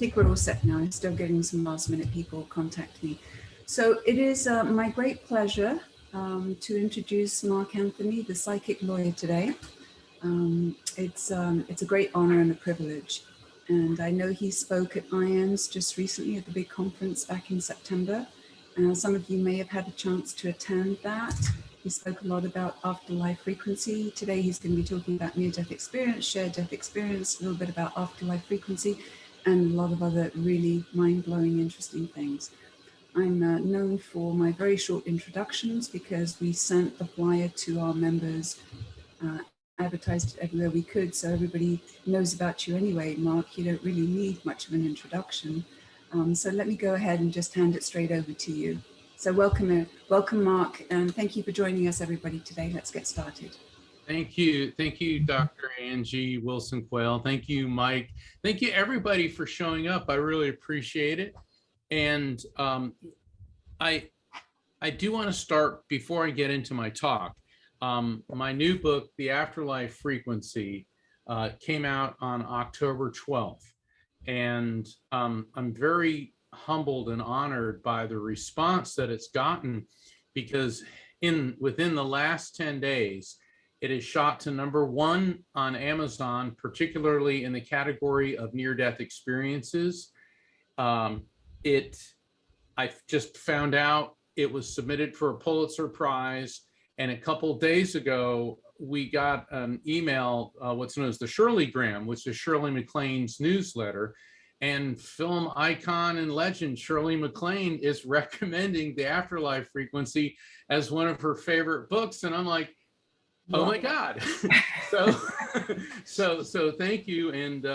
think we're all set now. I'm still getting some last minute people contact me. So it is my great pleasure to introduce Mark Anthony, the psychic lawyer, today. It's a great honor and a privilege. And I know he spoke at IANDS just recently at the big conference back in September. Some of you may have had a chance to attend that. He spoke a lot about Afterlife Frequency. Today he's going to be talking about near-death experience, shared death experience, a little bit about Afterlife Frequency, and a lot of other really mind-blowing, interesting things. I'm known for my very short introductions because we sent the flyer to our members, advertised it everywhere we could, so everybody knows about you anyway. Mark, you don't really need much of an introduction. So let me go ahead and just hand it straight over to you. So welcome, Mark, and thank you for joining us, everybody, today. Let's get started. Thank you, Dr. Angie Wilson-Quayle. Thank you, Mike. Thank you, everybody, for showing up. I really appreciate it. And I do want to start, before I get into my talk, my new book, The Afterlife Frequency, came out on October 12th. And I'm very humbled and honored by the response that it's gotten, because within the last 10 days, it is shot to #1 on Amazon, particularly in the category of near-death experiences. I just found out it was submitted for a Pulitzer Prize, and a couple days ago, we got an email, what's known as the Shirleygram, which is Shirley MacLaine's newsletter, and film icon and legend Shirley MacLaine is recommending The Afterlife Frequency as one of her favorite books, and I'm like, oh my God! so thank you, and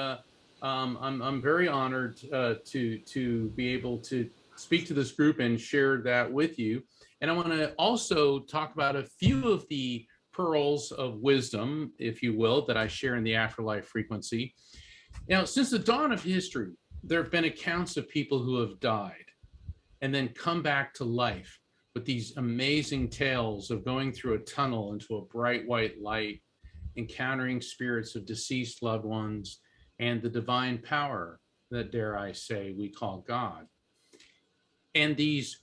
I'm very honored to be able to speak to this group and share that with you. And I want to also talk about a few of the pearls of wisdom, if you will, that I share in The Afterlife Frequency. Now, since the dawn of history, there have been accounts of people who have died and then come back to life with these amazing tales of going through a tunnel into a bright white light, encountering spirits of deceased loved ones, and the divine power that, dare I say, we call God. And these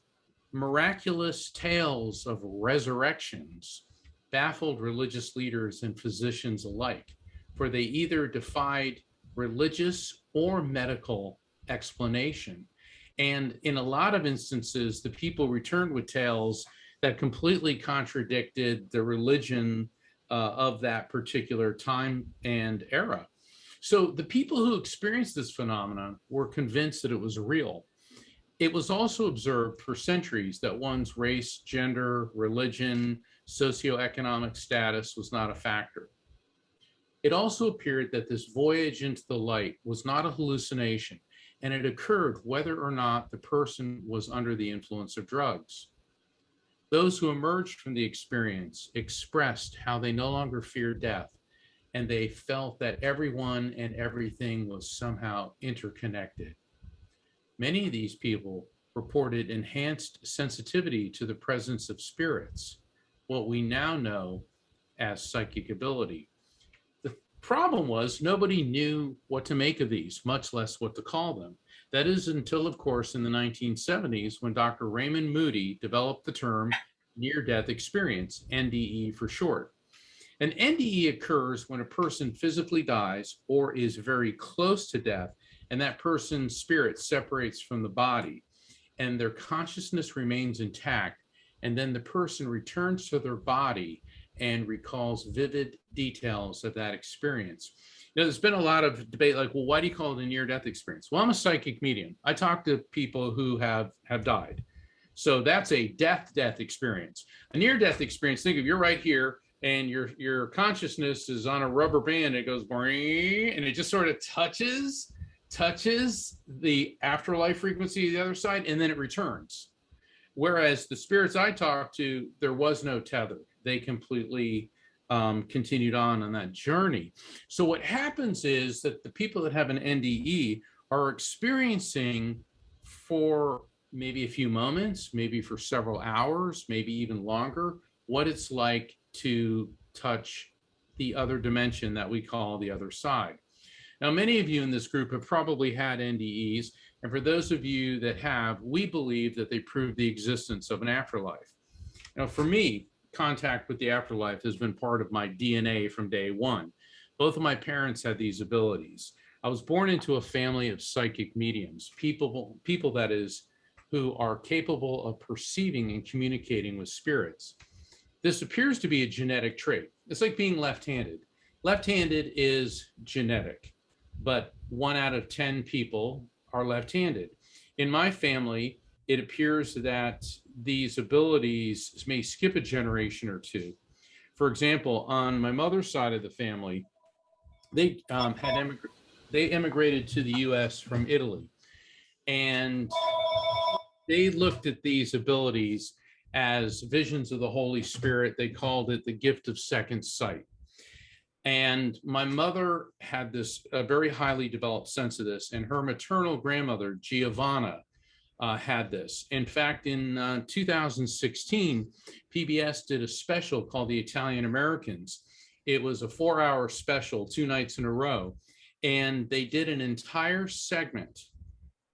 miraculous tales of resurrections baffled religious leaders and physicians alike, for they either defied religious or medical explanation. And in a lot of instances, the people returned with tales that completely contradicted the religion of that particular time and era. So the people who experienced this phenomenon were convinced that it was real. It was also observed for centuries that one's race, gender, religion, socioeconomic status was not a factor. It also appeared that this voyage into the light was not a hallucination, and it occurred whether or not the person was under the influence of drugs. Those who emerged from the experience expressed how they no longer feared death, and they felt that everyone and everything was somehow interconnected. Many of these people reported enhanced sensitivity to the presence of spirits, what we now know as psychic ability. The problem was nobody knew what to make of these, much less what to call them. That is until, of course, in the 1970s, when Dr. Raymond Moody developed the term near-death experience, NDE for short. An NDE occurs when a person physically dies or is very close to death, and that person's spirit separates from the body, and their consciousness remains intact, and then the person returns to their body and recalls vivid details of that experience. You know, there's been a lot of debate, like, well, why do you call it a near-death experience? Well, I'm a psychic medium. I talk to people who have died. So that's a death experience. A near-death experience, think of, you're right here, and your consciousness is on a rubber band. It goes, and it just sort of touches the afterlife frequency of the other side, and then it returns. Whereas the spirits I talked to, there was no tether. They completely continued on that journey. So what happens is that the people that have an NDE are experiencing for maybe a few moments, maybe for several hours, maybe even longer, what it's like to touch the other dimension that we call the other side. Now, many of you in this group have probably had NDEs, and for those of you that have, we believe that they prove the existence of an afterlife. Now, for me, contact with the afterlife has been part of my DNA from day one. Both of my parents had these abilities. I was born into a family of psychic mediums, people that is, who are capable of perceiving and communicating with spirits. This appears to be a genetic trait. It's like being left-handed. Left-handed is genetic, but 1 out of 10 people are left-handed. In my family, it appears that these abilities may skip a generation or two. For example, on my mother's side of the family, they immigrated to the US from Italy, and they looked at these abilities as visions of the Holy Spirit. They called it the gift of second sight. And my mother had this very highly developed sense of this, and her maternal grandmother, Giovanna, had this. In fact, in 2016, PBS did a special called The Italian Americans. It was a 4-hour special, 2 nights in a row. And they did an entire segment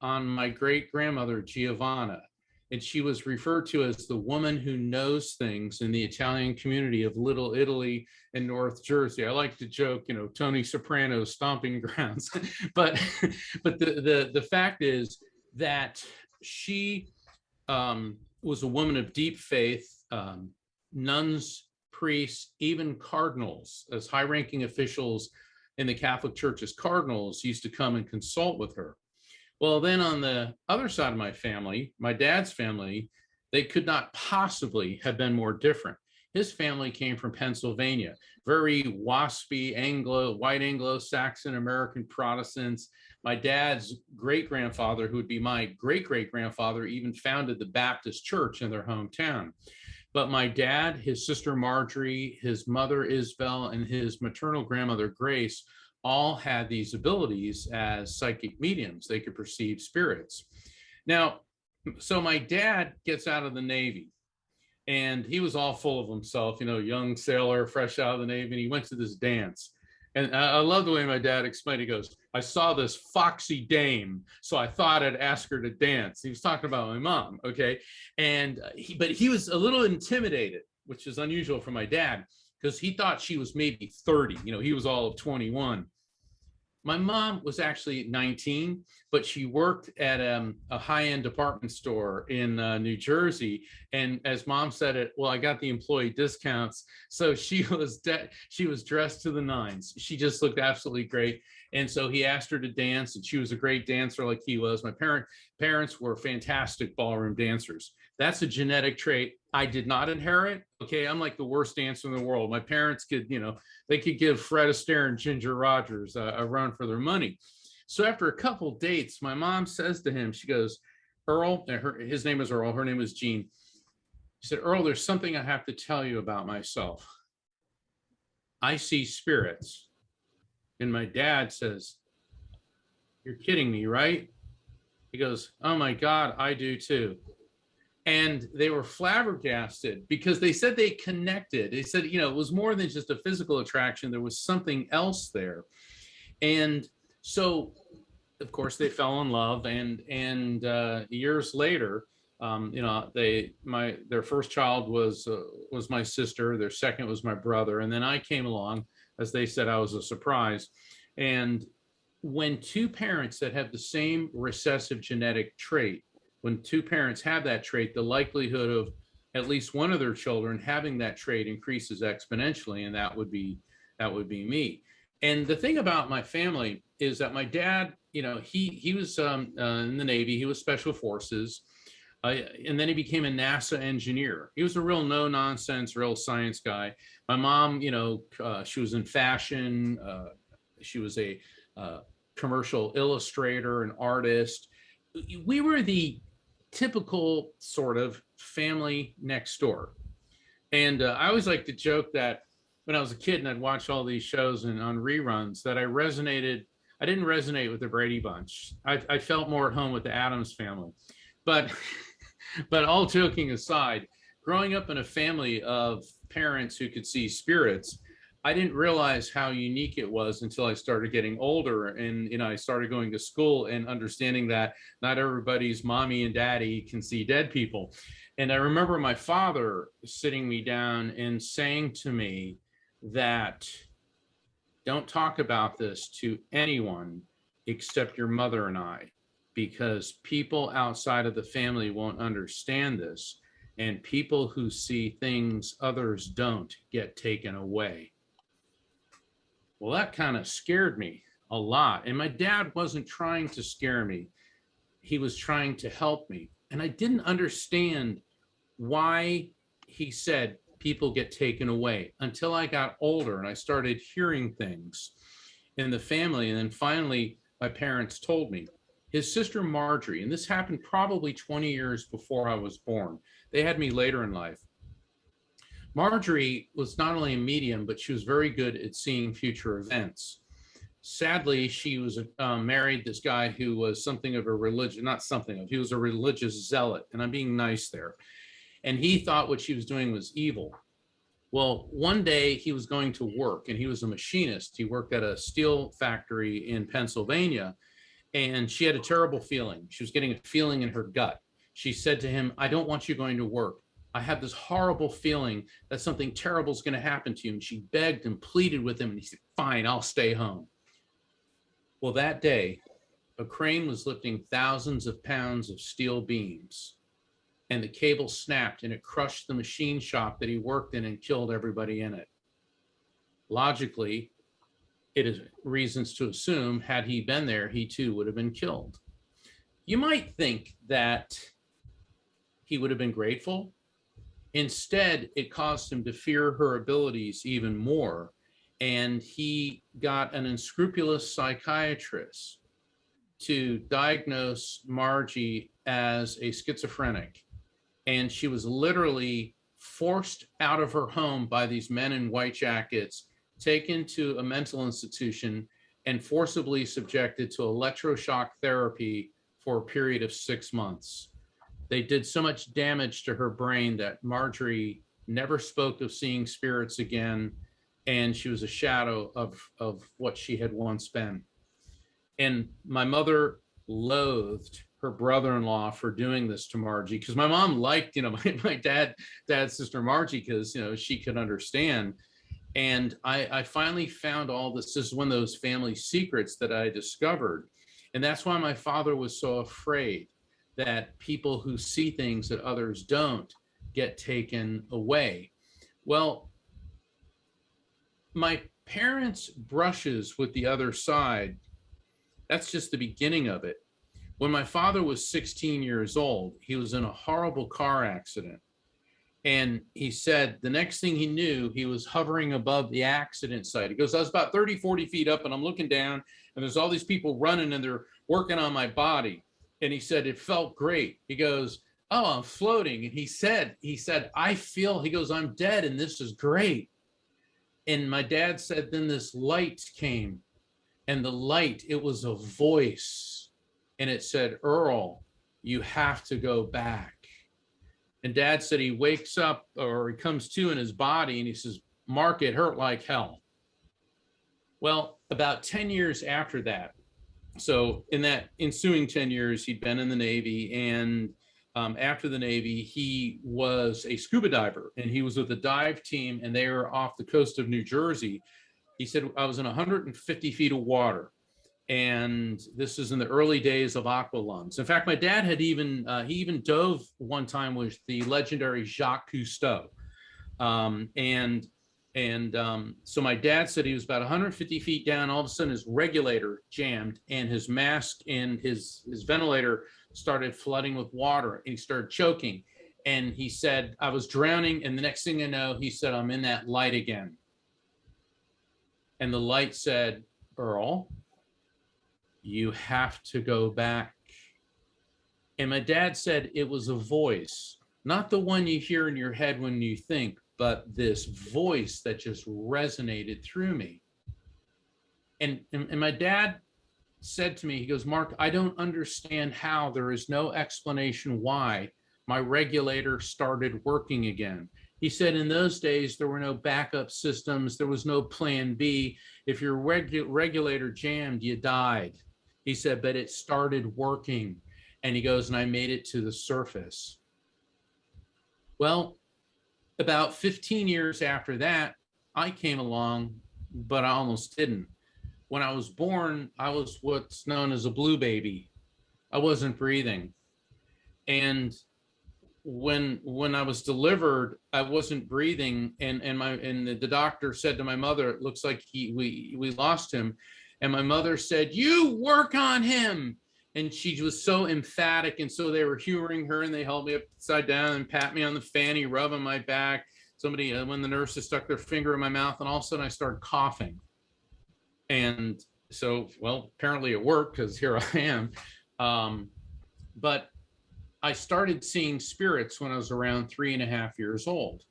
on my great grandmother, Giovanna. And she was referred to as the woman who knows things in the Italian community of Little Italy and North Jersey. I like to joke, you know, Tony Soprano's stomping grounds. but the fact is that she was a woman of deep faith. Nuns, priests, even cardinals, as high-ranking officials in the Catholic Church as cardinals, used to come and consult with her. Well, then on the other side of my family, my dad's family, they could not possibly have been more different. His family came from Pennsylvania, very waspy white Anglo-Saxon American Protestants. My dad's great-grandfather, who would be my great-great-grandfather, even founded the Baptist church in their hometown. But my dad, his sister Marjorie, his mother Isabel, and his maternal grandmother Grace all had these abilities as psychic mediums. They could perceive spirits. Now, so my dad gets out of the Navy, and he was all full of himself, you know, young sailor, fresh out of the Navy, and he went to this dance. And I love the way my dad explained. He goes, I saw this foxy dame, so I thought I'd ask her to dance. He was talking about my mom, okay? And but he was a little intimidated, which is unusual for my dad, because he thought she was maybe 30. You know, he was all of 21. My mom was actually 19, but she worked at a high-end department store in New Jersey. And as mom said it, well, I got the employee discounts. So she was dressed to the nines. She just looked absolutely great. And so he asked her to dance, and she was a great dancer like he was. My parents were fantastic ballroom dancers. That's a genetic trait I did not inherit. Okay, I'm like the worst dancer in the world. My parents could, you know, they could give Fred Astaire and Ginger Rogers a run for their money. So after a couple dates, my mom says to him, she goes, Earl, his name is Earl, her name is Jean. She said, Earl, there's something I have to tell you about myself. I see spirits. And my dad says, you're kidding me, right? He goes, oh my God, I do too. And they were flabbergasted because they said they connected. They said, you know, it was more than just a physical attraction. There was something else there. And so, of course, they fell in love. And years later, you know, their first child was my sister. Their second was my brother. And then I came along. As they said, I was a surprise. And when two parents that have the same recessive genetic trait, when two parents have that trait, the likelihood of at least one of their children having that trait increases exponentially, and that would be me. And the thing about my family is that my dad, you know, he was in the Navy, he was Special Forces, and then he became a NASA engineer. He was a real no-nonsense, real science guy. My mom, you know, she was in fashion. She was a commercial illustrator, an artist. We were the typical sort of family next door. And I always like to joke that when I was a kid and I'd watch all these shows and on reruns that I didn't resonate with the Brady Bunch. I felt more at home with the Addams family. But all joking aside, growing up in a family of parents who could see spirits, I didn't realize how unique it was until I started getting older, and I started going to school and understanding that not everybody's mommy and daddy can see dead people. And I remember my father sitting me down and saying to me that don't talk about this to anyone except your mother and I, because people outside of the family won't understand this, and people who see things others don't get taken away. Well, that kind of scared me a lot. And my dad wasn't trying to scare me. He was trying to help me. And I didn't understand why he said people get taken away until I got older and I started hearing things in the family. And then finally, my parents told me. His sister Marjorie, and this happened probably 20 years before I was born. They had me later in life. Marjorie was not only a medium, but she was very good at seeing future events. Sadly, she was married this guy who was something of a religion, not something of, he was a religious zealot, and I'm being nice there. And he thought what she was doing was evil. Well, one day he was going to work, and he was a machinist. He worked at a steel factory in Pennsylvania, and she had a terrible feeling. She was getting a feeling in her gut. She said to him, I don't want you going to work. I have this horrible feeling that something terrible is going to happen to you. And she begged and pleaded with him. And he said, fine, I'll stay home. Well, that day, a crane was lifting thousands of pounds of steel beams, and the cable snapped and it crushed the machine shop that he worked in and killed everybody in it. Logically, it is reasons to assume had he been there, he too would have been killed. You might think that he would have been grateful. Instead, it caused him to fear her abilities even more. And he got an unscrupulous psychiatrist to diagnose Margie as a schizophrenic. And she was literally forced out of her home by these men in white jackets, taken to a mental institution, and forcibly subjected to electroshock therapy for a period of 6 months. They did so much damage to her brain that Marjorie never spoke of seeing spirits again, and she was a shadow of what she had once been. And my mother loathed her brother-in-law for doing this to Margie, because my mom liked, my dad's sister Margie, because, she could understand. And I finally found all this. This is one of those family secrets that I discovered. And that's why my father was so afraid that people who see things that others don't get taken away. Well, my parents' brushes with the other side, that's just the beginning of it. When my father was 16 years old, he was in a horrible car accident. And he said the next thing he knew, he was hovering above the accident site. He goes, I was about 30, 40 feet up, and I'm looking down, and there's all these people running, and they're working on my body. And he said, it felt great. He goes, oh, I'm floating. And he said, I feel, he goes, I'm dead, and this is great. And my dad said, then this light came, and the light, it was a voice. And it said, Earl, you have to go back. And Dad said he wakes up, or he comes to in his body, and he says, Mark, it hurt like hell. Well, about 10 years after that, so in that ensuing 10 years, he'd been in the Navy, and after the Navy, he was a scuba diver, and he was with a dive team, and they were off the coast of New Jersey. He said, I was in 150 feet of water. And this is in the early days of aqua lungs. In fact, my dad had he even dove one time with the legendary Jacques Cousteau. So my dad said he was about 150 feet down. All of a sudden, his regulator jammed, and his mask and his ventilator started flooding with water, and he started choking. And he said, I was drowning. And the next thing I know, he said, I'm in that light again. And the light said, Earl, you have to go back. And my dad said it was a voice, not the one you hear in your head when you think, but this voice that just resonated through me. And my dad said to me, he goes, Mark, I don't understand how. There is no explanation why my regulator started working again. He said in those days, there were no backup systems. There was no plan B. If your regulator jammed, you died. He said, but it started working. And he goes, and I made it to the surface. Well, about 15 years after that, I came along, but I almost didn't. When I was born, I was what's known as a blue baby. I wasn't breathing. And when I was delivered, I wasn't breathing, and the doctor said to my mother, "It looks like we lost him," and my mother said, "You work on him," and she was so emphatic, and so they were humoring her, and they held me upside down and pat me on the fanny, rub on my back. Somebody, when the nurses stuck their finger in my mouth, and all of a sudden I started coughing, and so, well, apparently it worked because here I am, but I started seeing spirits when I was around 3.5 years old.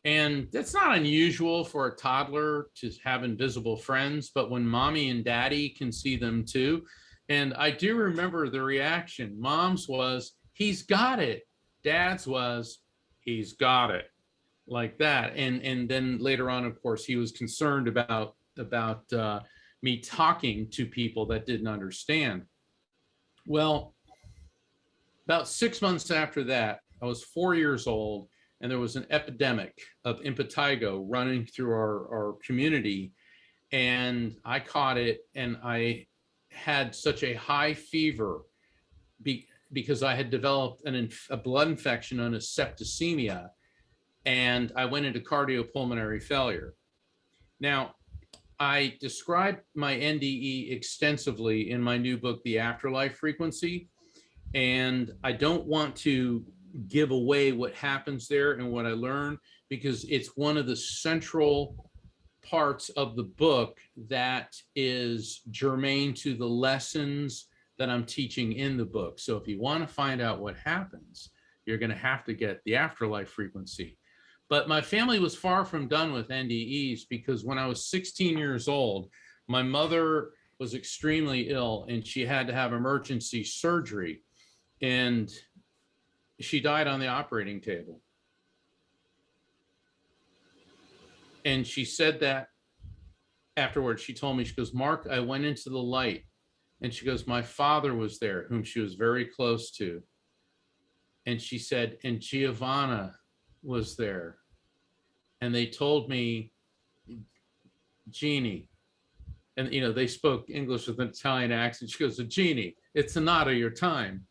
And that's not unusual for a toddler to have invisible friends, but when mommy and daddy can see them too. And I do remember the reaction. Mom's was, "He's got it." Dad's was, "He's got it," like that. And then later on, of course, he was concerned about me talking to people that didn't understand. Well, about 6 months after that, I was 4 years old, and there was an epidemic of impetigo running through our community. And I caught it, and I had such a high fever because I had developed a blood infection known as septicemia, and I went into cardiopulmonary failure. Now, I described my NDE extensively in my new book, The Afterlife Frequency. And I don't want to give away what happens there and what I learned, because it's one of the central parts of the book that is germane to the lessons that I'm teaching in the book. So if you want to find out what happens, you're going to have to get The Afterlife Frequency. But my family was far from done with NDEs, because when I was 16 years old, my mother was extremely ill and she had to have emergency surgery. And she died on the operating table. And she said that afterwards. She told me, she goes, "Mark, I went into the light." And she goes, "My father was there, whom she was very close to." And she said, "And Giovanna was there. And they told me, Jeannie," and they spoke English with an Italian accent. She goes, "Jeannie, it's not of your time."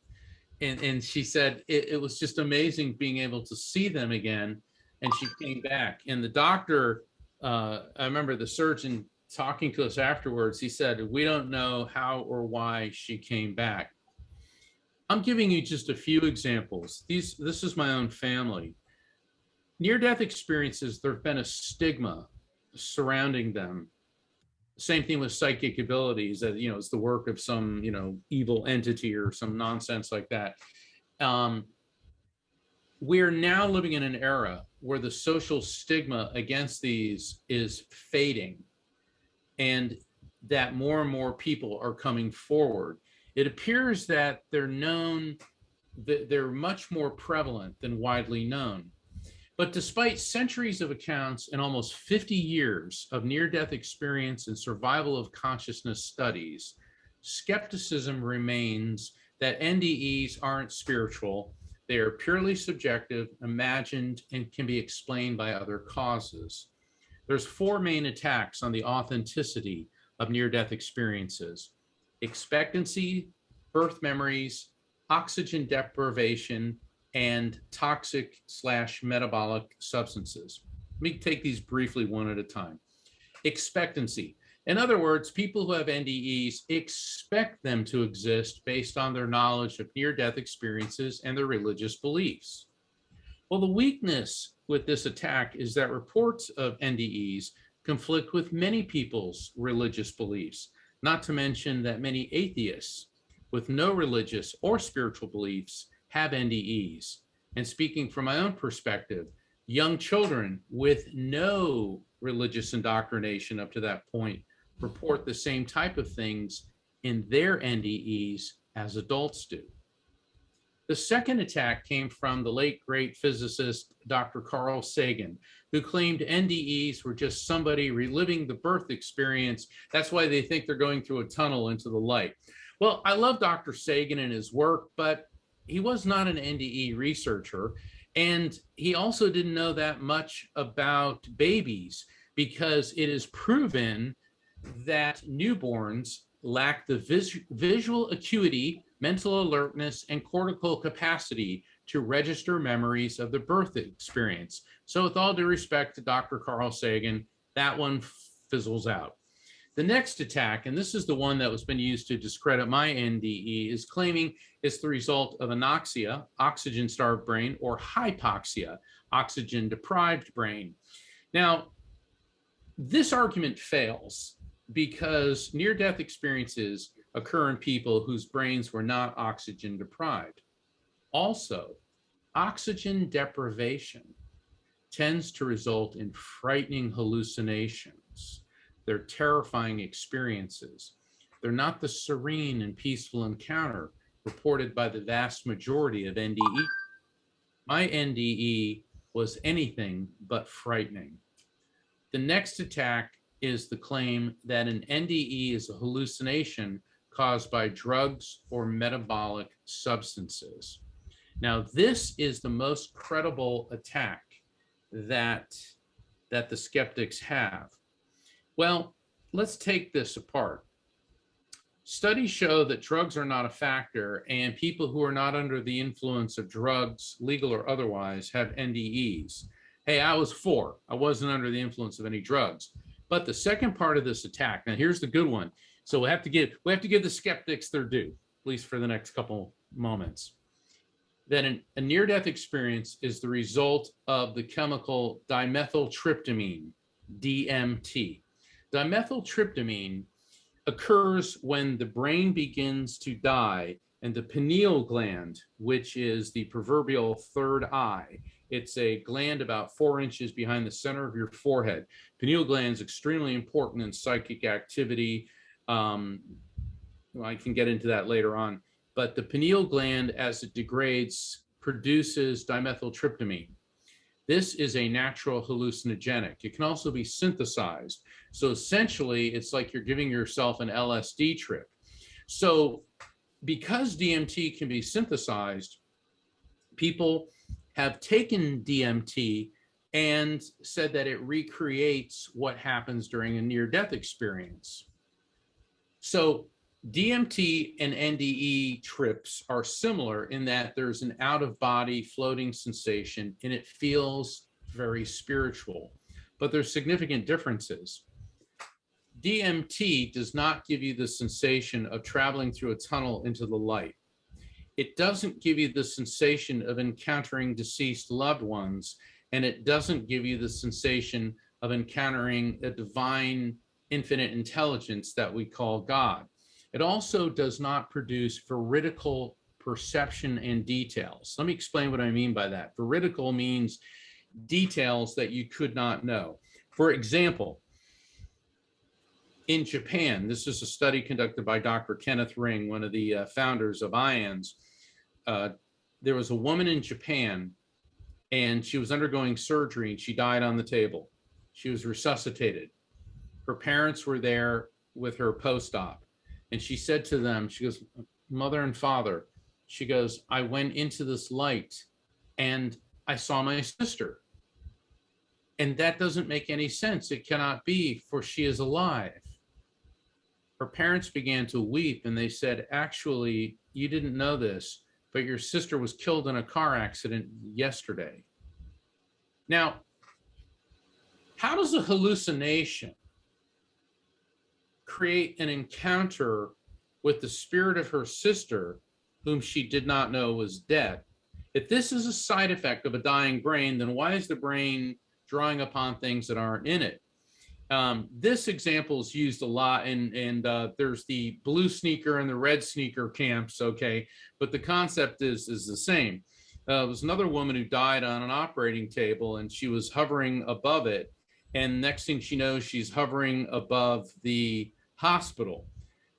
And she said it was just amazing being able to see them again. And she came back. And the doctor, I remember the surgeon talking to us afterwards, he said, "We don't know how or why she came back." I'm giving you just a few examples. This is my own family. Near-death experiences, there have been a stigma surrounding them. Same thing with psychic abilities, that it's the work of some evil entity or some nonsense like that. We're now living in an era where the social stigma against these is fading, and that more and more people are coming forward. It appears that they're known, that they're much more prevalent than widely known. But despite centuries of accounts and almost 50 years of near-death experience and survival of consciousness studies, skepticism remains that NDEs aren't spiritual. They are purely subjective, imagined, and can be explained by other causes. There's 4 main attacks on the authenticity of near-death experiences: expectancy, birth memories, oxygen deprivation, and toxic/metabolic substances. Let me take these briefly one at a time. Expectancy. In other words, people who have NDEs expect them to exist based on their knowledge of near-death experiences and their religious beliefs. Well, the weakness with this attack is that reports of NDEs conflict with many people's religious beliefs, not to mention that many atheists with no religious or spiritual beliefs have NDEs. And speaking from my own perspective, young children with no religious indoctrination up to that point report the same type of things in their NDEs as adults do. The second attack came from the late great physicist, Dr. Carl Sagan, who claimed NDEs were just somebody reliving the birth experience. That's why they think they're going through a tunnel into the light. Well, I love Dr. Sagan and his work, but he was not an NDE researcher. And he also didn't know that much about babies, because it is proven that newborns lack the visual acuity, mental alertness, and cortical capacity to register memories of the birth experience. So with all due respect to Dr. Carl Sagan, that one fizzles out. The next attack, and this is the one that was been used to discredit my NDE, is claiming it's the result of anoxia, oxygen-starved brain, or hypoxia, oxygen-deprived brain. Now, this argument fails because near-death experiences occur in people whose brains were not oxygen deprived. Also, oxygen deprivation tends to result in frightening hallucinations. They're terrifying experiences. They're not the serene and peaceful encounter reported by the vast majority of NDE. My NDE was anything but frightening. The next attack is the claim that an NDE is a hallucination caused by drugs or metabolic substances. Now, this is the most credible attack that the skeptics have. Well, let's take this apart. Studies show that drugs are not a factor, and people who are not under the influence of drugs, legal or otherwise, have NDEs. Hey, I was 4. I wasn't under the influence of any drugs. But the second part of this attack, now here's the good one. So we have to give the skeptics their due, at least for the next couple moments. That a near-death experience is the result of the chemical dimethyltryptamine, DMT. Dimethyltryptamine occurs when the brain begins to die and the pineal gland, which is the proverbial third eye, it's a gland about 4 inches behind the center of your forehead. Pineal gland is extremely important in psychic activity. I can get into that later on. But the pineal gland, as it degrades, produces dimethyltryptamine. This is a natural hallucinogenic. It can also be synthesized. So essentially, it's like you're giving yourself an LSD trip. So because DMT can be synthesized, people have taken DMT and said that it recreates what happens during a near-death experience. So DMT and NDE trips are similar in that there's an out-of-body floating sensation and it feels very spiritual, but there's significant differences. DMT does not give you the sensation of traveling through a tunnel into the light. It doesn't give you the sensation of encountering deceased loved ones, and it doesn't give you the sensation of encountering a divine infinite intelligence that we call God. It also does not produce veridical perception and details. Let me explain what I mean by that. Veridical means details that you could not know. For example, in Japan, this is a study conducted by Dr. Kenneth Ring, one of the founders of IANDS. There was a woman in Japan, and she was undergoing surgery, and she died on the table. She was resuscitated. Her parents were there with her post-op, and she said to them, she goes, "Mother and father," she goes, "I went into this light, and I saw my sister. And that doesn't make any sense. It cannot be, for she is alive." Her parents began to weep, and they said, "Actually, you didn't know this, but your sister was killed in a car accident yesterday." Now, how does a hallucination create an encounter with the spirit of her sister, whom she did not know was dead? If this is a side effect of a dying brain, then why is the brain drawing upon things that aren't in it? This example is used a lot, and there's the blue sneaker and the red sneaker camps, okay? But the concept is the same. There was another woman who died on an operating table, and she was hovering above it. And next thing she knows, she's hovering above the hospital.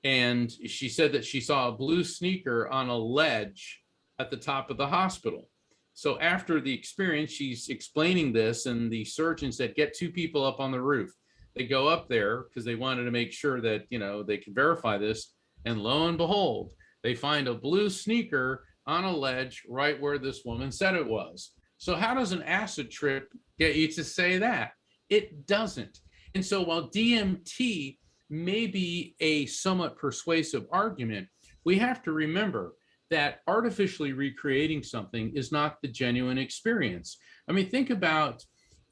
And she said that she saw a blue sneaker on a ledge at the top of the hospital. So after the experience, she's explaining this, and the surgeon said, get 2 people up on the roof. They go up there because they wanted to make sure that, you know, they could verify this. And lo and behold, they find a blue sneaker on a ledge right where this woman said it was. So how does an acid trip get you to say that? It doesn't. And so while DMT may be a somewhat persuasive argument, we have to remember that artificially recreating something is not the genuine experience. I mean, think about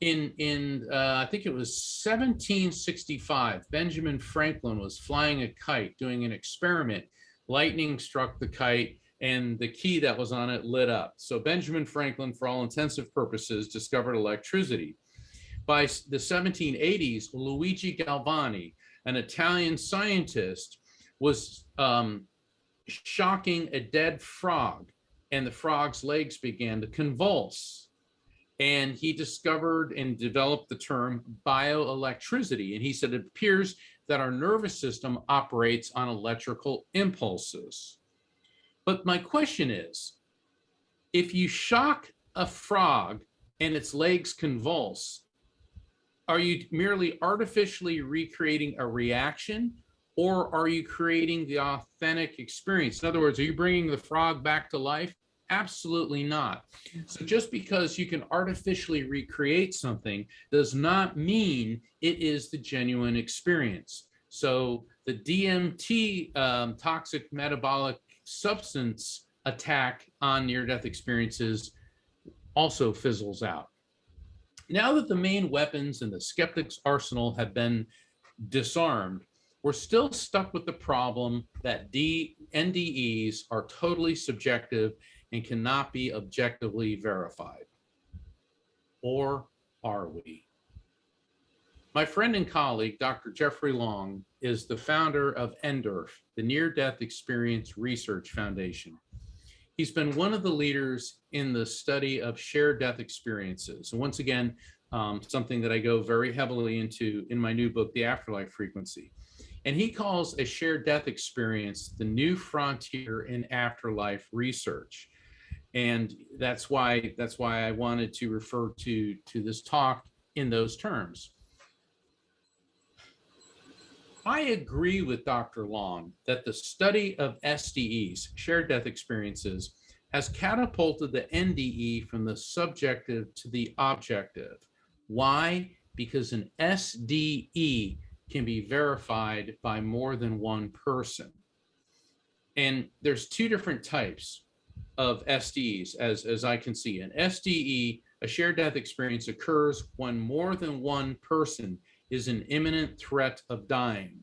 I think it was 1765, Benjamin Franklin was flying a kite, doing an experiment. Lightning struck the kite, and the key that was on it lit up. So Benjamin Franklin, for all intensive purposes, discovered electricity. By the 1780s, Luigi Galvani, an Italian scientist, was shocking a dead frog, and the frog's legs began to convulse. And he discovered and developed the term bioelectricity. And he said, it appears that our nervous system operates on electrical impulses. But my question is, if you shock a frog and its legs convulse, are you merely artificially recreating a reaction, or are you creating the authentic experience? In other words, are you bringing the frog back to life? Absolutely not. So just because you can artificially recreate something does not mean it is the genuine experience. So the DMT, toxic metabolic substance attack on near-death experiences also fizzles out. Now that the main weapons in the skeptic's arsenal have been disarmed, we're still stuck with the problem that NDEs are totally subjective and cannot be objectively verified. Or are we? My friend and colleague, Dr. Jeffrey Long, is the founder of NDERF, the Near-Death Experience Research Foundation. He's been one of the leaders in the study of shared death experiences. And once again, something that I go very heavily into in my new book, The Afterlife Frequency. And he calls a shared death experience the new frontier in afterlife research. And that's why I wanted to refer to this talk in those terms. I agree with Dr. Long that the study of SDEs, shared death experiences, has catapulted the NDE from the subjective to the objective. Why? Because an SDE can be verified by more than one person. And there's 2 different types of SDEs, as I can see. An SDE, a shared death experience, occurs when more than one person is in imminent threat of dying,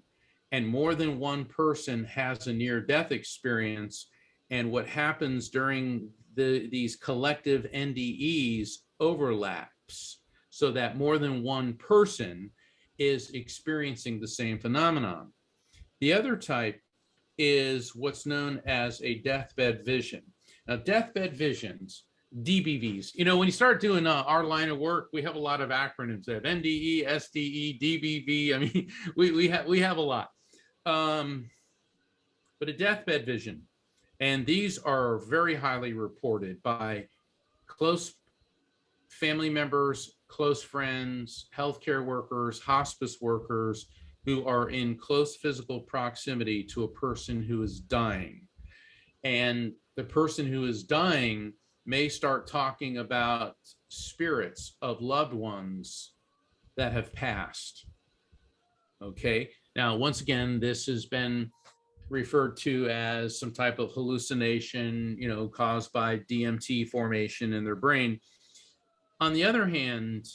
and more than one person has a near-death experience, and what happens during these collective NDEs overlaps, so that more than one person is experiencing the same phenomenon. The other type is what's known as a deathbed vision. Now, deathbed visions, DBVs, you know, when you start doing our line of work, we have a lot of acronyms. We have NDE, SDE, DBV. I mean, we have a lot. But a deathbed vision, and these are very highly reported by close family members, close friends, healthcare workers, hospice workers who are in close physical proximity to a person who is dying. And the person who is dying may start talking about spirits of loved ones that have passed. Okay. Now, once again, this has been referred to as some type of hallucination, you know, caused by DMT formation in their brain. On the other hand,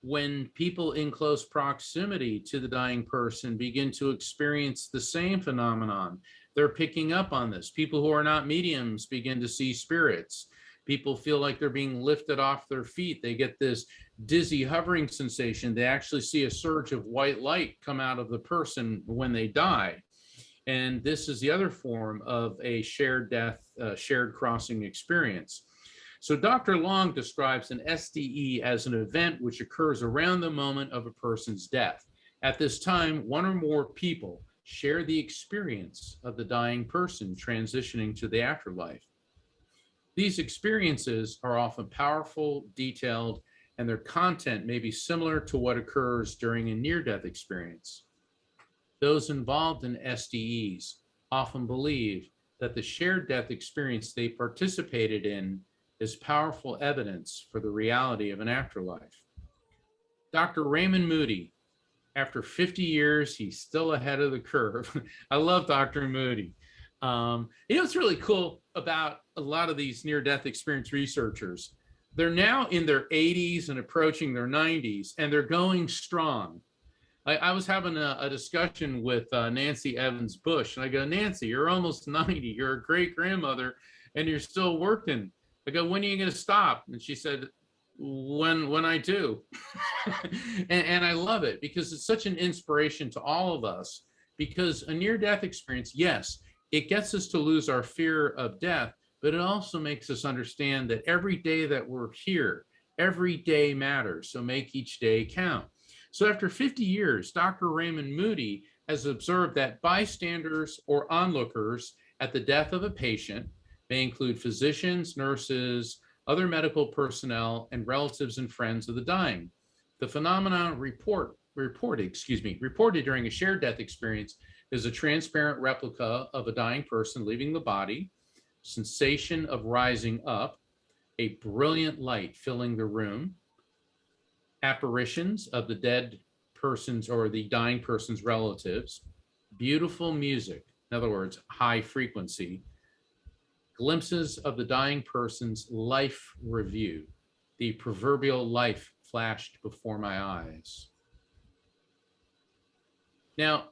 when people in close proximity to the dying person begin to experience the same phenomenon, they're picking up on this. People who are not mediums begin to see spirits. People feel like they're being lifted off their feet. They get this dizzy hovering sensation. They actually see a surge of white light come out of the person when they die. And this is the other form of a shared death, shared crossing experience. So Dr. Long describes an SDE as an event which occurs around the moment of a person's death. At this time, one or more people share the experience of the dying person transitioning to the afterlife. These experiences are often powerful, detailed, and their content may be similar to what occurs during a near-death experience. Those involved in SDEs often believe that the shared death experience they participated in is powerful evidence for the reality of an afterlife. Dr. Raymond Moody, after 50 years, he's still ahead of the curve. I love Dr. Moody. What's really cool about a lot of these near-death experience researchers, they're now in their 80s and approaching their 90s, and they're going strong. I was having a discussion with Nancy Evans Bush, and I go, Nancy, you're almost 90. You're a great grandmother, and you're still working. I go, when are you going to stop? And she said, when I do. and I love it because it's such an inspiration to all of us, because a near-death experience, yes, it gets us to lose our fear of death, but it also makes us understand that every day that we're here, every day matters. So make each day count. So after 50 years, Dr. Raymond Moody has observed that bystanders or onlookers at the death of a patient may include physicians, nurses, other medical personnel, and relatives and friends of the dying. The phenomenon reported during a shared death experience is a transparent replica of a dying person leaving the body, sensation of rising up, a brilliant light filling the room, apparitions of the dead person's or the dying person's relatives, beautiful music, in other words, high frequency, glimpses of the dying person's life review, the proverbial life flashed before my eyes. Now,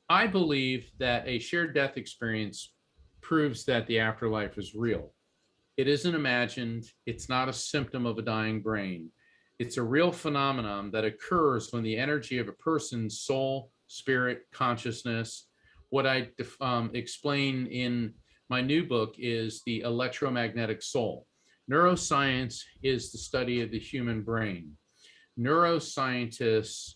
I believe that a shared death experience proves that the afterlife is real. It isn't imagined. It's not a symptom of a dying brain. It's a real phenomenon that occurs when the energy of a person's soul, spirit, consciousness, what I explain in my new book is the electromagnetic soul. Neuroscience is the study of the human brain. Neuroscientists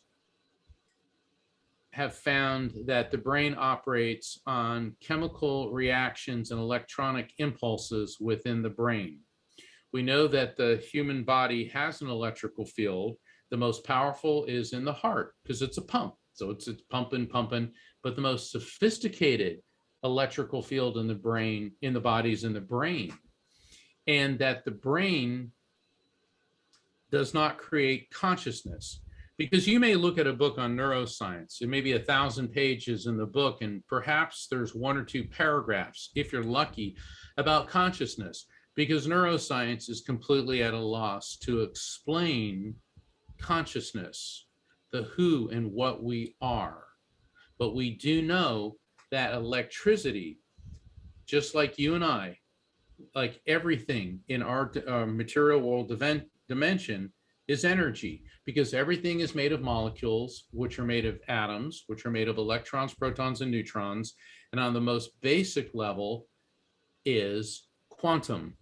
have found that the brain operates on chemical reactions and electronic impulses within the brain. We know that the human body has an electrical field. The most powerful is in the heart because it's a pump. So it's pumping, but the most sophisticated electrical field in the brain, in the body, is in the brain. And that the brain does not create consciousness. Because you may look at a book on neuroscience, it may be 1,000 pages in the book, and perhaps there's 1 or 2 paragraphs, if you're lucky, about consciousness, because neuroscience is completely at a loss to explain consciousness, the who and what we are. But we do know that electricity, just like you and I, like everything in our material world dimension, is energy, because everything is made of molecules, which are made of atoms, which are made of electrons, protons, and neutrons. And on the most basic level is quantum.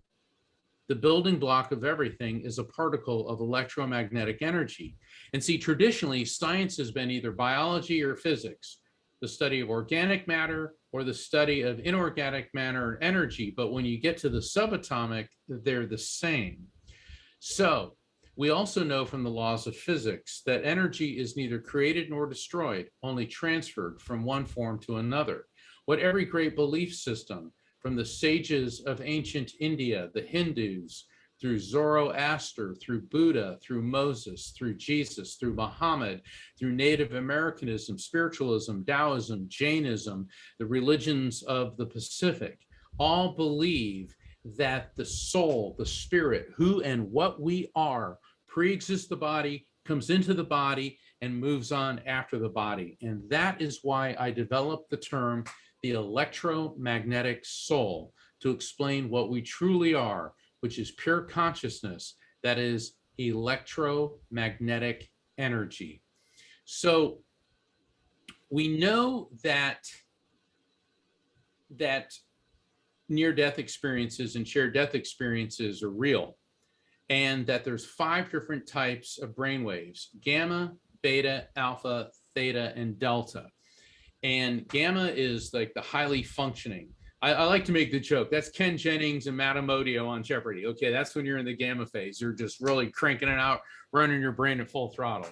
The building block of everything is a particle of electromagnetic energy. And see, traditionally, science has been either biology or physics, the study of organic matter or the study of inorganic matter and energy. But when you get to the subatomic, they're the same. So we also know from the laws of physics that energy is neither created nor destroyed, only transferred from one form to another. What every great belief system, from the sages of ancient India, the Hindus, through Zoroaster, through Buddha, through Moses, through Jesus, through Muhammad, through Native Americanism, spiritualism, Taoism, Jainism, the religions of the Pacific, all believe that the soul, the spirit, who and what we are, pre-exists the body, comes into the body, and moves on after the body. And that is why I developed the term the electromagnetic soul, to explain what we truly are, which is pure consciousness, that is electromagnetic energy. So we know that near-death experiences and shared death experiences are real, and that there's 5 different types of brainwaves: gamma, beta, alpha, theta, and delta. And gamma is like the highly functioning. I like to make the joke. That's Ken Jennings and Madame Odio on Jeopardy. Okay, that's when you're in the gamma phase. You're just really cranking it out, running your brain at full throttle.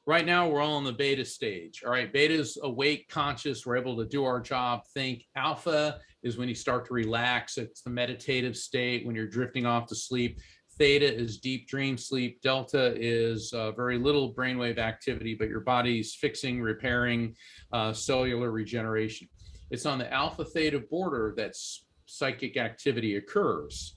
Right now, we're all in the beta stage. All right, beta is awake, conscious. We're able to do our job, think. Alpha is when you start to relax. It's the meditative state when you're drifting off to sleep. Theta is deep dream sleep. Delta is very little brainwave activity, but your body's fixing, repairing, cellular regeneration. It's on the alpha theta border that psychic activity occurs.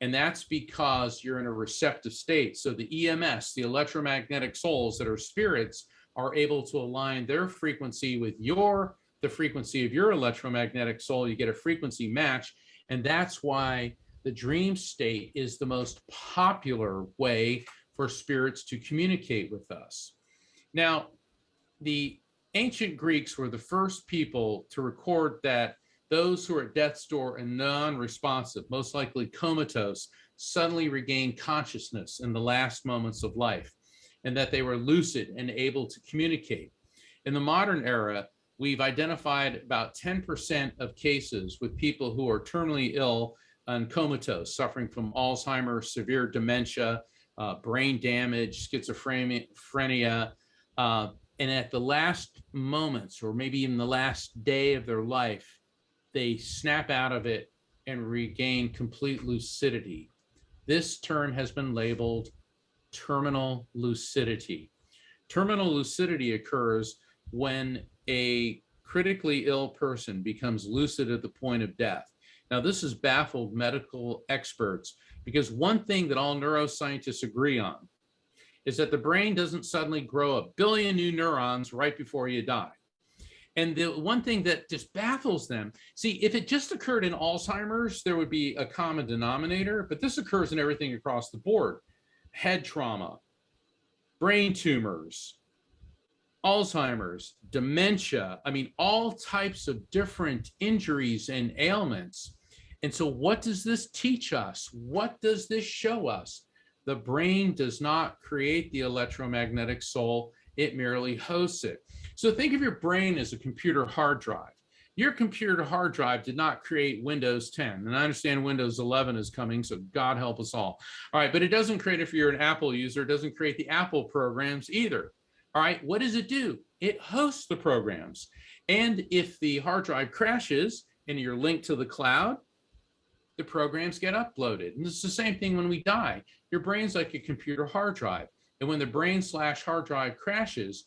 And that's because you're in a receptive state. So the EMS, the electromagnetic souls that are spirits, are able to align their frequency with the frequency of your electromagnetic soul. You get a frequency match. And that's why the dream state is the most popular way for spirits to communicate with us. Now, the ancient Greeks were the first people to record that those who are at death's door and non-responsive, most likely comatose, suddenly regained consciousness in the last moments of life, and that they were lucid and able to communicate. In the modern era, we've identified about 10% of cases with people who are terminally ill and comatose, suffering from Alzheimer's, severe dementia, brain damage, schizophrenia, and at the last moments, or maybe even the last day of their life, they snap out of it and regain complete lucidity. This term has been labeled terminal lucidity. Terminal lucidity occurs when a critically ill person becomes lucid at the point of death. Now, this has baffled medical experts because one thing that all neuroscientists agree on is that the brain doesn't suddenly grow a billion new neurons right before you die. And the one thing that just baffles them, see, if it just occurred in Alzheimer's, there would be a common denominator, but this occurs in everything across the board. Head trauma, brain tumors, Alzheimer's, dementia, I mean, all types of different injuries and ailments. And so what does this teach us? What does this show us? The brain does not create the electromagnetic soul, it merely hosts it. So think of your brain as a computer hard drive. Your computer hard drive did not create Windows 10. And I understand Windows 11 is coming, so God help us all. All right, but it doesn't create, if you're an Apple user, it doesn't create the Apple programs either. All right, what does it do? It hosts the programs. And if the hard drive crashes and you're linked to the cloud, the programs get uploaded. And it's the same thing when we die. Your brain's like a computer hard drive. And when the brain/hard drive crashes,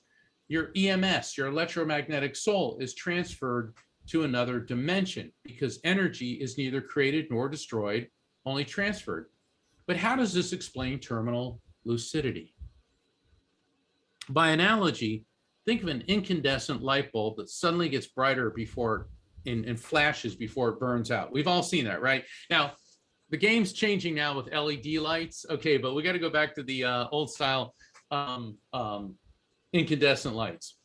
your EMS, your electromagnetic soul, is transferred to another dimension because energy is neither created nor destroyed, only transferred. But how does this explain terminal lucidity? By analogy, think of an incandescent light bulb that suddenly gets brighter before and flashes before it burns out. We've all seen that, right? Now, the game's changing now with LED lights. Okay, but we got to go back to the old style incandescent lights.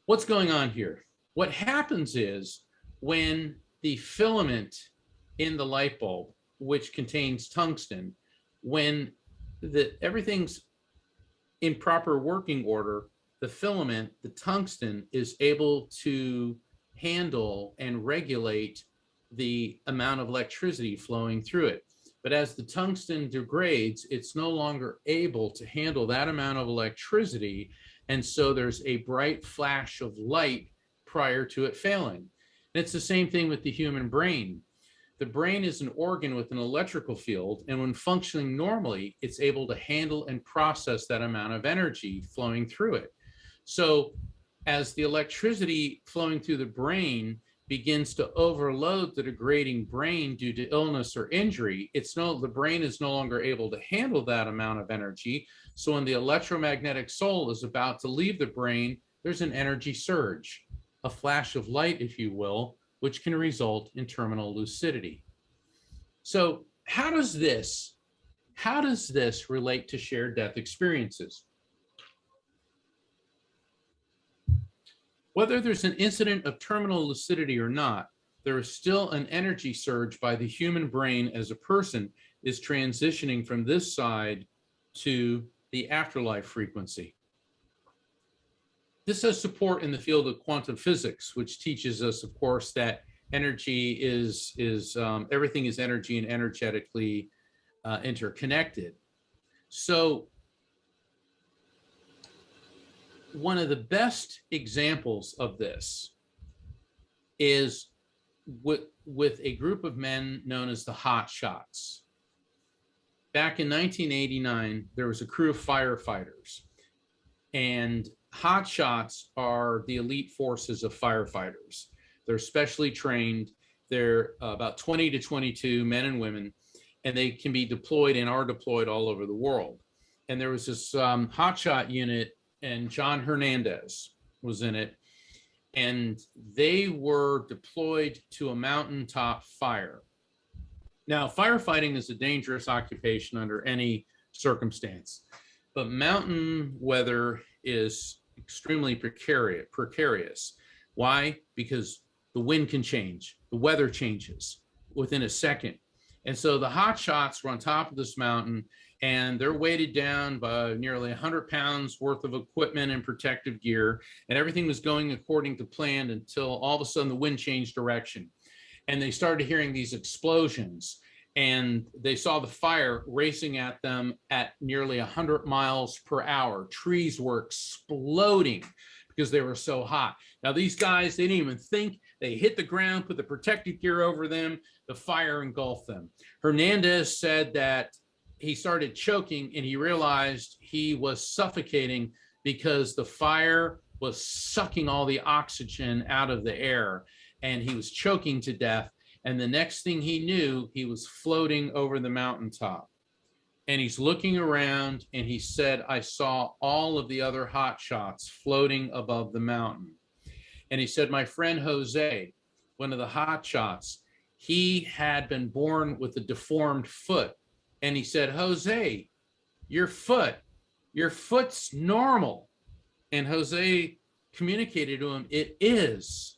What's going on here? What happens is when the filament in the light bulb, which contains tungsten, when everything's in proper working order, the filament, the tungsten, is able to handle and regulate the amount of electricity flowing through it. But as the tungsten degrades, it's no longer able to handle that amount of electricity. And so there's a bright flash of light prior to it failing. And it's the same thing with the human brain. The brain is an organ with an electrical field, and when functioning normally, it's able to handle and process that amount of energy flowing through it. So as the electricity flowing through the brain begins to overload the degrading brain due to illness or injury, the brain is no longer able to handle that amount of energy. So when the electromagnetic soul is about to leave the brain, there's an energy surge, a flash of light, if you will, which can result in terminal lucidity. So how does this relate to shared death experiences? Whether there's an incident of terminal lucidity or not, there is still an energy surge by the human brain as a person is transitioning from this side to the afterlife frequency. This has support in the field of quantum physics, which teaches us, of course, that energy is everything is energy and energetically interconnected. So one of the best examples of this is with a group of men known as the Hotshots. Back in 1989, there was a crew of firefighters, and Hotshots are the elite forces of firefighters. They're specially trained. They're about 20 to 22 men and women, and they can be deployed and are deployed all over the world. And there was this hotshot unit, and John Hernandez was in it, and they were deployed to a mountaintop fire. Now, firefighting is a dangerous occupation under any circumstance, but mountain weather is extremely precarious. Why? Because the wind can change, the weather changes within a second. And so the Hotshots were on top of this mountain, and they're weighted down by nearly 100 pounds worth of equipment and protective gear, and everything was going according to plan until all of a sudden the wind changed direction. And they started hearing these explosions, and they saw the fire racing at them at nearly 100 miles per hour. Trees were exploding because they were so hot. Now, these guys, they didn't even think. They hit the ground, put the protective gear over them, the fire engulfed them. Hernandez said that he started choking, and he realized he was suffocating because the fire was sucking all the oxygen out of the air, and he was choking to death. And the next thing he knew, he was floating over the mountaintop. And he's looking around, and he said, I saw all of the other hotshots floating above the mountain. And he said, my friend Jose, one of the hotshots, he had been born with a deformed foot. And he said, Jose, your foot's normal. And Jose communicated to him, it is.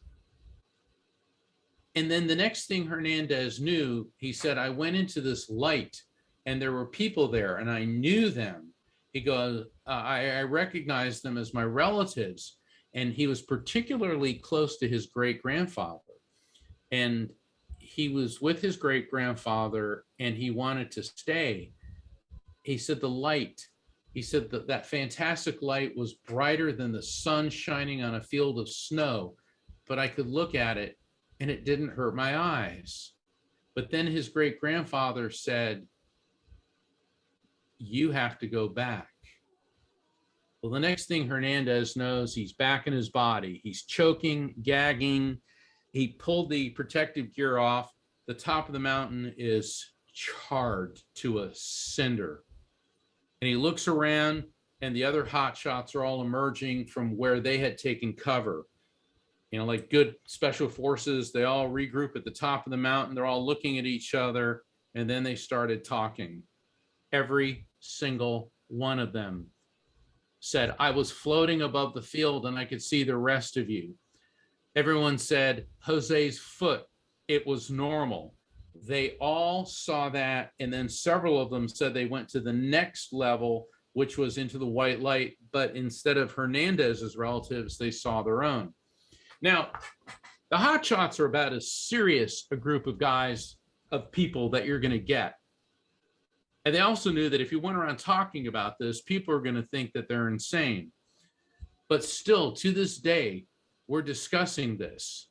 And then the next thing Hernandez knew, he said, I went into this light, and there were people there, and I knew them. He goes, I recognized them as my relatives. And he was particularly close to his great-grandfather. And he was with his great-grandfather, and he wanted to stay. He said the light, he said that fantastic light was brighter than the sun shining on a field of snow, but I could look at it, and it didn't hurt my eyes. But then his great-grandfather said, you have to go back. Well, the next thing Hernandez knows, he's back in his body. He's choking, gagging. He pulled the protective gear off. The top of the mountain is charred to a cinder. And he looks around, and the other hotshots are all emerging from where they had taken cover. You know, like good special forces, they all regroup at the top of the mountain. They're all looking at each other, and then they started talking. Every single one of them said, I was floating above the field, and I could see the rest of you. Everyone said, Jose's foot, it was normal. They all saw that, and then several of them said they went to the next level, which was into the white light, but instead of Hernandez's relatives, they saw their own. Now, the hotshots are about as serious a group of guys, of people that you're going to get. And they also knew that if you went around talking about this, people are going to think that they're insane. But still, to this day, we're discussing this.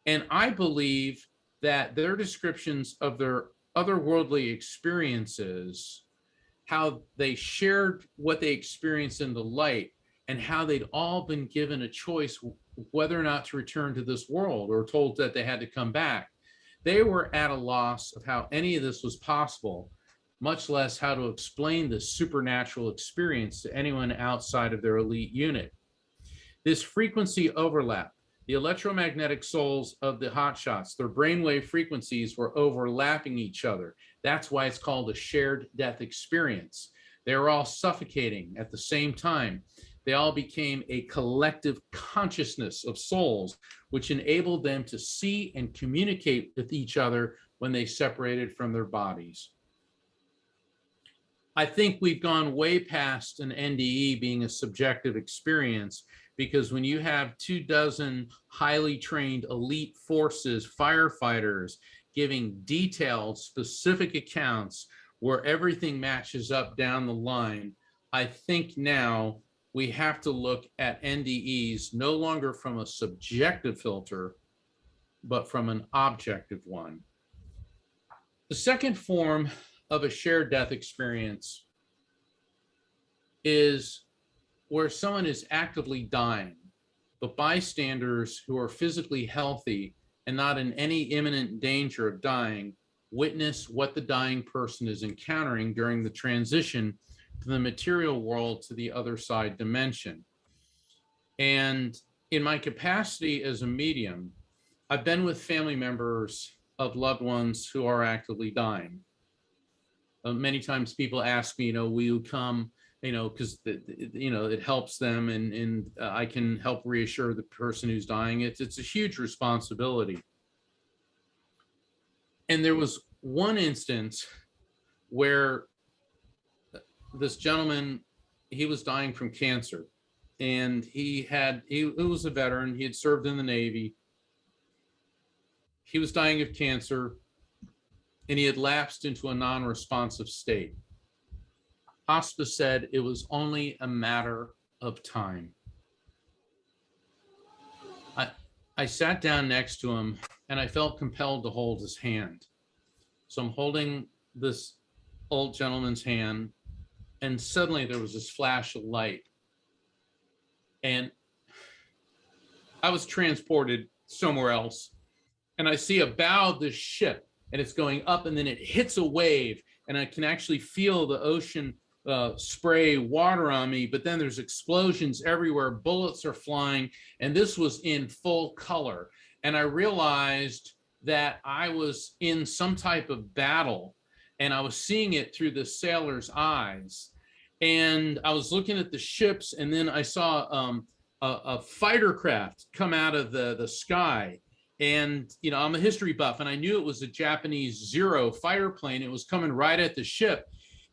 And I believe that their descriptions of their otherworldly experiences, how they shared what they experienced in the light, and how they'd all been given a choice whether or not to return to this world, or told that they had to come back. They were at a loss of how any of this was possible, much less how to explain this supernatural experience to anyone outside of their elite unit. This frequency overlap, the electromagnetic souls of the hotshots, their brainwave frequencies were overlapping each other. That's why it's called a shared death experience. They were all suffocating at the same time. They all became a collective consciousness of souls, which enabled them to see and communicate with each other when they separated from their bodies. I think we've gone way past an NDE being a subjective experience, because when you have 24 highly trained elite forces, firefighters, giving detailed, specific accounts where everything matches up down the line, I think now we have to look at NDEs no longer from a subjective filter, but from an objective one. The second form of a shared death experience is where someone is actively dying, but bystanders who are physically healthy and not in any imminent danger of dying witness what the dying person is encountering during the transition from the material world to the other side dimension. And in my capacity as a medium, I've been with family members of loved ones who are actively dying. Many times people ask me, will you come, because it helps them, and I can help reassure the person who's dying. It's a huge responsibility. And there was one instance where this gentleman, he was dying from cancer, and he was a veteran. He had served in the Navy. He was dying of cancer, and he had lapsed into a non-responsive state. Hospice said it was only a matter of time. I sat down next to him, and I felt compelled to hold his hand. So I'm holding this old gentleman's hand, and suddenly there was this flash of light. And I was transported somewhere else. And I see a bow of this ship, and it's going up, and then it hits a wave, and I can actually feel the ocean spray water on me, but then there's explosions everywhere, bullets are flying, and this was in full color. And I realized that I was in some type of battle, and I was seeing it through the sailor's eyes. And I was looking at the ships, and then I saw a fighter craft come out of the sky. And, I'm a history buff, and I knew it was a Japanese Zero fighter plane. It was coming right at the ship.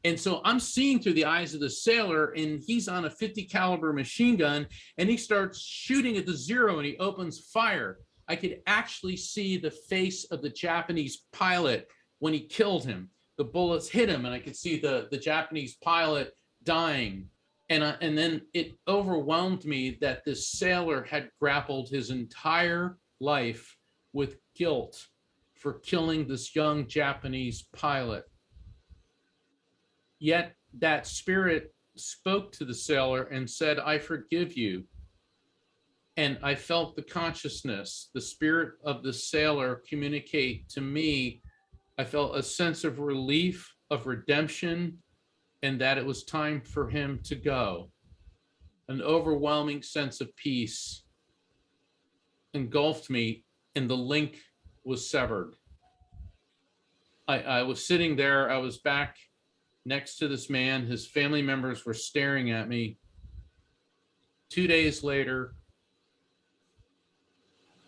And so I'm seeing through the eyes of the sailor, and he's on a 50 caliber machine gun, and he starts shooting at the Zero, and he opens fire. I could actually see the face of the Japanese pilot when he killed him. The bullets hit him, and I could see the Japanese pilot dying. And then it overwhelmed me that this sailor had grappled his entire life with guilt for killing this young Japanese pilot. Yet that spirit spoke to the sailor and said, "I forgive you." And I felt the consciousness, the spirit of the sailor communicate to me. I felt a sense of relief, of redemption, and that it was time for him to go. An overwhelming sense of peace engulfed me, and the link was severed. I was sitting there, I was back next to this man. His family members were staring at me. 2 days later,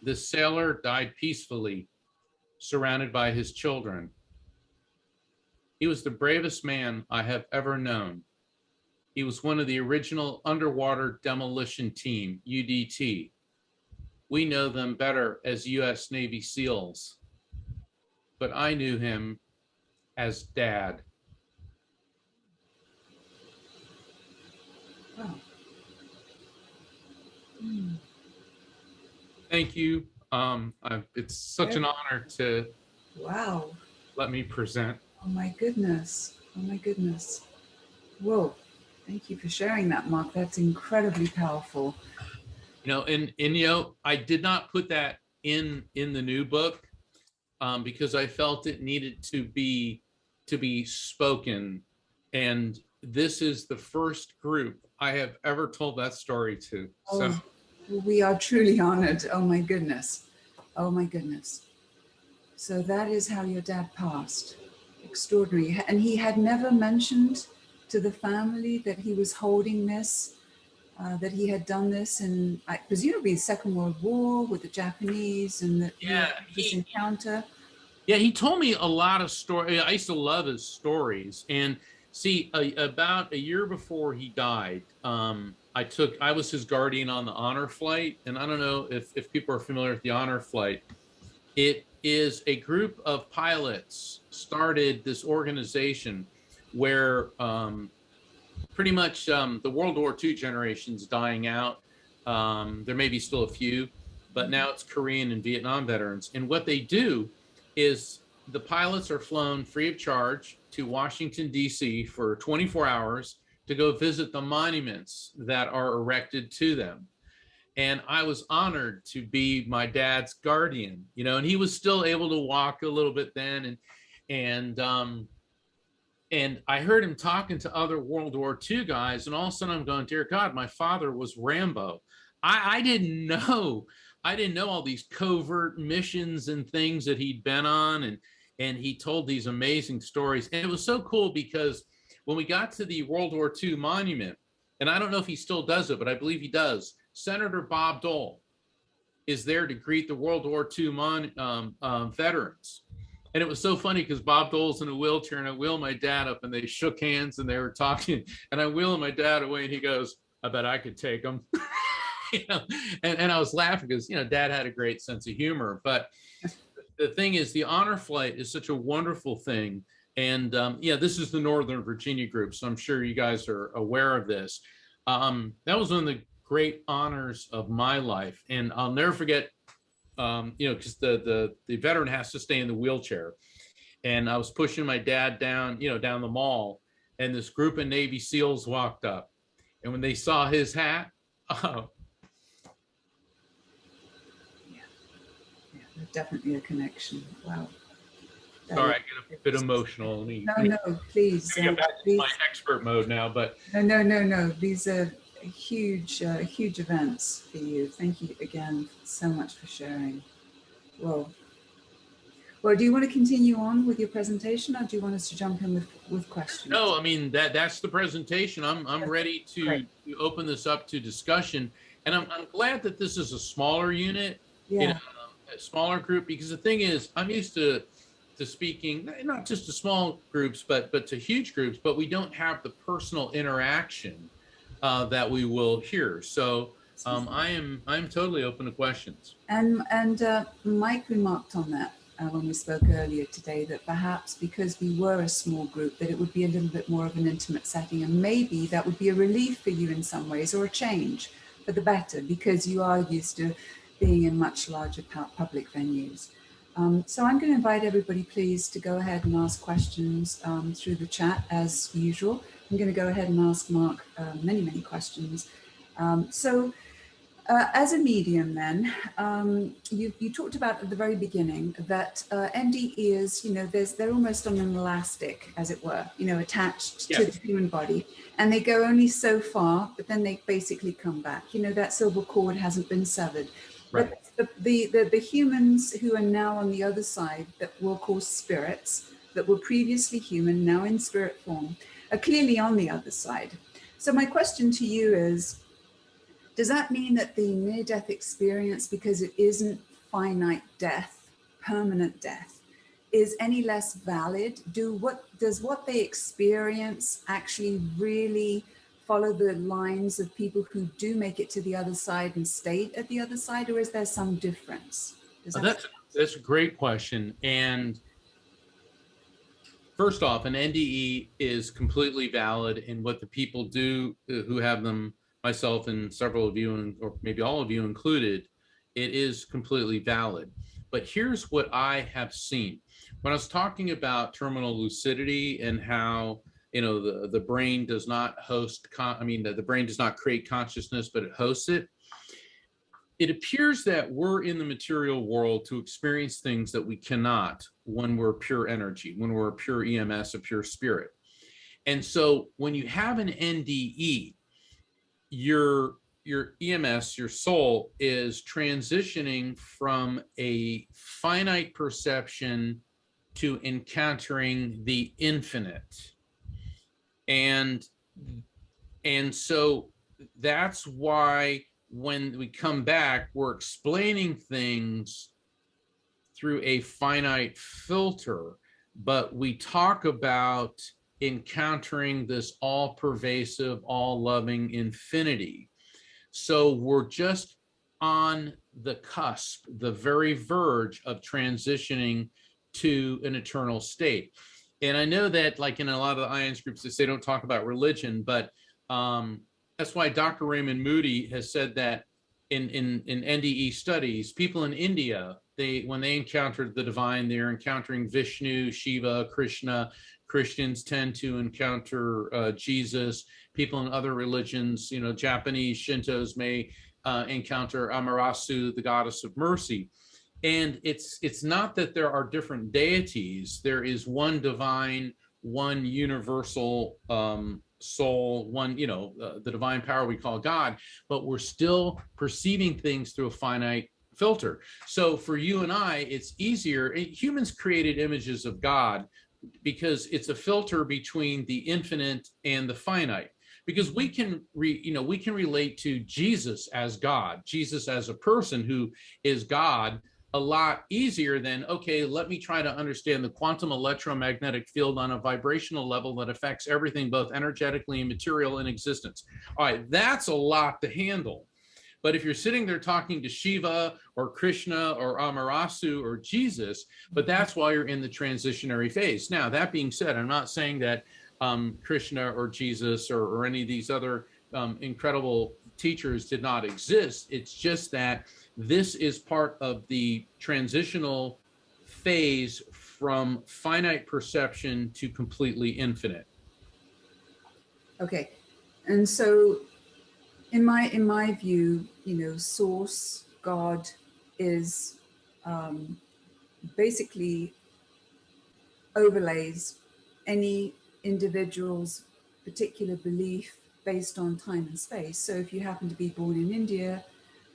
this sailor died peacefully, surrounded by his children. He was the bravest man I have ever known. He was one of the original underwater demolition team, UDT. We know them better as US Navy SEALs, but I knew him as Dad. Wow. Thank you. It's such an honor to Wow. let me present. Oh my goodness. Oh my goodness. Whoa. Thank you for sharing that, Mark. That's incredibly powerful. I did not put that in the new book because I felt it needed to be spoken. And this is the first group I have ever told that story to. So we are truly honored. Oh my goodness. Oh my goodness. So that is how your dad passed. Extraordinary. And he had never mentioned to the family that he was holding this, that he had done this in presumably the Second World War with the Japanese, and that this encounter. Yeah, he told me a lot of stories. I used to love his stories. And see, about a year before he died, I was his guardian on the honor flight. And I don't know if people are familiar with the honor flight. It is a group of pilots started this organization where pretty much the World War II generation's dying out. There may be still a few, but now it's Korean and Vietnam veterans. And what they do is the pilots are flown free of charge to Washington, D.C. for 24 hours to go visit the monuments that are erected to them. And I was honored to be my dad's guardian, you know, and he was still able to walk a little bit then. And I heard him talking to other World War II guys, and all of a sudden I'm going, dear God, my father was Rambo. I didn't know. I didn't know all these covert missions and things that he'd been on. And he told these amazing stories. And it was so cool because when we got to the World War II monument, and I don't know if he still does it, but I believe he does, Senator Bob Dole is there to greet the World War II veterans. And it was so funny because Bob Dole's in a wheelchair, and I wheel my dad up, and they shook hands and they were talking, and I wheel my dad away, and he goes, I bet I could take him. You know, and I was laughing because, you know, dad had a great sense of humor. But the thing is, the honor flight is such a wonderful thing. And yeah, this is the Northern Virginia group, so I'm sure you guys are aware of this. That was one of the great honors of my life. And I'll never forget, you know, because the veteran has to stay in the wheelchair. And I was pushing my dad down, you know, down the mall, and this group of Navy SEALs walked up. And when they saw his hat, oh. Yeah, there's definitely a connection. Wow. Sorry, I get a bit emotional. No, please. Get back to my expert mode now, but no. These are huge events for you. Thank you again so much for sharing. Well, do you want to continue on with your presentation, or do you want us to jump in with questions? No, I mean that's the presentation. I'm ready to open this up to discussion, and I'm glad that this is a smaller unit, yeah. You know, a smaller group, because the thing is, I'm used to speaking not just to small groups, but to huge groups, but we don't have the personal interaction that we will hear. So I'm totally open to questions. And Mike remarked on that when we spoke earlier today, that perhaps because we were a small group, that it would be a little bit more of an intimate setting, and maybe that would be a relief for you in some ways, or a change for the better, because you are used to being in much larger public venues. So I'm going to invite everybody, please, to go ahead and ask questions through the chat as usual. I'm going to go ahead and ask Mark many questions. As a medium then, you talked about at the very beginning that NDEs, you know, they're almost on an elastic, as it were, you know, attached to the human body, and they go only so far, but then they basically come back. You know, that silver cord hasn't been severed. Right. But the humans who are now on the other side, that we'll call spirits, that were previously human, now in spirit form, are clearly on the other side. So my question to you is, does that mean that the near-death experience, because it isn't finite death, permanent death, is any less valid? Does what they experience actually really follow the lines of people who do make it to the other side and stay at the other side, or is there some difference? That's a great question. And first off, an NDE is completely valid, and what the people do who have them, myself and several of you, or maybe all of you included, it is completely valid. But here's what I have seen. When I was talking about terminal lucidity and how, you know, the brain does not the brain does not create consciousness, but it hosts it. It appears that we're in the material world to experience things that we cannot when we're pure energy, when we're a pure EMS, a pure spirit. And so when you have an NDE, your EMS, your soul, is transitioning from a finite perception to encountering the infinite. And so that's why when we come back, we're explaining things through a finite filter, but we talk about encountering this all-pervasive, all-loving infinity. So we're just on the cusp, the very verge of transitioning to an eternal state. And I know that, like in a lot of the IANDS groups, they say don't talk about religion, but that's why Dr. Raymond Moody has said that in NDE studies, people in India, when they encountered the divine, they're encountering Vishnu, Shiva, Krishna. Christians tend to encounter Jesus. People in other religions, you know, Japanese Shintos may encounter Amaterasu, the goddess of mercy. And it's not that there are different deities. There is one divine, one universal soul, one, you know, the divine power we call God, but we're still perceiving things through a finite filter. So for you and I, it's easier. Humans created images of God because it's a filter between the infinite and the finite. Because we can we can relate to Jesus as God, Jesus as a person who is God, a lot easier than, okay, let me try to understand the quantum electromagnetic field on a vibrational level that affects everything, both energetically and material in existence. All right, that's a lot to handle. But if you're sitting there talking to Shiva or Krishna or Amaterasu or Jesus, but that's why you're in the transitionary phase. Now, that being said, I'm not saying that Krishna or Jesus or any of these other incredible teachers did not exist. It's just that this is part of the transitional phase from finite perception to completely infinite. Okay, and so in my view, you know, source, God, is basically overlays any individual's particular belief based on time and space. So if you happen to be born in India,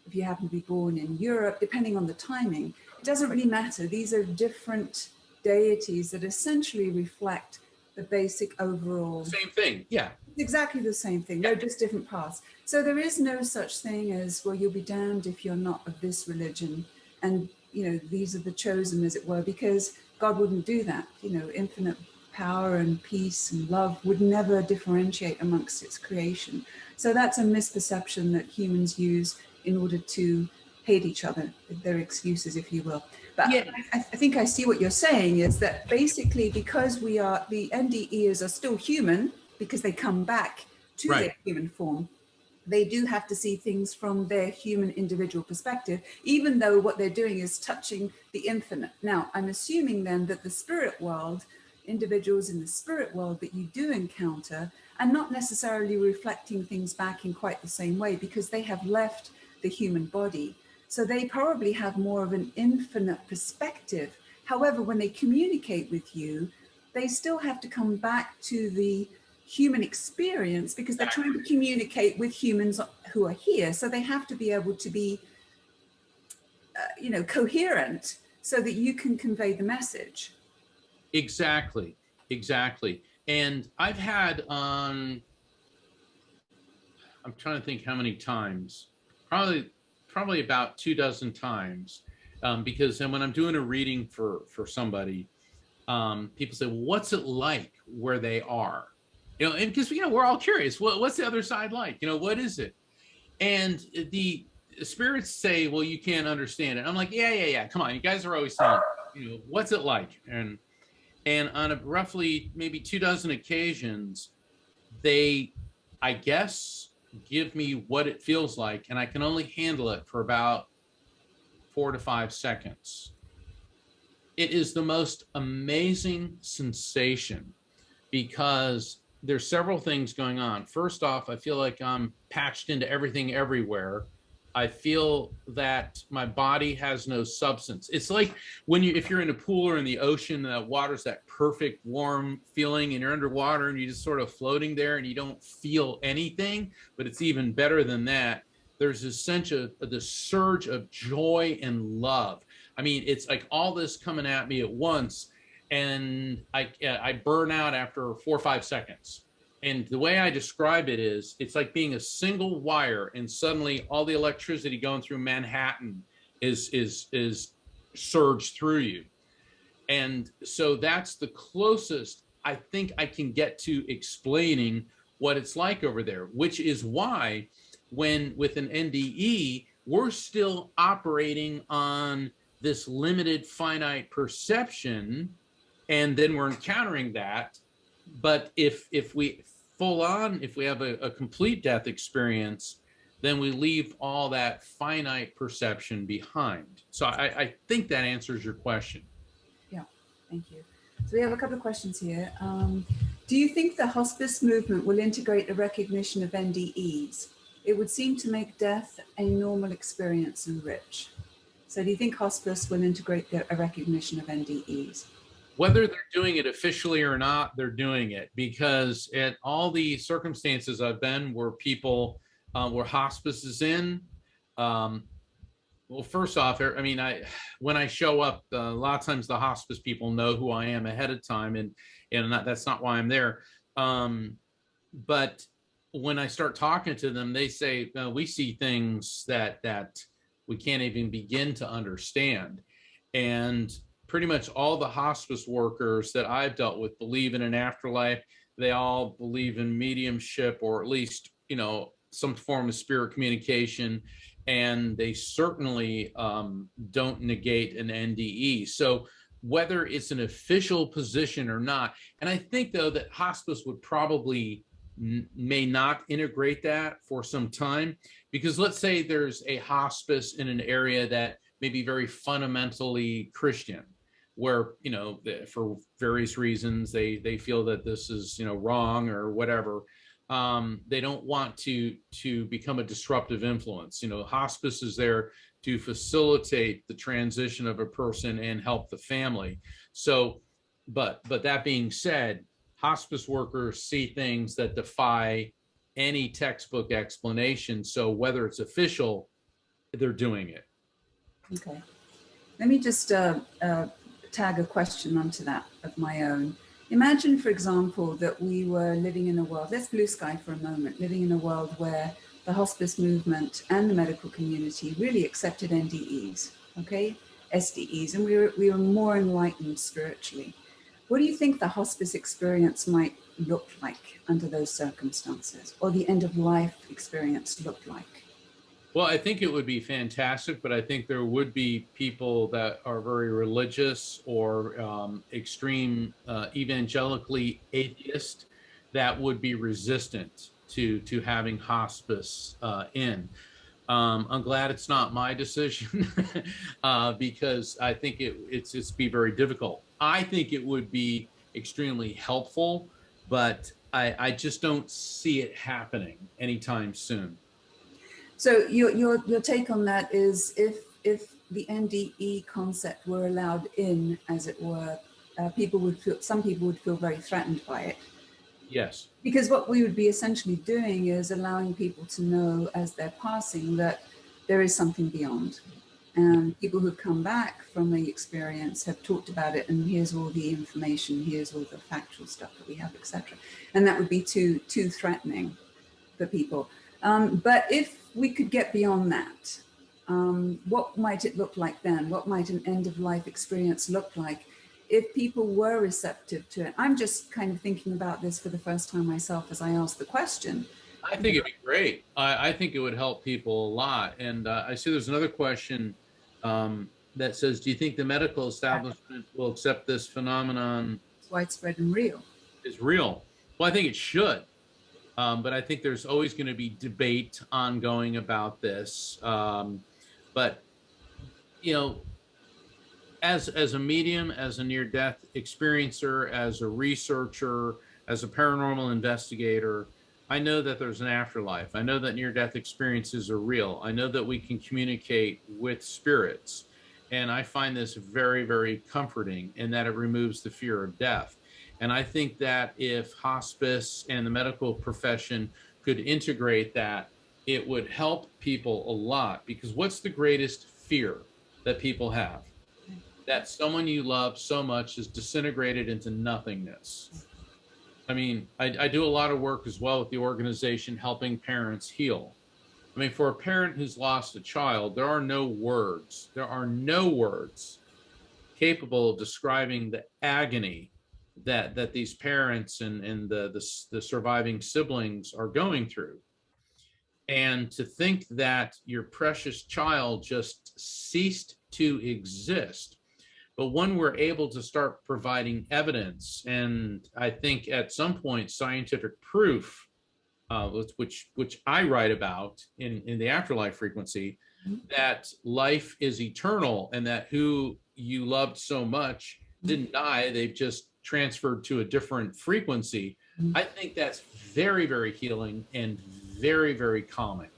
if you happen to be born in Europe, depending on the timing, it doesn't really matter. These are different deities that essentially reflect the basic overall. Same thing, yeah. Exactly the same thing. They're just different paths. So there is no such thing as, well, you'll be damned if you're not of this religion. And, you know, these are the chosen, as it were, because God wouldn't do that. You know, infinite power and peace and love would never differentiate amongst its creation. So that's a misperception that humans use in order to hate each other, their excuses, if you will. But yeah, I think I see what you're saying is that basically because we are, the NDEs are still human because they come back to their human form, they do have to see things from their human individual perspective, even though what they're doing is touching the infinite. Now, I'm assuming then that the spirit world, individuals in the spirit world that you do encounter are not necessarily reflecting things back in quite the same way because they have left the human body. So they probably have more of an infinite perspective. However, when they communicate with you, they still have to come back to the human experience because they're trying to communicate with humans who are here. So they have to be able to be, you know, coherent so that you can convey the message. Exactly, exactly. And I've had I'm trying to think how many times, probably about 24 times, because then when I'm doing a reading for somebody, people say, well, what's it like where they are? You know, and because, you know, we're all curious, what's the other side like? You know, what is it? And the spirits say, well, you can't understand it. I'm like, yeah. Come on, you guys are always saying, you know, what's it like? And on a roughly maybe 24 occasions, they, I guess, give me what it feels like, and I can only handle it for about 4 to 5 seconds. It is the most amazing sensation because there's several things going on. First off, I feel like I'm patched into everything everywhere. I feel that my body has no substance. It's like if you're in a pool or in the ocean, the water's that perfect warm feeling and you're underwater and you're just sort of floating there and you don't feel anything, but it's even better than that. There's this sense of this surge of joy and love. I mean, it's like all this coming at me at once, and I burn out after 4 or 5 seconds. And the way I describe it is, it's like being a single wire, and suddenly all the electricity going through Manhattan is surged through you. And so that's the closest I think I can get to explaining what it's like over there, which is why when with an NDE, we're still operating on this limited finite perception, and then we're encountering that. But if we if we have a complete death experience, then we leave all that finite perception behind. So I think that answers your question. Yeah, thank you. So we have a couple of questions here. Do you think the hospice movement will integrate a recognition of NDEs? It would seem to make death a normal experience and rich. So do you think hospice will integrate a recognition of NDEs? Whether they're doing it officially or not, they're doing it, because at all the circumstances I've been where people, where hospice is in, well, first off, I mean, when I show up, a lot of times the hospice people know who I am ahead of time, and that's not why I'm there. But when I start talking to them, they say, we see things that we can't even begin to understand. And pretty much all the hospice workers that I've dealt with believe in an afterlife. They all believe in mediumship, or at least, some form of spirit communication. And they certainly don't negate an NDE. So whether it's an official position or not, and I think, though, that hospice would probably may not integrate that for some time, because let's say there's a hospice in an area that may be very fundamentally Christian, where, for various reasons, they feel that this is, wrong or whatever. They don't want to become a disruptive influence. Hospice is there to facilitate the transition of a person and help the family. So, but that being said, hospice workers see things that defy any textbook explanation. So whether it's official, they're doing it. Okay. Let me just tag a question onto that of my own. Imagine, for example, that we were living in a world, let's blue sky for a moment, living in a world where the hospice movement and the medical community really accepted NDEs, okay, SDEs, and we were more enlightened spiritually. What do you think the hospice experience might look like under those circumstances, or the end of life experience look like? Well, I think it would be fantastic, but I think there would be people that are very religious or extreme evangelically atheist that would be resistant to having hospice in. I'm glad it's not my decision because I think it's be very difficult. I think it would be extremely helpful, but I just don't see it happening anytime soon. So your take on that is, if the NDE concept were allowed in, as it were, some people would feel very threatened by it. Yes. Because what we would be essentially doing is allowing people to know as they're passing that there is something beyond. And people who come back from the experience have talked about it, and here's all the information, here's all the factual stuff that we have, etc. And that would be too threatening for people. But if we could get beyond that, what might it look like then? What might an end-of-life experience look like if people were receptive to it? I'm just kind of thinking about this for the first time myself as I asked the question. I think it'd be great. I think it would help people a lot. And I see there's another question that says, do you think the medical establishment will accept this phenomenon? It's widespread and real. Is real. Well, I think it should. But I think there's always going to be debate ongoing about this. But, as a medium, as a near-death experiencer, as a researcher, as a paranormal investigator, I know that there's an afterlife. I know that near-death experiences are real. I know that we can communicate with spirits. And I find this very, very comforting in that it removes the fear of death. And I think that if hospice and the medical profession could integrate that, it would help people a lot. Because what's the greatest fear that people have? That someone you love so much is disintegrated into nothingness. I mean, I do a lot of work as well with the organization helping parents heal. I mean, for a parent who's lost a child, there are no words. There are no words capable of describing the agony that these parents and the surviving siblings are going through. And to think that your precious child just ceased to exist. But when we're able to start providing evidence, and I think at some point scientific proof, which I write about in the Afterlife Frequency, that life is eternal and that who you loved so much didn't die, they've just transferred to a different frequency. I think that's very, very healing and very, very calming.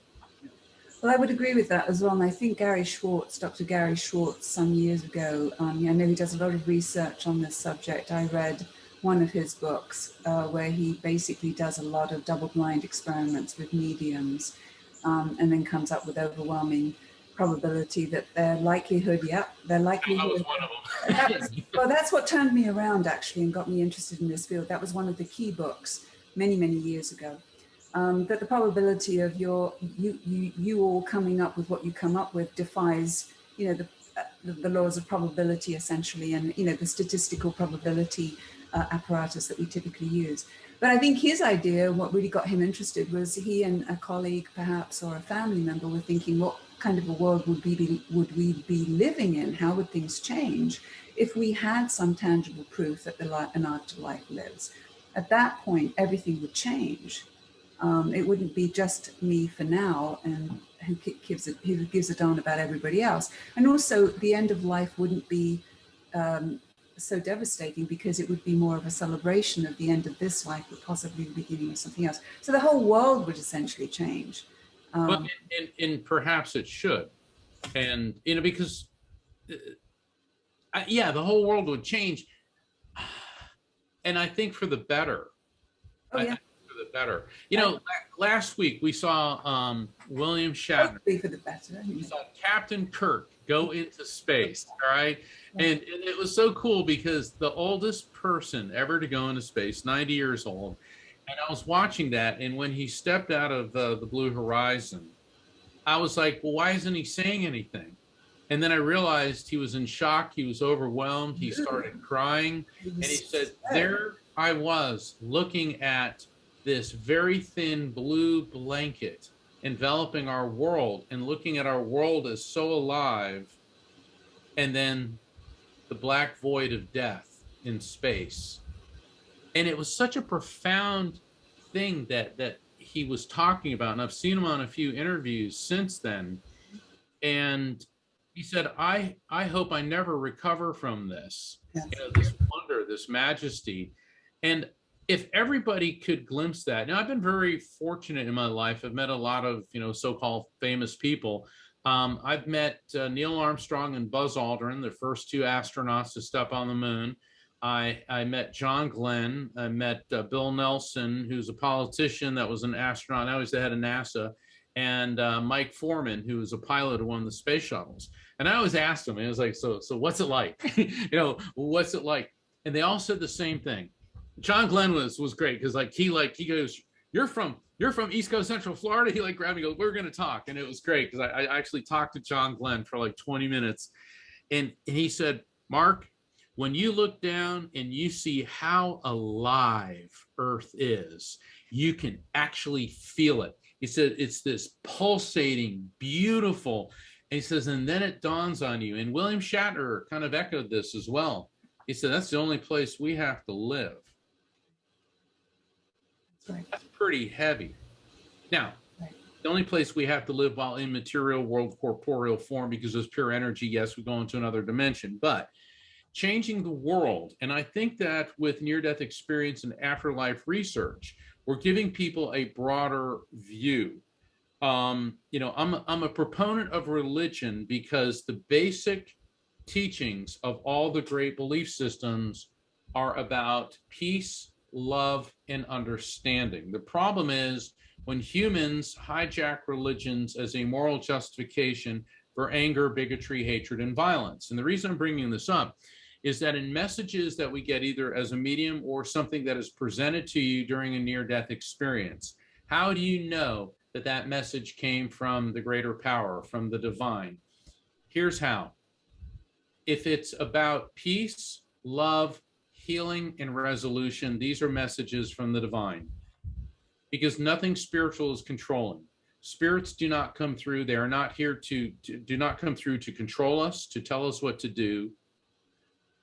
Well, I would agree with that as well. And I think Dr. Gary Schwartz, some years ago, I know he does a lot of research on this subject. I read one of his books where he basically does a lot of double-blind experiments with mediums and then comes up with overwhelming probability that their likelihood, their likelihood. That was one of them. Well, that's what turned me around, actually, and got me interested in this field. That was one of the key books many, many years ago. That the probability of you all coming up with what you come up with defies, the laws of probability, essentially, and, the statistical probability apparatus that we typically use. But I think his idea, what really got him interested, was he and a colleague, perhaps, or a family member were thinking, what kind of a world would we be living in? How would things change if we had some tangible proof that an afterlife lives? At that point, everything would change. It wouldn't be just me for now and who gives a darn about everybody else. And also the end of life wouldn't be so devastating, because it would be more of a celebration of the end of this life, but possibly the beginning of something else. So the whole world would essentially change. But and perhaps it should. And, because, the whole world would change. And I think for the better. Oh, yeah. Better. Last week we saw William Shatner. Hopefully for the better. We saw Captain Kirk go into space, all right? And it was so cool because the oldest person ever to go into space, 90 years old, and I was watching that, and when he stepped out of the blue horizon, I was like, well, why isn't he saying anything? And then I realized he was in shock, he was overwhelmed, he started crying, and he said, there I was looking at this very thin blue blanket enveloping our world and looking at our world as so alive, and then the black void of death in space. And it was such a profound thing that he was talking about, and I've seen him on a few interviews since then. And he said, I hope I never recover from this, this wonder, this majesty. And if everybody could glimpse that. Now, I've been very fortunate in my life. I've met a lot of, so-called famous people. I've met Neil Armstrong and Buzz Aldrin, the first two astronauts to step on the moon. I met John Glenn. I met Bill Nelson, who's a politician that was an astronaut. Now he's the head of NASA. And Mike Foreman, who was a pilot of one of the space shuttles. And I always asked him, and I was like, so what's it like? What's it like? And they all said the same thing. John Glenn was great, because he goes, you're from East Coast Central Florida. He grabbed me and goes, we're going to talk. And it was great, because I actually talked to John Glenn for 20 minutes. And he said, Mark, when you look down and you see how alive Earth is, you can actually feel it. He said, it's this pulsating, beautiful. And he says, and then it dawns on you. And William Shatner kind of echoed this as well. He said, that's the only place we have to live. Right. That's pretty heavy. Now, the only place we have to live while in material world corporeal form, because there's pure energy, yes, we go into another dimension, but changing the world. And I think that with near-death experience and afterlife research, we're giving people a broader view. I'm a proponent of religion because the basic teachings of all the great belief systems are about peace, love, and understanding. The problem is when humans hijack religions as a moral justification for anger, bigotry, hatred, and violence. And the reason I'm bringing this up is that in messages that we get either as a medium or something that is presented to you during a near-death experience, how do you know that that message came from the greater power, from the divine? Here's how. If it's about peace, love, healing, and resolution. These are messages from the divine, because nothing spiritual is controlling. Spirits do not come through. They are not here to do not come through to control us, to tell us what to do.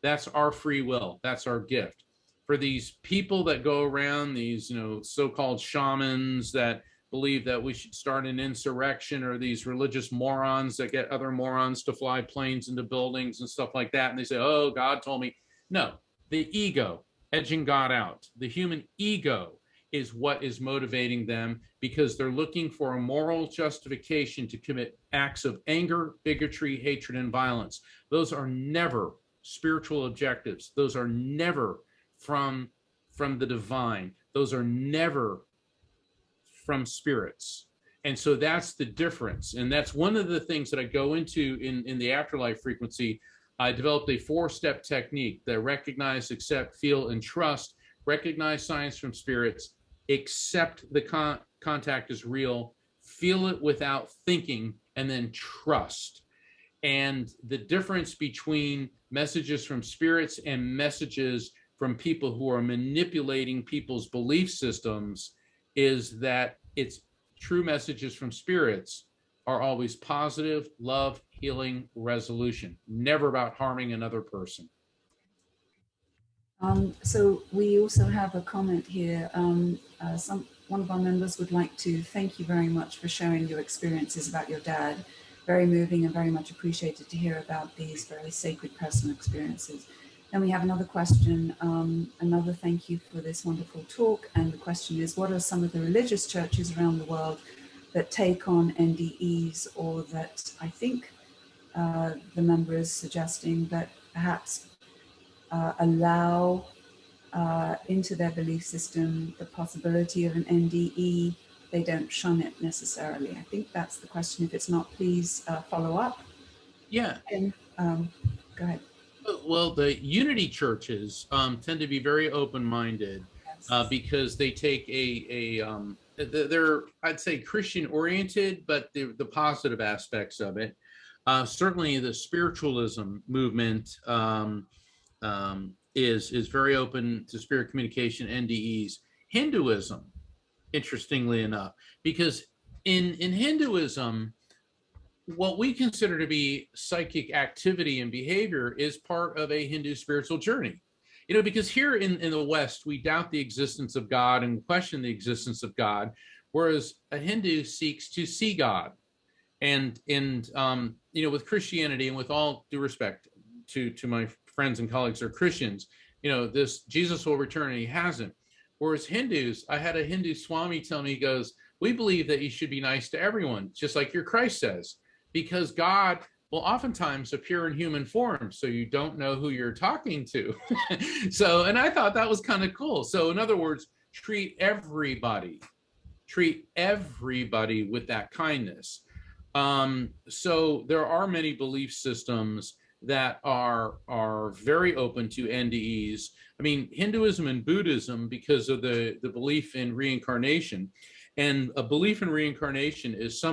That's our free will. That's our gift. For these people that go around, these, so-called shamans that believe that we should start an insurrection, or these religious morons that get other morons to fly planes into buildings and stuff like that, and they say, oh, God told me. No, the ego, edging God out. The human ego is what is motivating them, because they're looking for a moral justification to commit acts of anger, bigotry, hatred, and violence. Those are never spiritual objectives. Those are never from the divine. Those are never from spirits. And so that's the difference. And that's one of the things that I go into in the Afterlife Frequency. I developed a 4-step technique that recognize, accept, feel, and trust. Recognize signs from spirits, accept the contact is real, feel it without thinking, and then trust. And the difference between messages from spirits and messages from people who are manipulating people's belief systems is that it's true messages from spirits are always positive, love, healing, resolution, never about harming another person. So we also have a comment here. One of our members would like to thank you very much for sharing your experiences about your dad. Very moving and very much appreciated to hear about these very sacred personal experiences. Then we have another question, another thank you for this wonderful talk. And the question is, what are some of the religious churches around the world that take on NDEs, or that I think the member is suggesting that perhaps allow into their belief system the possibility of an NDE. They don't shun it necessarily. I think that's the question. If it's not, please follow up. Yeah. And go ahead. Well, the unity churches tend to be very open-minded, yes. Because they take they're, I'd say, Christian-oriented, but the positive aspects of it. Certainly the spiritualism movement is very open to spirit communication, NDEs. Hinduism, interestingly enough, because in Hinduism, what we consider to be psychic activity and behavior is part of a Hindu spiritual journey. Because here in the West, we doubt the existence of God and question the existence of God, whereas a Hindu seeks to see God. And with Christianity, and with all due respect to my friends and colleagues who are Christians, this Jesus will return, and he hasn't. Whereas Hindus, I had a Hindu Swami tell me, he goes, we believe that you should be nice to everyone, just like your Christ says, because God will oftentimes appear in human form, so you don't know who you're talking to. And I thought that was kind of cool. So in other words, treat everybody with that kindness. So there are many belief systems that are very open to NDEs. I mean, Hinduism and Buddhism, because of the belief in reincarnation, and a belief in reincarnation is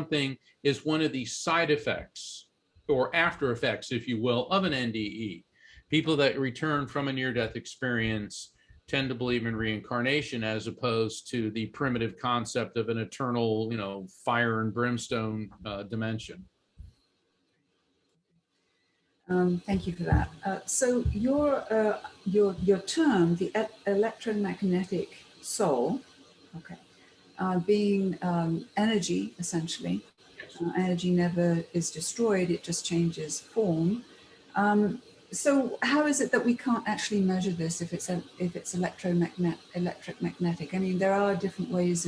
one of the side effects, or after effects, if you will, of an NDE. People that return from a near-death experience tend to believe in reincarnation, as opposed to the primitive concept of an eternal, fire and brimstone dimension. Thank you for that. So your term, the electromagnetic soul, okay, being energy, essentially. Energy never is destroyed, it just changes form. So how is it that we can't actually measure this if it's electromagnetic? I mean, there are different ways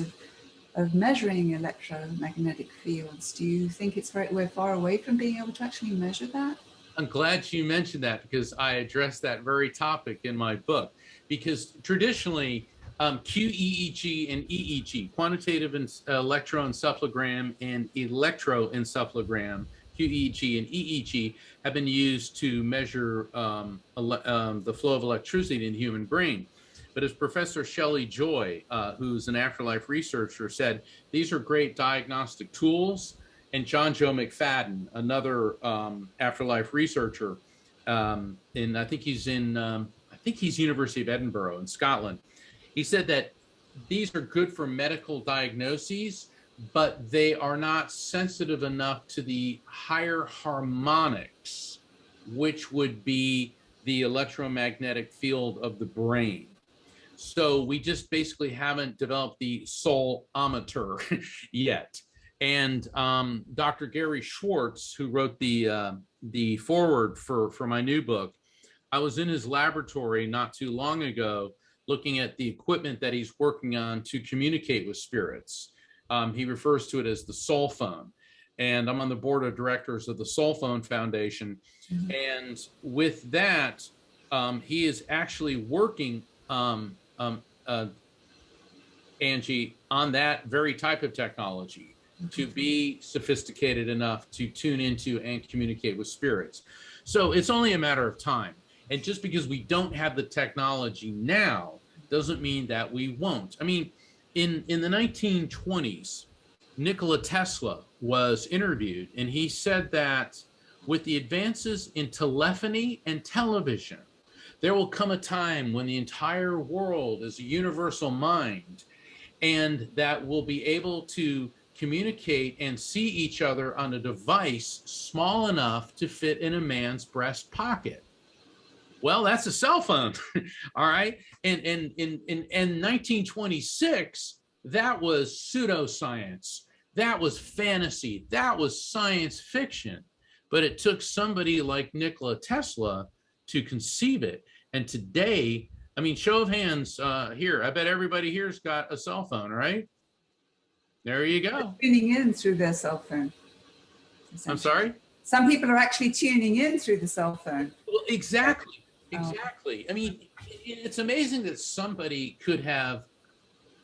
of measuring electromagnetic fields. Do you think we're far away from being able to actually measure that? I'm glad you mentioned that, because I addressed that very topic in my book. Because traditionally, QEEG and EEG, quantitative electroencephalogram and electroencephalogram, QEEG and EEG, have been used to measure the flow of electricity in the human brain. But as Professor Shelley Joy, who's an afterlife researcher, said, these are great diagnostic tools. And John Joe McFadden, another afterlife researcher, and I think he's in, I think he's University of Edinburgh in Scotland. He said that these are good for medical diagnoses, but they are not sensitive enough to the higher harmonics, which would be the electromagnetic field of the brain. So we just basically haven't developed the soul-ometer yet. And Dr. Gary Schwartz, who wrote the foreword for my new book, I was in his laboratory not too long ago looking at the equipment that he's working on to communicate with spirits. He refers to it as the soul phone. And I'm on the board of directors of the Soul Phone Foundation. Mm-hmm. And with that, he is actually working, Angie, on that very type of technology to be sophisticated enough to tune into and communicate with spirits. So it's only a matter of time. And just because we don't have the technology now doesn't mean that we won't. I mean, in the 1920s, Nikola Tesla was interviewed, and he said that with the advances in telephony and television, there will come a time when the entire world is a universal mind, and that we'll be able to communicate and see each other on a device small enough to fit in a man's breast pocket. Well, that's a cell phone. All right. And in 1926, that was pseudoscience. That was fantasy. That was science fiction. But it took somebody like Nikola Tesla to conceive it. And today, I mean, show of hands here. I bet everybody here's got a cell phone, right? There you go. Tuning in through their cell phone. I'm sorry? Some people are actually tuning in through the cell phone. Well, exactly. Exactly. I mean, it's amazing that somebody could have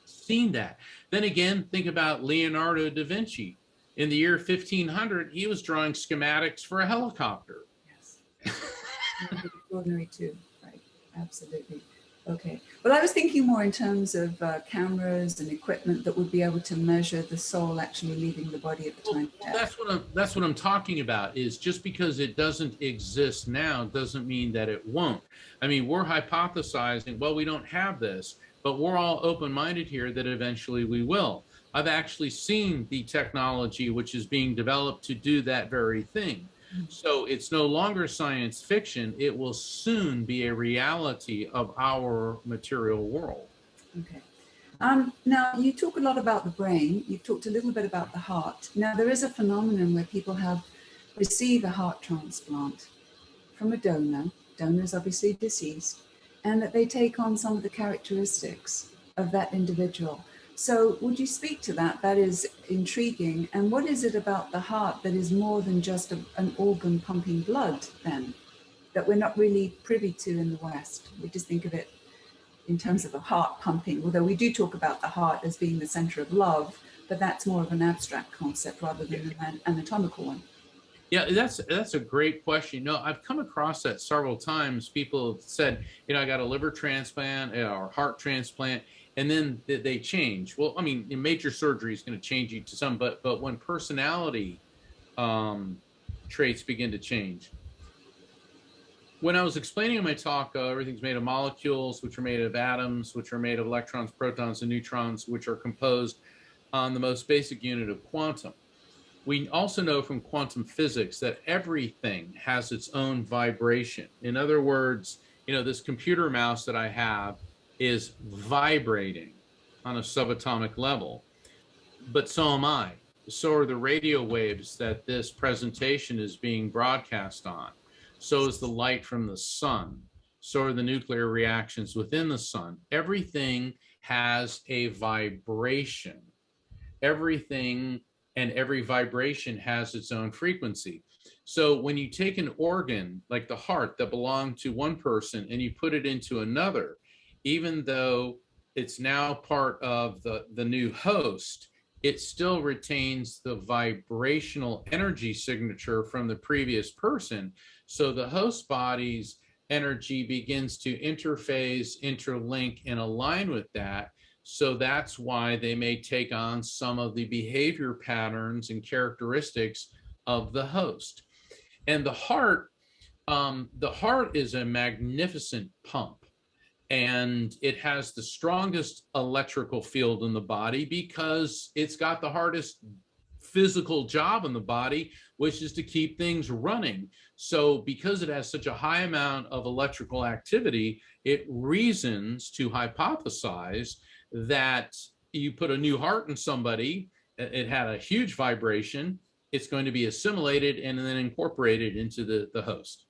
seen that. Then again, think about Leonardo da Vinci. In the year 1500, he was drawing schematics for a helicopter. Yes. Extraordinary too. Right. Absolutely. Okay. Well, I was thinking more in terms of cameras and equipment that would be able to measure the soul actually leaving the body at the time of death. That's what I'm talking about, is just because it doesn't exist now doesn't mean that it won't. I mean, we're hypothesizing, well, we don't have this, but we're all open-minded here that eventually we will. I've actually seen the technology which is being developed to do that very thing. So it's no longer science fiction. It will soon be a reality of our material world. Okay. Now, you talk a lot about the brain. You've talked a little bit about the heart. Now, there is a phenomenon where people have received a heart transplant from a donor. Donor is obviously deceased, and that they take on some of the characteristics of that individual. So would you speak to that? That is intriguing. And what is it about the heart that is more than just an organ pumping blood then, that we're not really privy to in the West? We just think of it in terms of the heart pumping, although we do talk about the heart as being the center of love, but that's more of an abstract concept rather than an anatomical one. Yeah, that's a great question. You know, I've come across that several times. People have said, you know, I got a liver transplant or heart transplant, and then they change. Well, I mean, major surgery is going to change you to some, but when personality traits begin to change. When I was explaining in my talk, everything's made of molecules, which are made of atoms, which are made of electrons, protons, and neutrons, which are composed on the most basic unit of quantum. We also know from quantum physics that everything has its own vibration. In other words, you know, this computer mouse that I have is vibrating on a subatomic level, but so am I. So are the radio waves that this presentation is being broadcast on. So is the light from the sun. So are the nuclear reactions within the sun. Everything has a vibration. Everything and every vibration has its own frequency. So when you take an organ like the heart that belonged to one person and you put it into another, even though it's now part of the new host, it still retains the vibrational energy signature from the previous person. So the host body's energy begins to interface, interlink, and align with that. So that's why they may take on some of the behavior patterns and characteristics of the host. And the heart is a magnificent pump. and it has the strongest electrical field in the body because it's got the hardest physical job in the body, which is to keep things running. So because it has such a high amount of electrical activity, it reasons to hypothesize that you put a new heart in somebody, it had a huge vibration, it's going to be assimilated and then incorporated into the host.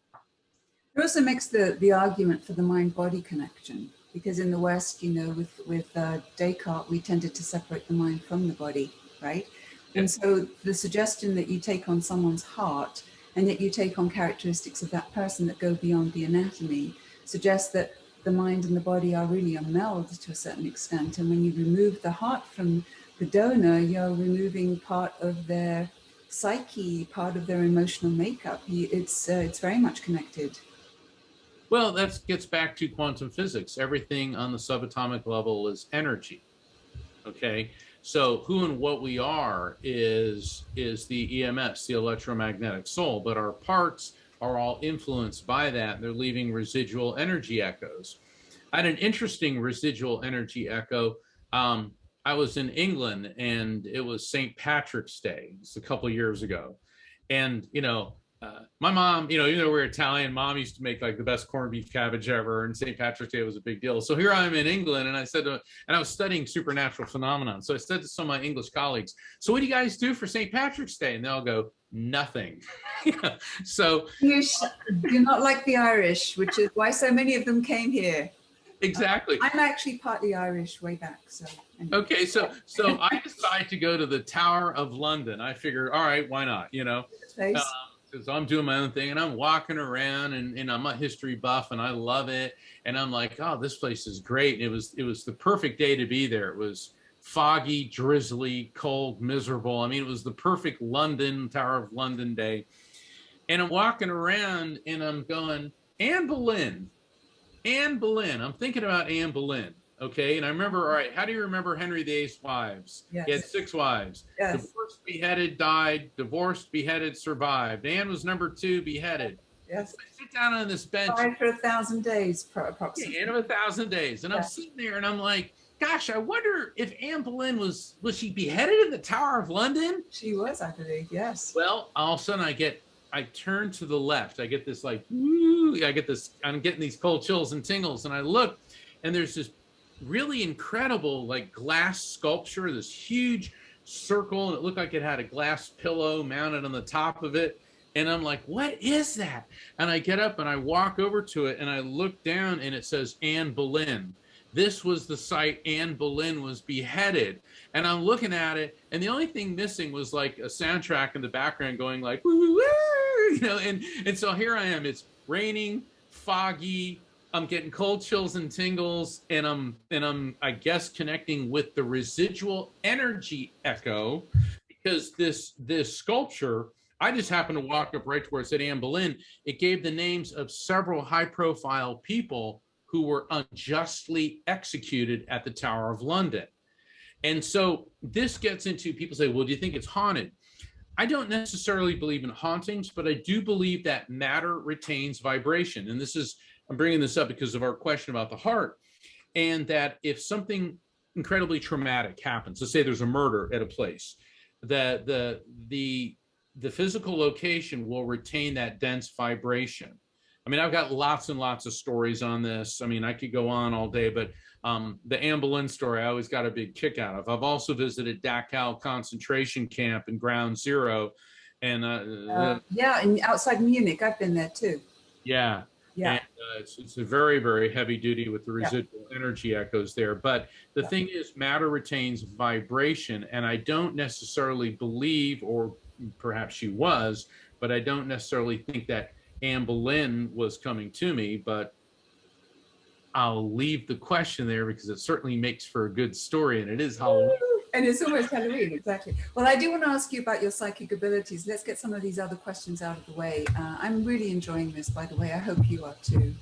It also makes the argument for the mind-body connection, because in the West, you know, with Descartes, we tended to separate the mind from the body, right? And so the suggestion that you take on someone's heart and yet you take on characteristics of that person that go beyond the anatomy suggests that the mind and the body are really a meld to a certain extent. And when you remove the heart from the donor, you're removing part of their psyche, part of their emotional makeup. It's very much connected. Well, that gets back to quantum physics. Everything on the subatomic level is energy. Okay, so who and what we are is the EMS, the electromagnetic soul, but our parts are all influenced by that. They're leaving residual energy echoes. I had an interesting residual energy echo. I was in England and it was St. Patrick's Day. It's a couple of years ago. And, you know, my mom, you know, even though we're Italian, mom used to make like the best corned beef cabbage ever, and St. Patrick's Day was a big deal. So here I am in England, and I said, and I was studying supernatural phenomenon. So I said to some of my English colleagues, "So what do you guys do for St. Patrick's Day?" And they'll go, "Nothing." So you're not like the Irish, which is why so many of them came here. Exactly. I'm actually partly Irish way back. So anyway. Okay, so I decided to go to the Tower of London. I figured, all right, why not? You know. Because I'm doing my own thing and I'm walking around and I'm a history buff and I love it. And I'm like, oh, this place is great. And it was the perfect day to be there. It was foggy, drizzly, cold, miserable. I mean, it was the perfect London, Tower of London day. And I'm walking around and I'm going, Anne Boleyn. I'm thinking about Anne Boleyn. Okay, and I remember, all right, how do you remember Henry VIII's wives? Yes. He had 6 wives. Yes. Divorced, beheaded, died. Divorced, beheaded, survived. Anne was number 2, beheaded. Yes. I sit down on this bench. Died for 1,000 days, approximately. Yeah, Anne of 1,000 days. And I'm sitting there and I'm like, gosh, I wonder if Anne Boleyn was she beheaded in the Tower of London? She was, I believe, yes. Well, all of a sudden I turn to the left. I get this like, woo, I'm getting these cold chills and tingles. And I look and there's this really incredible like glass sculpture, this huge circle, and it looked like it had a glass pillow mounted on the top of it. And I'm like, what is that? And I get up and I walk over to it and I look down and it says Anne Boleyn. This was the site Anne Boleyn was beheaded. And I'm looking at it, and the only thing missing was like a soundtrack in the background going like, woo, woo, woo, you know, and so here I am. It's raining, foggy, I'm getting cold chills and tingles, and I'm I guess connecting with the residual energy echo, because this sculpture, I just happened to walk up right to where it said Anne Boleyn. It gave the names of several high-profile people who were unjustly executed at the Tower of London. And so this gets into, people say, well, do you think it's haunted? I don't necessarily believe in hauntings, but I do believe that matter retains vibration. And I'm bringing this up because of our question about the heart, and that if something incredibly traumatic happens, let's say there's a murder at a place, that the physical location will retain that dense vibration. I mean, I've got lots and lots of stories on this. I mean, I could go on all day, but the Anne Boleyn story, I always got a big kick out of. I've also visited Dachau concentration camp and Ground Zero. And yeah, and outside Munich, I've been there too. Yeah. Yeah. And, it's a very, very heavy duty with the residual energy echoes there. But the thing is, matter retains vibration. And I don't necessarily believe, or perhaps she was, but I don't necessarily think that Anne Boleyn was coming to me. But I'll leave the question there because it certainly makes for a good story, and it is Halloween. And it's almost Halloween, exactly. Well, I do want to ask you about your psychic abilities. Let's get some of these other questions out of the way. I'm really enjoying this, by the way. I hope you are too.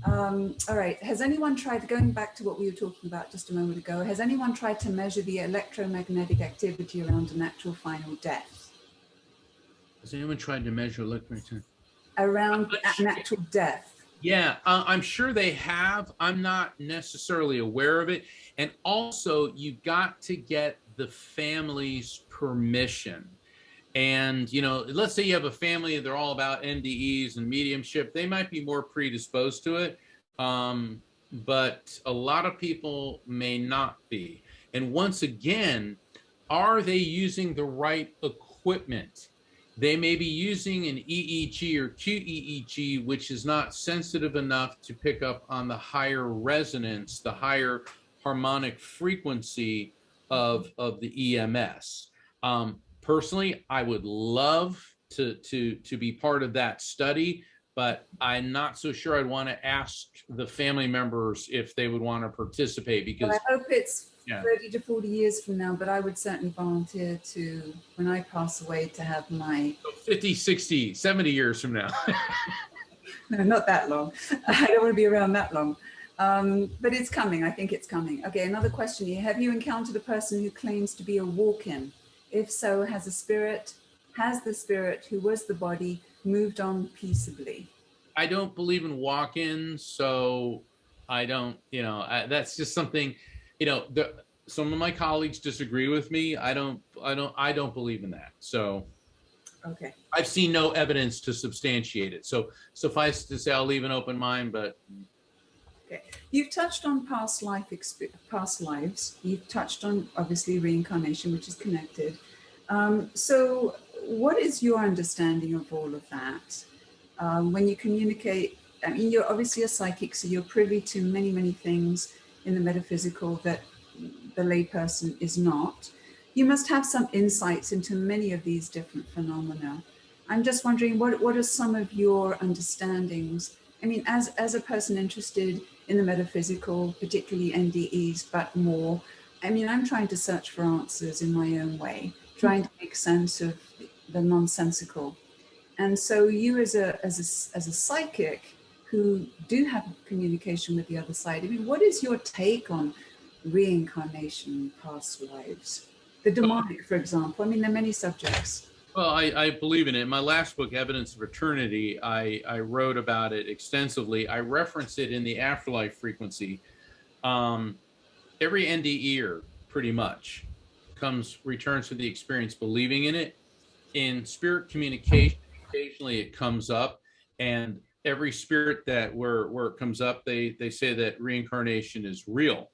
All right. Has anyone tried, going back to what we were talking about just a moment ago, has anyone tried to measure the electromagnetic activity around an actual final death? Has anyone tried to measure around an actual death? Yeah, I'm sure they have. I'm not necessarily aware of it. And also, you got to get the family's permission. And, you know, let's say you have a family, they're all about NDEs and mediumship. They might be more predisposed to it. But a lot of people may not be. And once again, are they using the right equipment? They may be using an EEG or QEEG, which is not sensitive enough to pick up on the higher resonance, the higher harmonic frequency of the EMS. Personally, I would love to be part of that study, but I'm not so sure I'd want to ask the family members if they would want to participate, because I hope it's 30 to 40 years from now, but I would certainly volunteer to, when I pass away, to have my... 50, 60, 70 years from now. No, not that long. I don't want to be around that long. But it's coming. I think it's coming. Okay, another question here. Have you encountered a person who claims to be a walk-in? If so, has the spirit who was the body moved on peaceably? I don't believe in walk-ins, so I don't, that's just something, some of my colleagues disagree with me. I don't believe in that. So okay. I've seen no evidence to substantiate it. So suffice to say, I'll leave an open mind, but. Okay. You've touched on past lives. You've touched on, obviously, reincarnation, which is connected. So what is your understanding of all of that? When you communicate, I mean, you're obviously a psychic, so you're privy to many, many things in the metaphysical that the layperson is not. You must have some insights into many of these different phenomena. I'm just wondering, what are some of your understandings? I mean, as a person interested in the metaphysical, particularly NDEs, but more, I mean, I'm trying to search for answers in my own way, trying to make sense of the nonsensical. And so you as a psychic who do have communication with the other side, I mean, what is your take on reincarnation, past lives? The demonic, for example. I mean, there are many subjects. Well, I believe in it. In my last book, Evidence of Eternity, I wrote about it extensively. I reference it in the Afterlife Frequency. Every NDEer, pretty much, returns to the experience believing in it. In spirit communication, occasionally it comes up, and every spirit where it comes up, they say that reincarnation is real.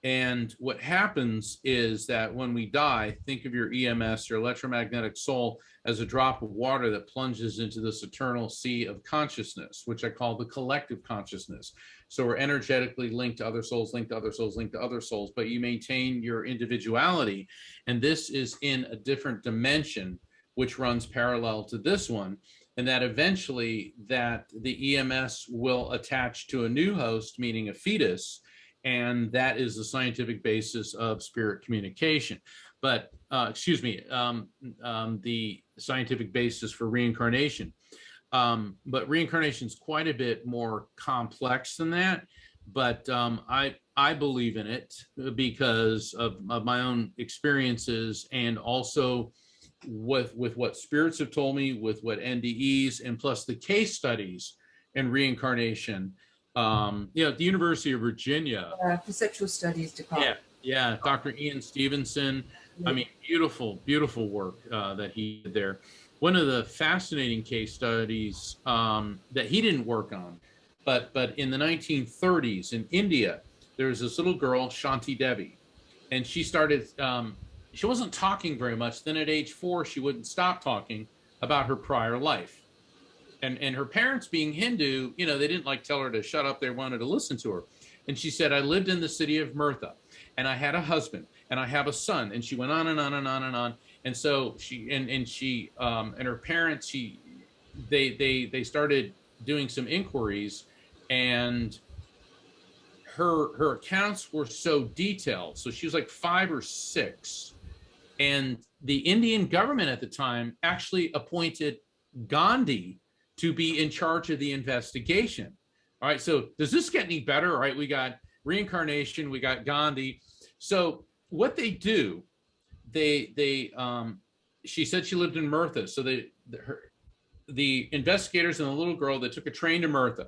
And what happens is that when we die, think of your EMS, your electromagnetic soul, as a drop of water that plunges into this eternal sea of consciousness, which I call the collective consciousness. So we're energetically linked to other souls, linked to other souls, linked to other souls, but you maintain your individuality. And this is in a different dimension, which runs parallel to this one. And that eventually that the EMS will attach to a new host, meaning a fetus. And that is the scientific basis of spirit communication. But, the scientific basis for reincarnation. But reincarnation is quite a bit more complex than that. But I believe in it because of my own experiences, and also with what spirits have told me, with what NDEs, and plus the case studies in reincarnation. At the University of Virginia, Perceptual Studies Department. Yeah, Dr. Ian Stevenson. I mean, beautiful work that he did there. One of the fascinating case studies that he didn't work on, but in the 1930s in India, there was this little girl, Shanti Devi, and she started. She wasn't talking very much. Then at age 4, she wouldn't stop talking about her prior life. And her parents, being Hindu, they didn't tell her to shut up. They wanted to listen to her. And she said, I lived in the city of Mirtha, and I had a husband, and I have a son. And she went on and on and on and on. And so she and her parents, they started doing some inquiries, and her accounts were so detailed. So she was like 5 or 6. And the Indian government at the time actually appointed Gandhi to be in charge of the investigation. All right, so does this get any better? All right, we got reincarnation, we got Gandhi. So what they do, she said she lived in Mirtha. So the investigators and the little girl, they took a train to Mirtha.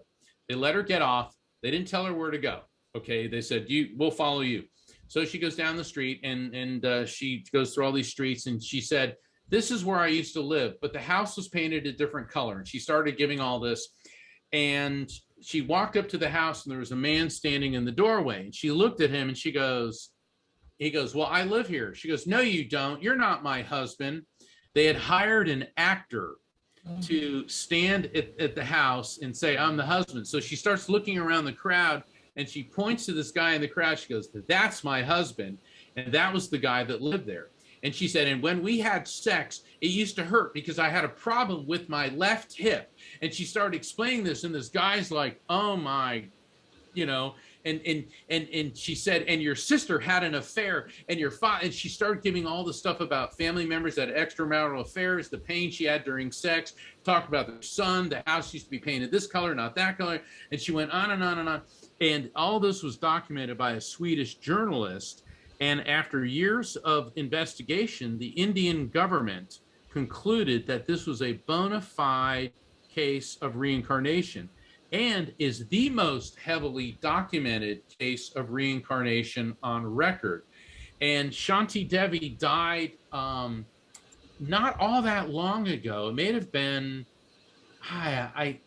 They let her get off. They didn't tell her where to go. Okay, they said, we'll follow you. So she goes down the street, and she goes through all these streets, and she said, this is where I used to live, but the house was painted a different color. And she started giving all this, and she walked up to the house, and there was a man standing in the doorway, and she looked at him, and he goes, well, I live here. She goes, no, you don't. You're not my husband. They had hired an actor to stand at the house and say, I'm the husband. So she starts looking around the crowd, and she points to this guy in the crowd. She goes, that's my husband. And that was the guy that lived there. And she said, and when we had sex, it used to hurt because I had a problem with my left hip. And she started explaining this, and this guy's like, oh my, and she said, and your sister had an affair, and your father, and she started giving all the stuff about family members that had extramarital affairs, the pain she had during sex, talked about their son, the house used to be painted this color, not that color. And she went on and on and on. And all this was documented by a Swedish journalist. And after years of investigation, the Indian government concluded that this was a bona fide case of reincarnation and is the most heavily documented case of reincarnation on record. And Shanti Devi died not all that long ago. It may have been, I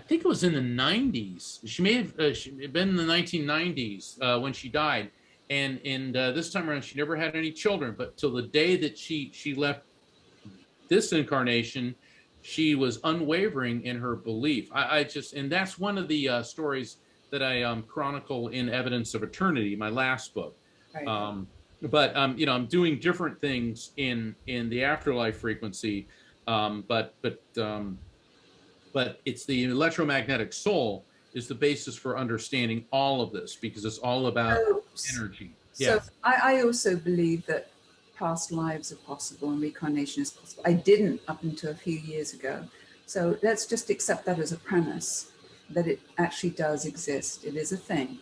think it was in the 90s. She may have been in the 1990s when she died. And this time around, she never had any children. But till the day that she left this incarnation, she was unwavering in her belief. And that's one of the stories that I chronicle in Evidence of Eternity, my last book. Right. I'm doing different things in the Afterlife Frequency, but it's the electromagnetic soul is the basis for understanding all of this, because it's all about energy. So I also believe that past lives are possible and reincarnation is possible. I didn't up until a few years ago. So let's just accept that as a premise, that it actually does exist. It is a thing.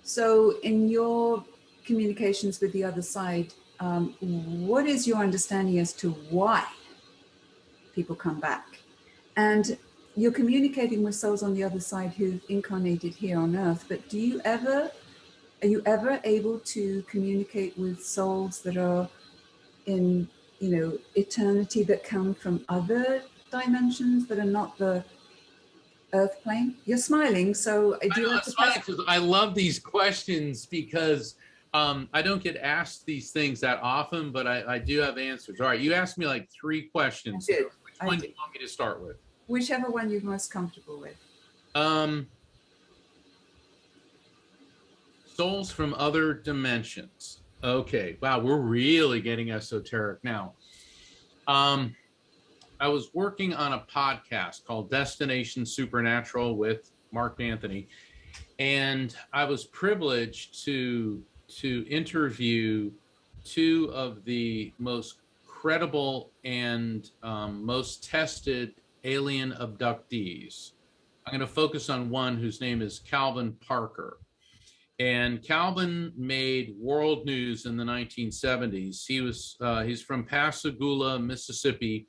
So in your communications with the other side, what is your understanding as to why people come back? And you're communicating with souls on the other side who've incarnated here on Earth, but are you ever able to communicate with souls that are in, eternity, that come from other dimensions that are not the Earth plane? You're smiling, so I love these questions because I don't get asked these things that often, but I do have answers. All right, you asked me like 3 questions. Which one do you want me to start with? Whichever one you're most comfortable with. Souls from other dimensions. Okay, wow, we're really getting esoteric now. I was working on a podcast called Destination Supernatural with Mark Anthony, and I was privileged to interview 2 of the most credible and most tested alien abductees. I'm going to focus on one whose name is Calvin Parker. And Calvin made world news in the 1970s. He's from Pascagoula, Mississippi,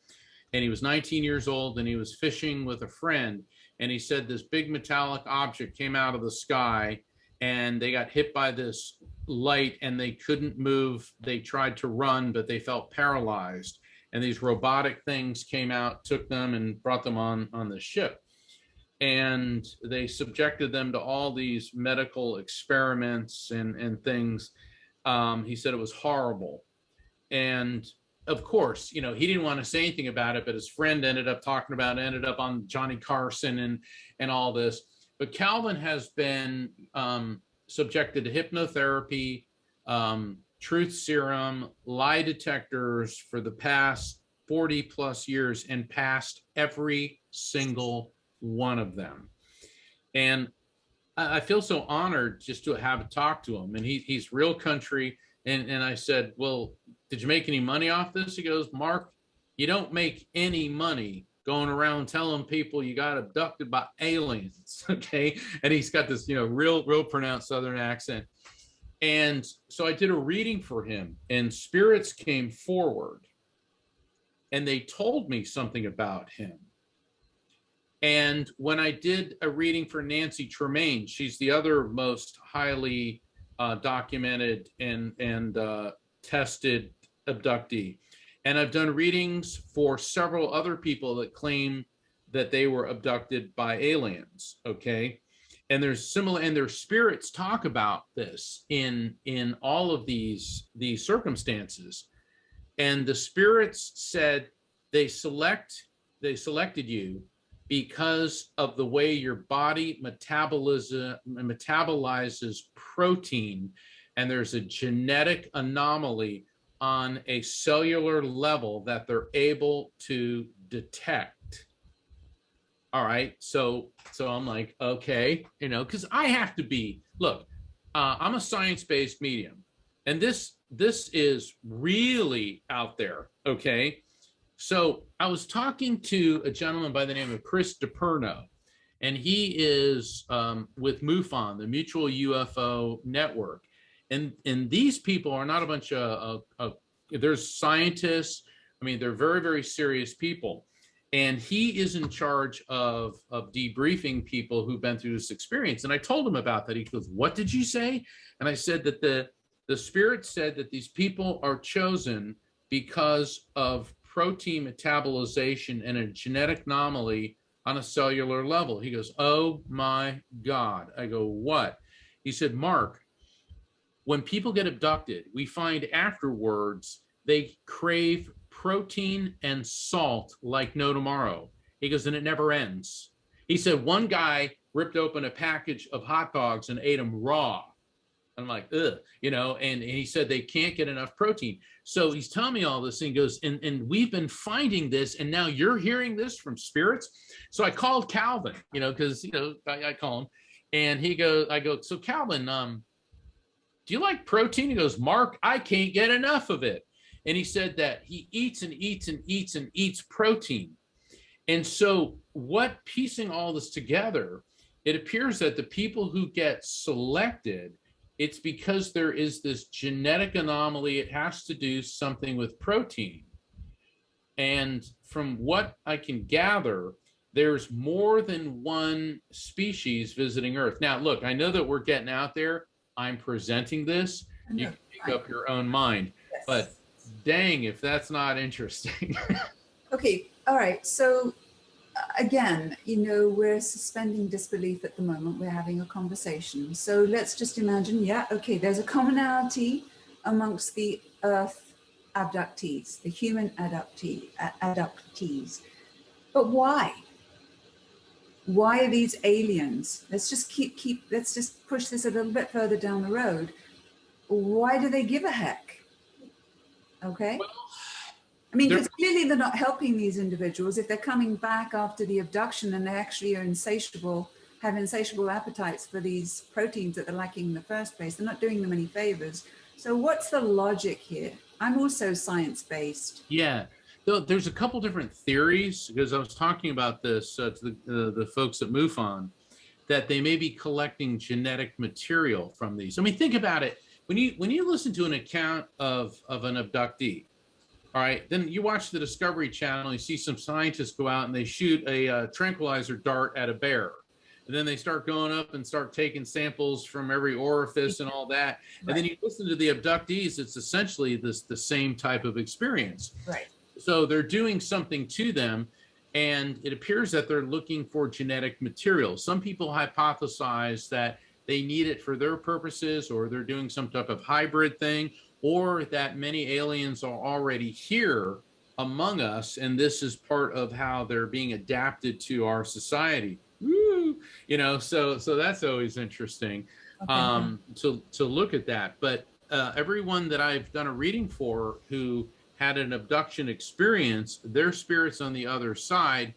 and he was 19 years old, and he was fishing with a friend. And he said this big metallic object came out of the sky, and they got hit by this light, and they couldn't move. They tried to run, but they felt paralyzed. And these robotic things came out, took them, and brought them on the ship. And they subjected them to all these medical experiments and things. He said it was horrible. And of course, he didn't want to say anything about it, but his friend ended up on Johnny Carson and all this. But Calvin has been subjected to hypnotherapy, truth serum, lie detectors for the past 40 plus years, and passed every single one of them. And I feel so honored just to have talked to him. And he's real country. And I said, well, did you make any money off this? He goes, Mark, you don't make any money going around telling people you got abducted by aliens. Okay. And he's got this, real pronounced Southern accent. And so I did a reading for him, and spirits came forward and they told me something about him. And when I did a reading for Nancy Tremaine, she's the other most highly documented and tested abductee. And I've done readings for several other people that claim that they were abducted by aliens. Okay. And there's similar, and their spirits talk about this in all of these circumstances. And the spirits said they selected you because of the way your body metabolizes protein, and there's a genetic anomaly on a cellular level that they're able to detect. All right, so I'm like, okay, because I have to be. Look, I'm a science-based medium, and this is really out there. Okay, so I was talking to a gentleman by the name of Chris DiPerno, and he is with MUFON, the Mutual UFO Network. And these people are not a bunch of there's scientists. I mean, they're very, very serious people. And he is in charge of debriefing people who've been through this experience. And I told him about that. He goes, "What did you say?" And I said that the spirit said that these people are chosen because of protein metabolization and a genetic anomaly on a cellular level. He goes, "Oh my God." I go, "What?" He said, "Mark, when people get abducted, we find afterwards they crave protein and salt like no tomorrow." He goes, "And it never ends." He said one guy ripped open a package of hot dogs and ate them raw. I'm like, ugh, and he said they can't get enough protein. So he's telling me all this, and he goes, and we've been finding this, and now you're hearing this from spirits. So I called Calvin, because, I call him, and I go, "So Calvin, do you like protein?" He goes, "Mark, I can't get enough of it." And he said that he eats and eats and eats and eats protein. And so piecing all this together, it appears that the people who get selected, it's because there is this genetic anomaly. It has to do something with protein. And from what I can gather, there's more than one species visiting Earth. Now, look, I know that we're getting out there. I'm presenting this. You can make up your own mind. Yes. But dang, if that's not interesting. Okay, all right. So again, we're suspending disbelief at the moment. We're having a conversation. So let's just imagine, there's a commonality amongst the Earth abductees, the human abductees. But why? Why are these aliens? Let's just let's just push this a little bit further down the road. Why do they give a heck? Okay. Well, I mean, because clearly they're not helping these individuals. If they're coming back after the abduction and they actually are have insatiable appetites for these proteins that they're lacking in the first place, they're not doing them any favors. So what's the logic here? I'm also science-based. Yeah. There's a couple different theories, because I was talking about this to the folks at MUFON, that they may be collecting genetic material from these. I mean, think about it. When you listen to an account of an abductee, all right, then you watch the Discovery Channel, you see some scientists go out and they shoot a tranquilizer dart at a bear. And then they start going up and start taking samples from every orifice and all that. Right. And then you listen to the abductees, it's essentially the same type of experience. Right. So they're doing something to them, and it appears that they're looking for genetic material. Some people hypothesize that they need it for their purposes, or they're doing some type of hybrid thing, or that many aliens are already here among us, and this is part of how they're being adapted to our society. Woo! So that's always interesting. Okay. To look at that. But everyone that I've done a reading for who had an abduction experience, their spirits on the other side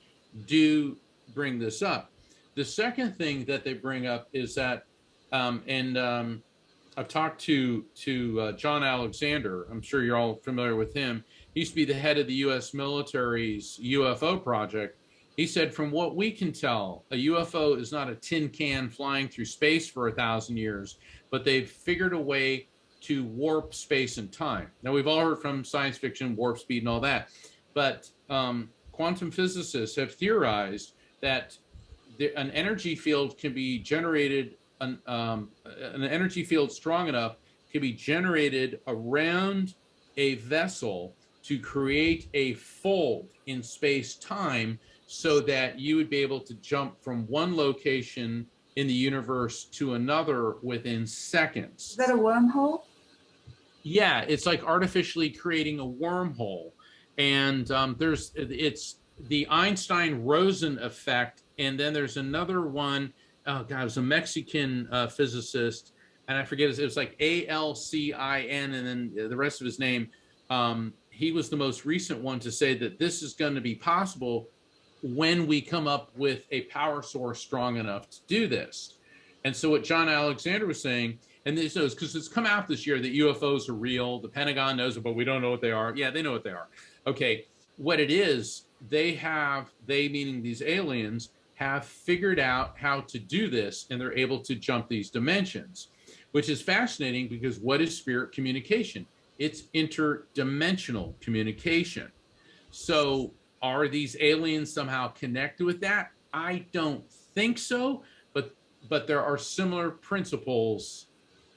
do bring this up. The second thing that they bring up is that, I've talked to John Alexander. I'm sure you're all familiar with him. He used to be the head of the U.S. military's UFO project. He said, from what we can tell, a UFO is not a tin can flying through space for 1,000 years, but they've figured a way to warp space and time. Now, we've all heard from science fiction, warp speed and all that, but quantum physicists have theorized that an energy field can be generated, an energy field strong enough can be generated around a vessel to create a fold in space-time so that you would be able to jump from one location in the universe to another within seconds. Is that a wormhole? Yeah, it's like artificially creating a wormhole. And it's the Einstein-Rosen effect. And then there's another one, oh God, it was a Mexican physicist, and I forget, it was like Alcin, and then the rest of his name. He was the most recent one to say that this is going to be possible when we come up with a power source strong enough to do this. And so what John Alexander was saying, and this is because it's come out this year that UFOs are real. The Pentagon knows it, but we don't know what they are. Yeah, they know what they are. Okay, what it is, they meaning these aliens, have figured out how to do this, and they're able to jump these dimensions, which is fascinating because what is spirit communication? It's interdimensional communication. So are these aliens somehow connected with that? I don't think so, but there are similar principles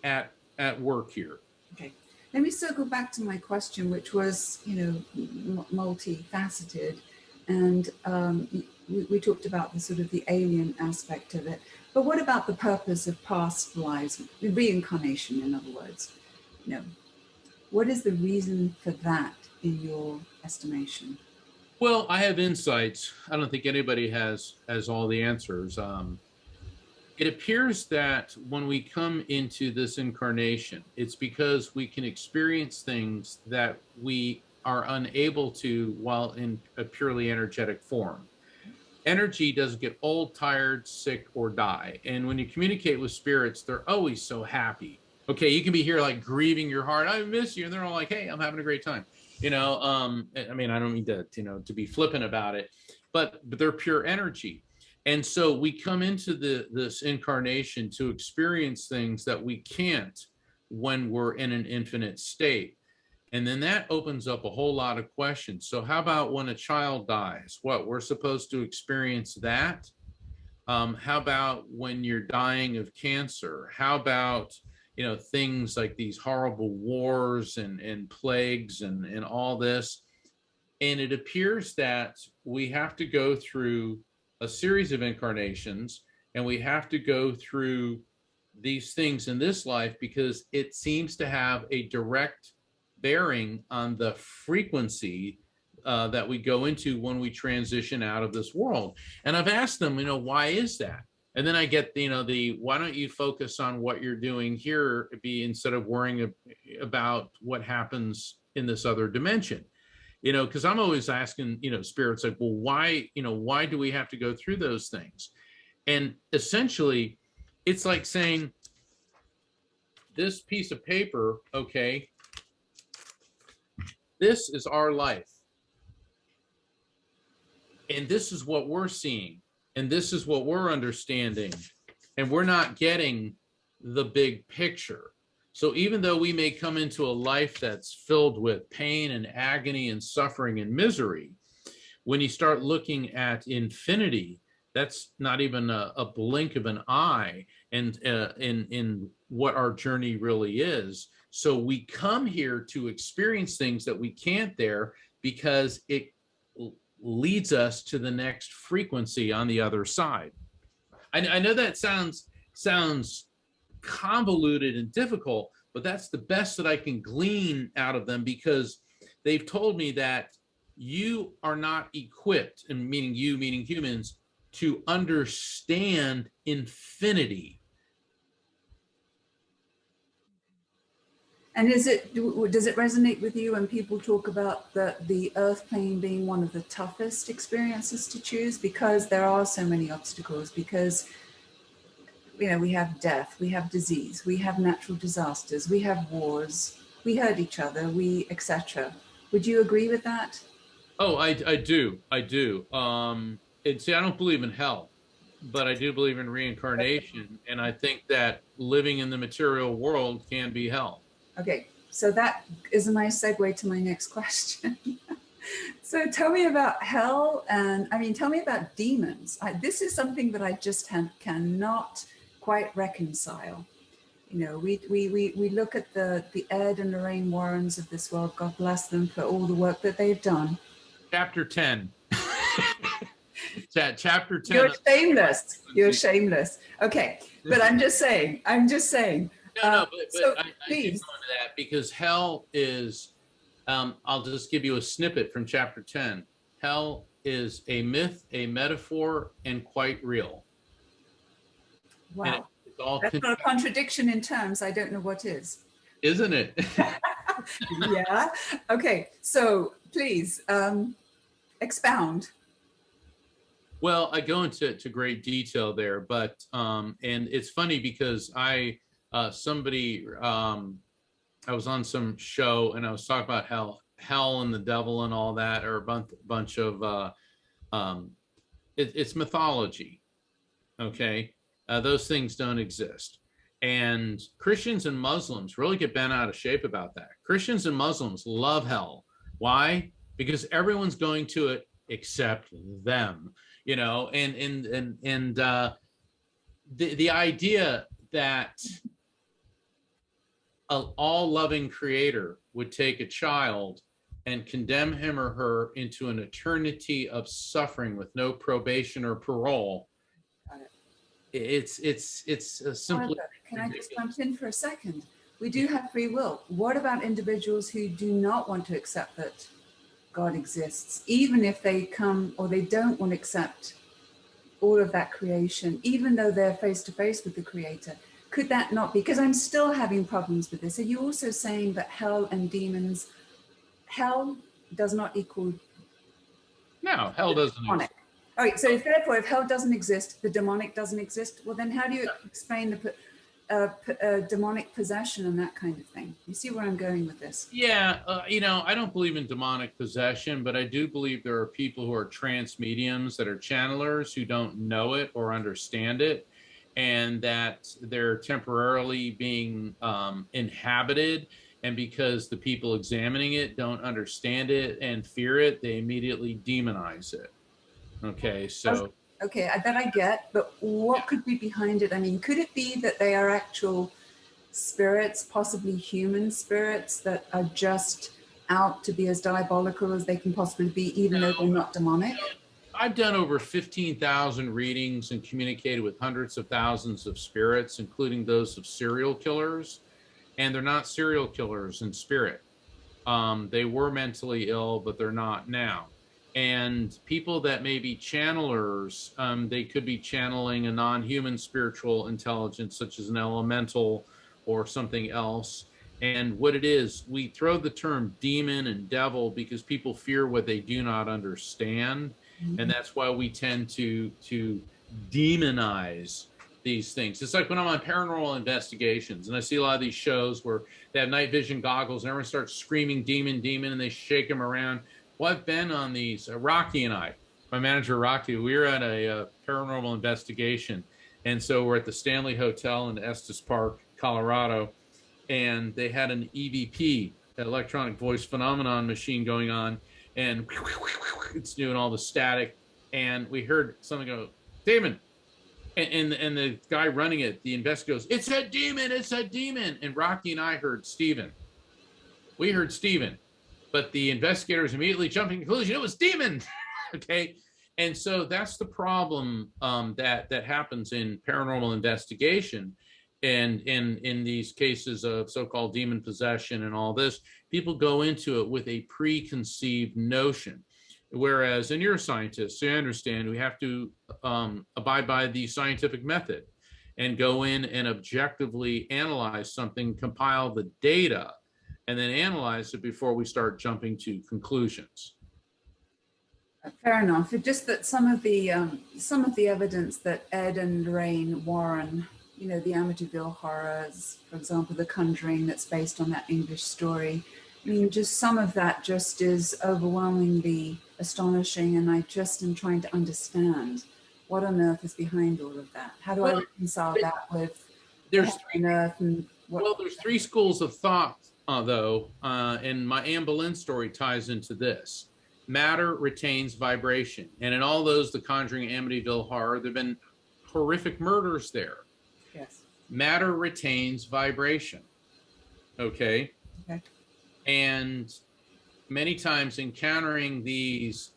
at work here. Okay, let me circle back to my question, which was, multifaceted, and we talked about the sort of the alien aspect of it. But what about the purpose of past lives, reincarnation, in other words? What is the reason for that in your estimation? Well, I have insights. I don't think anybody has all the answers. It appears that when we come into this incarnation, it's because we can experience things that we are unable to while in a purely energetic form. Energy doesn't get old, tired, sick, or die. And when you communicate with spirits, they're always so happy. Okay, you can be here like grieving your heart, I miss you, and they're all like, hey, I'm having a great time. I mean, I don't mean to, to be flippant about it, but they're pure energy. And so we come into this incarnation to experience things that we can't when we're in an infinite state. And then that opens up a whole lot of questions. So how about when a child dies? What, we're supposed to experience that? How about when you're dying of cancer? How about, things like these horrible wars and plagues and all this? And it appears that we have to go through a series of incarnations, and we have to go through these things in this life because it seems to have a direct bearing on the frequency that we go into when we transition out of this world. And I've asked them, why is that? And then I get, why don't you focus on what you're doing here, instead of worrying about what happens in this other dimension? Because I'm always asking, spirits like, well, why do we have to go through those things? And essentially, it's like saying, this piece of paper, okay, this is our life. And this is what we're seeing. And this is what we're understanding. And we're not getting the big picture. So even though we may come into a life that's filled with pain and agony and suffering and misery, when you start looking at infinity, that's not even a blink of an eye and in what our journey really is. So we come here to experience things that we can't there because it leads us to the next frequency on the other side. I know that sounds convoluted and difficult, but that's the best that I can glean out of them, because they've told me that you are not equipped, and meaning humans, to understand infinity. And does it resonate with you when people talk about the earth plane being one of the toughest experiences to choose, because there are so many obstacles, because we have death, we have disease, we have natural disasters, we have wars, we hurt each other, etc. Would you agree with that? Oh, I do. And see, I don't believe in hell, but I do believe in reincarnation. And I think that living in the material world can be hell. Okay, so that is a nice segue to my next question. So tell me about hell, and I mean, tell me about demons. This is something that I just cannot quite reconcile. You know, we look at the Ed and Lorraine Warrens of this world. God bless them for all the work that they've done. Chapter 10. Chapter 10. You're shameless. You're shameless. Okay, but I'm just saying. No, So I do go into that because hell is, I'll just give you a snippet from chapter 10. Hell is a myth, a metaphor, and quite real. Wow. It's all That's not a contradiction in terms. I don't know what is. Isn't it? Yeah. Okay. So please expound. Well, I go into great detail there, but and it's funny because I was on some show and I was talking about hell and the devil and all that, or a bunch of it's mythology. Okay, those things don't exist. And Christians and Muslims really get bent out of shape about that. Christians and Muslims love hell. Why? Because everyone's going to it except them, you know. And the idea that an all-loving creator would take a child and condemn him or her into an eternity of suffering with no probation or parole, it's simply. Can I just jump in for a second? We do have free will. What about individuals who do not want to accept that God exists, even if they come or they don't want to accept all of that creation, even though they're face to face with the creator? Could that not be? Because I'm still having problems with this. Are you also saying that hell and demons, hell does not equal? No, hell doesn't exist. All right, so therefore, if hell doesn't exist, the demonic doesn't exist, well, then how do you explain the demonic possession and that kind of thing? You see where I'm going with this? Yeah, you know, I don't believe in demonic possession, but I do believe there are people who are trance mediums that are channelers who don't know it or understand it, and that they're temporarily being inhabited. And because the people examining it don't understand it and fear it, they immediately demonize it. Okay, so. Okay, that I get, but what could be behind it? I mean, could it be that they are actual spirits, possibly human spirits, that are just out to be as diabolical as they can possibly be, even though they're not demonic? I've done over 15,000 readings and communicated with hundreds of thousands of spirits, including those of serial killers, and they're not serial killers in spirit. They were mentally ill, but they're not now. And people that may be channelers, they could be channeling a non-human spiritual intelligence, such as an elemental or something else. And what it is, we throw the term demon and devil because people fear what they do not understand. Mm-hmm. And that's why we tend to demonize these things. It's like when I'm on paranormal investigations and I see a lot of these shows where they have night vision goggles and everyone starts screaming demon, demon, and they shake them around. Well, I've been on these, Rocky and I, my manager Rocky, we were at a paranormal investigation. And so we're at the Stanley Hotel in Estes Park, Colorado, and they had an EVP, an electronic voice phenomenon machine going on, and it's doing all the static. And we heard something go, demon. And the guy running it, the investigator goes, it's a demon, it's a demon. And Rocky and I heard Stephen. We heard Stephen. But the investigators immediately jumped to the conclusion it was demon. Okay, and so that's the problem that happens in paranormal investigation, and in these cases of so-called demon possession and all this, people go into it with a preconceived notion. Whereas in neuroscientists, you understand, we have to abide by the scientific method and go in and objectively analyze something, compile the data, and then analyze it before we start jumping to conclusions. Fair enough. It's just that some of the evidence that Ed and Lorraine Warren, you know, the Amityville horrors, for example, The Conjuring, that's based on that English story. I mean, just some of that just is overwhelmingly astonishing, and I just am trying to understand what on earth is behind all of that. How do I reconcile that with there's earth and what? Well, there's three schools of thought, though, and my Anne Boleyn story ties into this. matter retains vibration. And in all those, The Conjuring, Amityville Horror, there have been horrific murders there. Yes. Matter retains vibration. Okay. Okay. And many times encountering these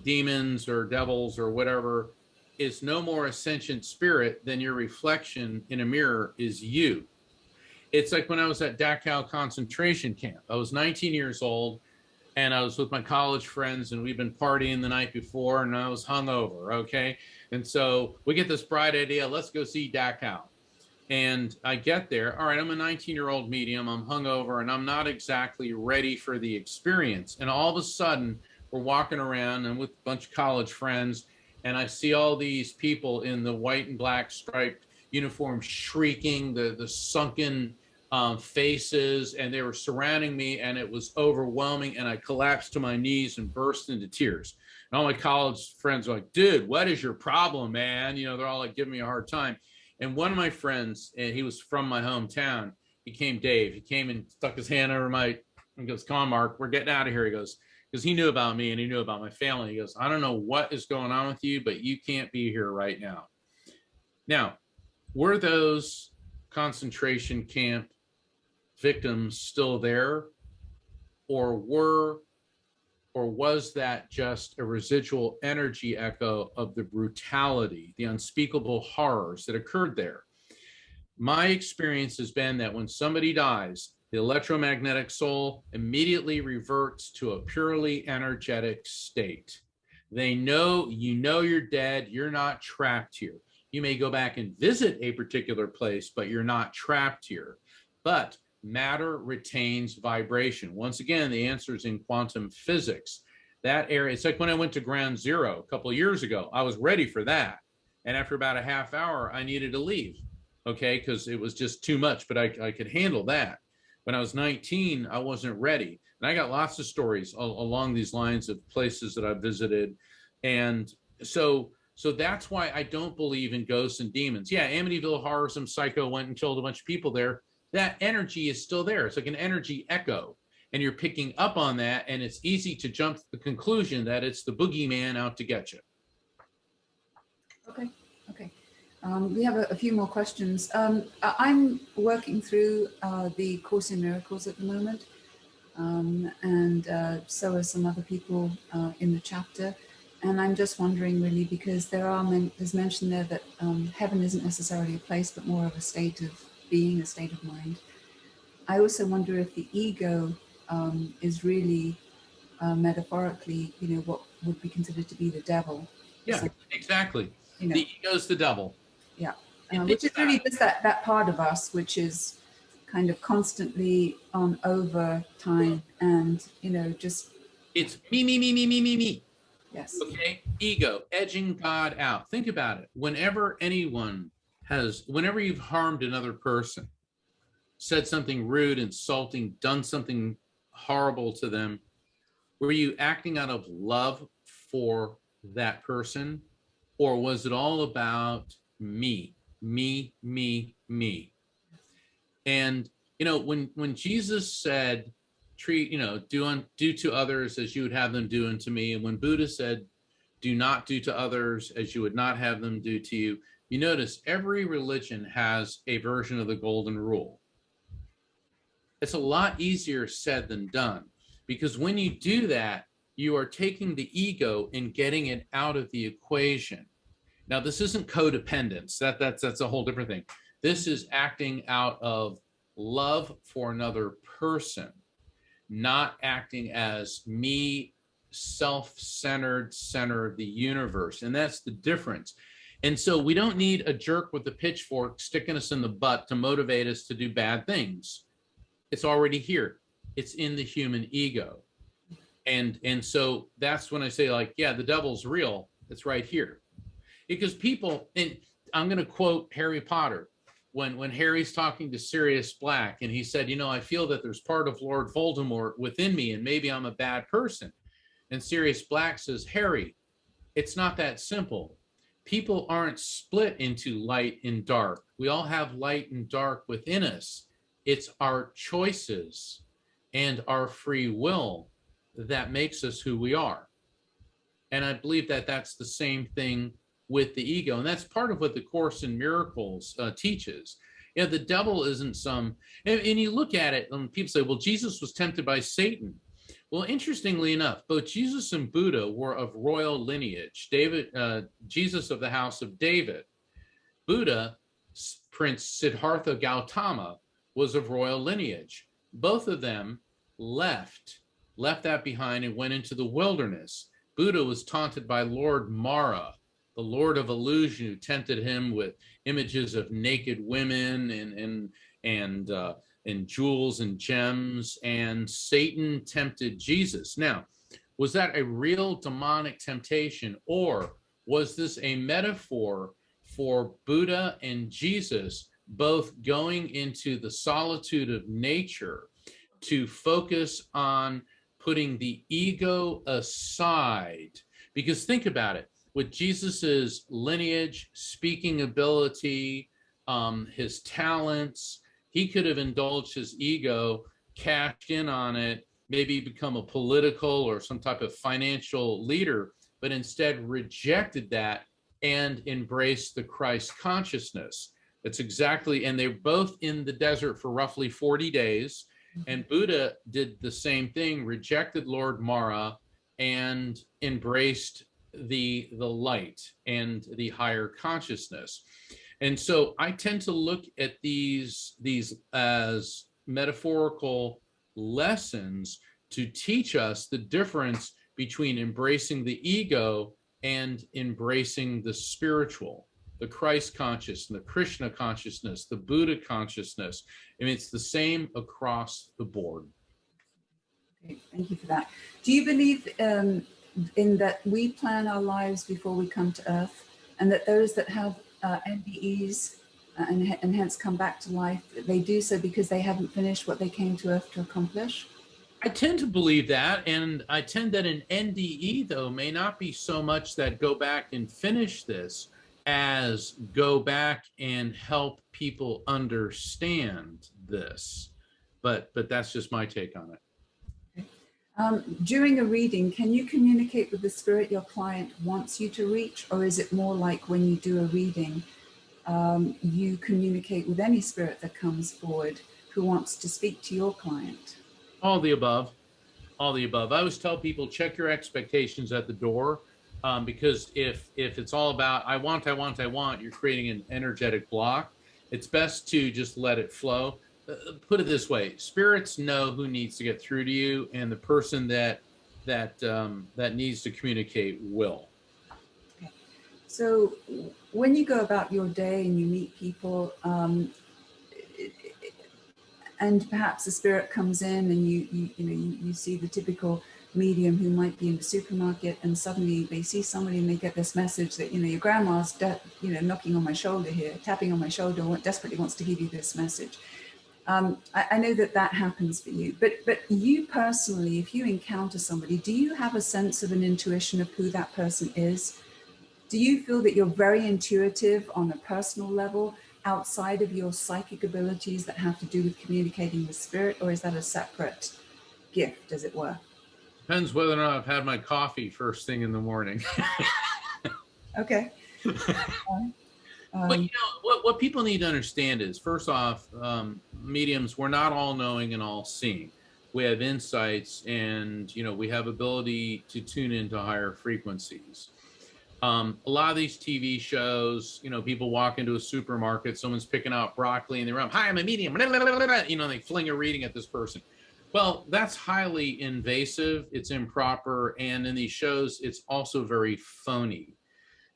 demons or devils or whatever is no more a sentient spirit than your reflection in a mirror is you. It's like when I was at Dachau concentration camp. I was 19 years old and I was with my college friends and we've been partying the night before and I was hungover, okay? And so we get this bright idea, let's go see Dachau. And I get there, all right, I'm a 19-year-old medium, I'm hungover, and I'm not exactly ready for the experience. And all of a sudden, we're walking around and with a bunch of college friends, and I see all these people in the white and black striped uniform shrieking, the sunken faces, and they were surrounding me, and it was overwhelming, and I collapsed to my knees and burst into tears. And all my college friends were like, dude, what is your problem, man? You know, they're all like giving me a hard time. And one of my friends, and he was from my hometown, he came, Dave, he came and stuck his hand over and goes, come on, Mark, we're getting out of here. He goes, because he knew about me and he knew about my family. He goes, I don't know what is going on with you, but you can't be here right now. Now, were those concentration camp victims still there? Or was that just a residual energy echo of the brutality, the unspeakable horrors that occurred there? My experience has been that when somebody dies, the electromagnetic soul immediately reverts to a purely energetic state. They know, you know, you're dead, you're not trapped here. You may go back and visit a particular place, but you're not trapped here. But matter retains vibration. Once again, the answer is in quantum physics. That area, it's like when I went to ground zero a couple of years ago, I was ready for that. And after about a half hour, I needed to leave, okay, because it was just too much, but I could handle that. When I was 19, I wasn't ready. And I got lots of stories along these lines of places that I visited. And so that's why I don't believe in ghosts and demons. Yeah, Amityville Horror, some psycho went and killed a bunch of people there. That energy is still there. It's like an energy echo, and you're picking up on that, and it's easy to jump to the conclusion that it's the boogeyman out to get you. Okay. We have a few more questions. I'm working through the Course in Miracles at the moment, and so are some other people in the chapter. And I'm just wondering, really, because there's mentioned there that heaven isn't necessarily a place, but more of a state of being, a state of mind. I also wonder if the ego is really metaphorically, you know, what would be considered to be the devil. Yeah, so, exactly. You know, the ego's the devil. Yeah, which is really just that part of us, which is kind of constantly on overtime, and you know, just it's me. Yes. Okay, ego, edging God out. Think about it. Whenever you've harmed another person, said something rude, insulting, done something horrible to them, were you acting out of love for that person? Or was it all about me? And, you know, when Jesus said, do to others as you would have them do unto me. And when Buddha said, do not do to others as you would not have them do to you, you notice every religion has a version of the golden rule. It's a lot easier said than done, because when you do that, you are taking the ego and getting it out of the equation. Now, this isn't codependence. That's a whole different thing. This is acting out of love for another person, not acting as me, self-centered, center of the universe. And that's the difference. And so we don't need a jerk with a pitchfork sticking us in the butt to motivate us to do bad things. It's already here. It's in the human ego. And so that's when I say, like, yeah, the devil's real. It's right here. Because people, and I'm going to quote Harry Potter, when Harry's talking to Sirius Black, and he said, you know, I feel that there's part of Lord Voldemort within me, and maybe I'm a bad person. And Sirius Black says, Harry, it's not that simple. People aren't split into light and dark. We all have light and dark within us. It's our choices and our free will that makes us who we are. And I believe that that's the same thing with the ego. And that's part of what the Course in Miracles teaches. You know, the devil isn't some, and you look at it and people say, well, Jesus was tempted by Satan. Well, interestingly enough, both Jesus and Buddha were of royal lineage. Jesus of the house of David. Buddha, Prince Siddhartha Gautama, was of royal lineage. Both of them left that behind and went into the wilderness. Buddha was taunted by Lord Mara, the Lord of Illusion, who tempted him with images of naked women and jewels and gems, and Satan tempted Jesus. Now, was that a real demonic temptation, or was this a metaphor for Buddha and Jesus both going into the solitude of nature to focus on putting the ego aside? Because think about it, with Jesus's lineage, speaking ability, his talents, he could have indulged his ego, cashed in on it, maybe become a political or some type of financial leader, but instead rejected that and embraced the Christ consciousness. That's exactly, and they're both in the desert for roughly 40 days. And Buddha did the same thing, rejected Lord Mara and embraced the light and the higher consciousness. And so I tend to look at these as metaphorical lessons to teach us the difference between embracing the ego and embracing the spiritual, the Christ consciousness, the Krishna consciousness, the Buddha consciousness. I mean, it's the same across the board. Okay, thank you for that. Do you believe in that we plan our lives before we come to Earth, and that those that have NDEs and hence come back to life, they do so because they haven't finished what they came to Earth to accomplish? I tend to believe that, and I tend that an NDE, though, may not be so much that go back and finish this as go back and help people understand this. But that's just my take on it. During a reading, can you communicate with the spirit your client wants you to reach, or is it more like when you do a reading, you communicate with any spirit that comes forward who wants to speak to your client? All the above. All the above. I always tell people, check your expectations at the door, because if it's all about I want, you're creating an energetic block. It's best to just let it flow. Put it this way: spirits know who needs to get through to you, and the person that needs to communicate will. Okay. So when you go about your day and you meet people, and perhaps the spirit comes in and you see the typical medium who might be in the supermarket, and suddenly they see somebody and they get this message that, your grandma's knocking on my shoulder here, tapping on my shoulder, desperately wants to give you this message. I know that happens for you, but you personally, if you encounter somebody, do you have a sense of an intuition of who that person is? Do you feel that you're very intuitive on a personal level outside of your psychic abilities that have to do with communicating with spirit, or is that a separate gift, as it were? Depends whether or not I've had my coffee first thing in the morning. Okay. But what people need to understand is, first off, mediums, we're not all knowing and all seeing. We have insights, and we have ability to tune into higher frequencies. A lot of these TV shows, people walk into a supermarket, someone's picking out broccoli and they're up, hi, I'm a medium, they fling a reading at this person. Well, that's highly invasive, it's improper, and in these shows, it's also very phony.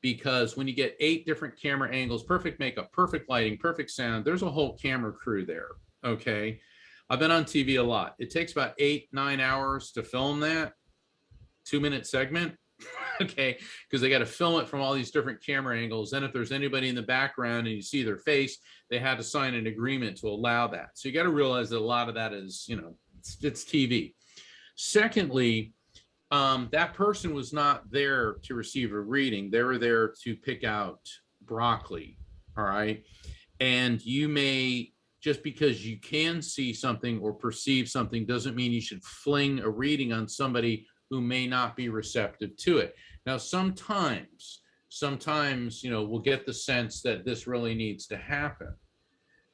Because when you get 8 different camera angles, perfect makeup, perfect lighting, perfect sound, there's a whole camera crew there, okay? I've been on TV a lot. It takes about 8-9 hours to film that 2-minute segment. Okay, because they got to film it from all these different camera angles. Then if there's anybody in the background and you see their face, they had to sign an agreement to allow that. So you got to realize that a lot of that is, it's TV. Secondly, that person was not there to receive a reading. They were there to pick out broccoli, all right? And you may, just because you can see something or perceive something, doesn't mean you should fling a reading on somebody who may not be receptive to it. Now, sometimes, we'll get the sense that this really needs to happen.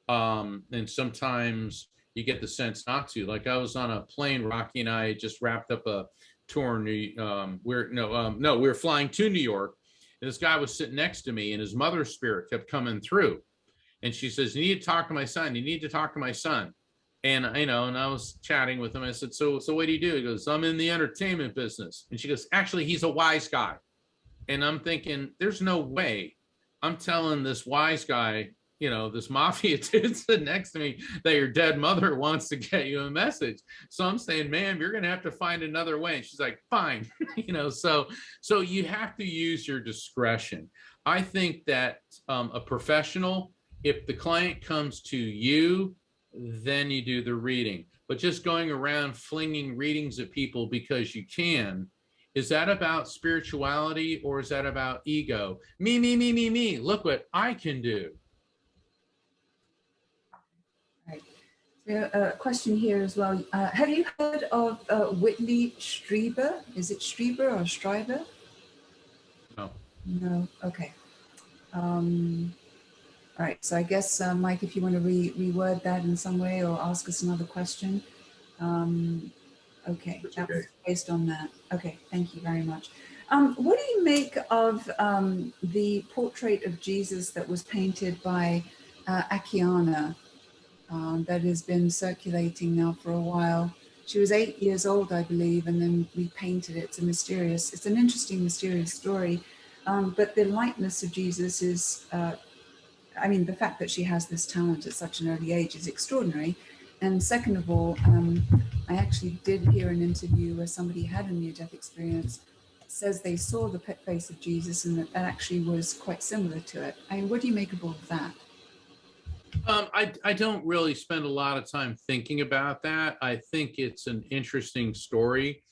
And sometimes you get the sense not to. Like, I was on a plane, Rocky and I just wrapped up a tour in we were flying to New York, and this guy was sitting next to me, and his mother's spirit kept coming through. And she says, "You need to talk to my son. You need to talk to my son." And and I was chatting with him. I said, so what do you do? He goes, "I'm in the entertainment business." And she goes, "Actually, he's a wise guy." And I'm thinking, there's no way I'm telling this wise guy, this mafia dude sitting next to me, that your dead mother wants to get you a message. So I'm saying, "Ma'am, you're going to have to find another way." And she's like, "Fine." So you have to use your discretion. I think that a professional, if the client comes to you, then you do the reading. But just going around flinging readings at people because you can, is that about spirituality, or is that about ego? Me, me, me, me, me. Look what I can do. Right. So a question here as well. Have you heard of Whitley Strieber? Is it Strieber or Stryber? No. No. Okay. All right. So I guess, Mike, if you want to reword that in some way or ask us another question. Okay. That was based on that. Okay. Thank you very much. What do you make of the portrait of Jesus that was painted by Akiana? That has been circulating now for a while. She was 8 years old, I believe, and then we painted it. It's an interesting, mysterious story. But the likeness of Jesus is, the fact that she has this talent at such an early age is extraordinary. And second of all, I actually did hear an interview where somebody had a near-death experience, says they saw the face of Jesus, and that actually was quite similar to it. What do you make of all of that? I don't really spend a lot of time thinking about that. I think it's an interesting story,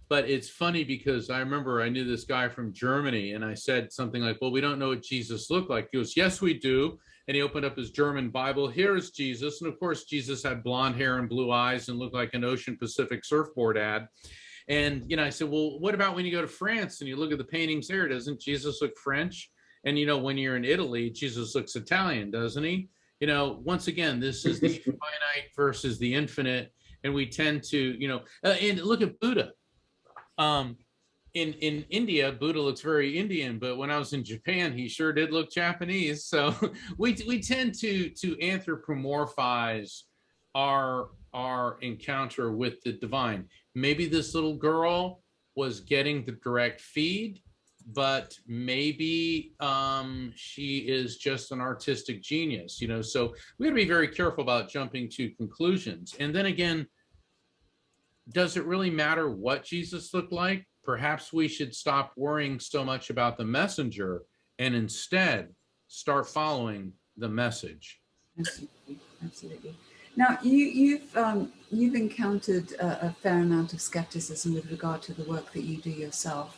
but it's funny because I remember I knew this guy from Germany, and I said something like, "Well, we don't know what Jesus looked like." He goes, "Yes, we do." And he opened up his German Bible. Here's Jesus. And of course, Jesus had blonde hair and blue eyes and looked like an Ocean Pacific surfboard ad. And, I said, "Well, what about when you go to France and you look at the paintings there? Doesn't Jesus look French? And, when you're in Italy, Jesus looks Italian, doesn't he?" Once again, this is the finite versus the infinite. And we tend to, and look at Buddha. In India, Buddha looks very Indian, but when I was in Japan, he sure did look Japanese. So we tend to anthropomorphize our encounter with the divine. Maybe this little girl was getting the direct feed, but maybe she is just an artistic genius, so we got to be very careful about jumping to conclusions. And then again, does it really matter what Jesus looked like? Perhaps we should stop worrying so much about the messenger and instead start following the message. Absolutely. Now, you've encountered a fair amount of skepticism with regard to the work that you do yourself,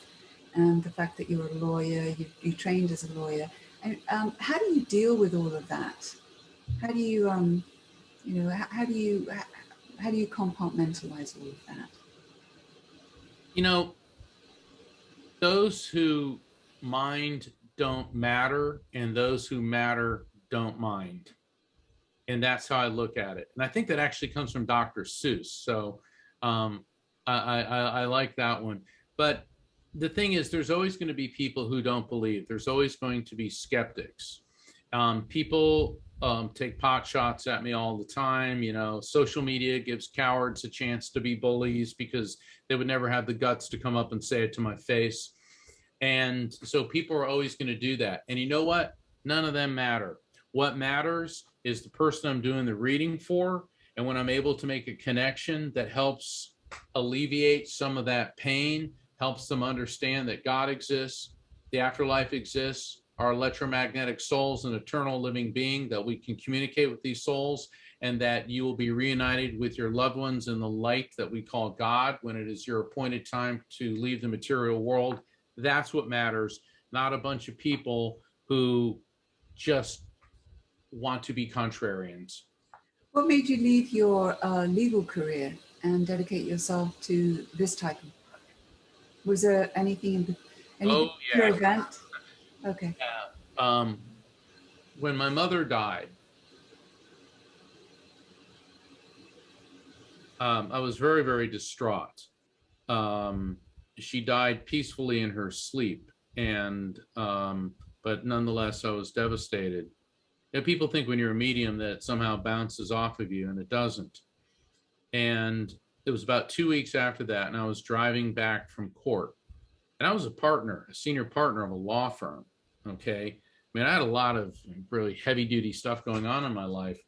and the fact that you're a lawyer, you trained as a lawyer. And how do you deal with all of that? How do you, how do you compartmentalize all of that? Those who mind don't matter, and those who matter don't mind. And that's how I look at it. And I think that actually comes from Dr. Seuss. So I like that one. But the thing is, there's always going to be people who don't believe. There's always going to be skeptics. People take pot shots at me all the time. Social media gives cowards a chance to be bullies because they would never have the guts to come up and say it to my face. And so people are always going to do that. And you know what? None of them matter. What matters is the person I'm doing the reading for. And when I'm able to make a connection that helps alleviate some of that pain, helps them understand that God exists, the afterlife exists, our electromagnetic souls, an eternal living being, that we can communicate with these souls, and that you will be reunited with your loved ones in the light that we call God when it is your appointed time to leave the material world. That's what matters, not a bunch of people who just want to be contrarians. What made you leave your legal career and dedicate yourself to this type of work? Was there anything, any Oh, particular yeah. event? Okay. When my mother died, I was very, very distraught. She died peacefully in her sleep, and but nonetheless, I was devastated. You know, people think when you're a medium that it somehow bounces off of you, and it doesn't. And it was about 2 weeks after that, and I was driving back from court, and I was a senior partner of a law firm. Okay, I mean, I had a lot of really heavy duty stuff going on in my life,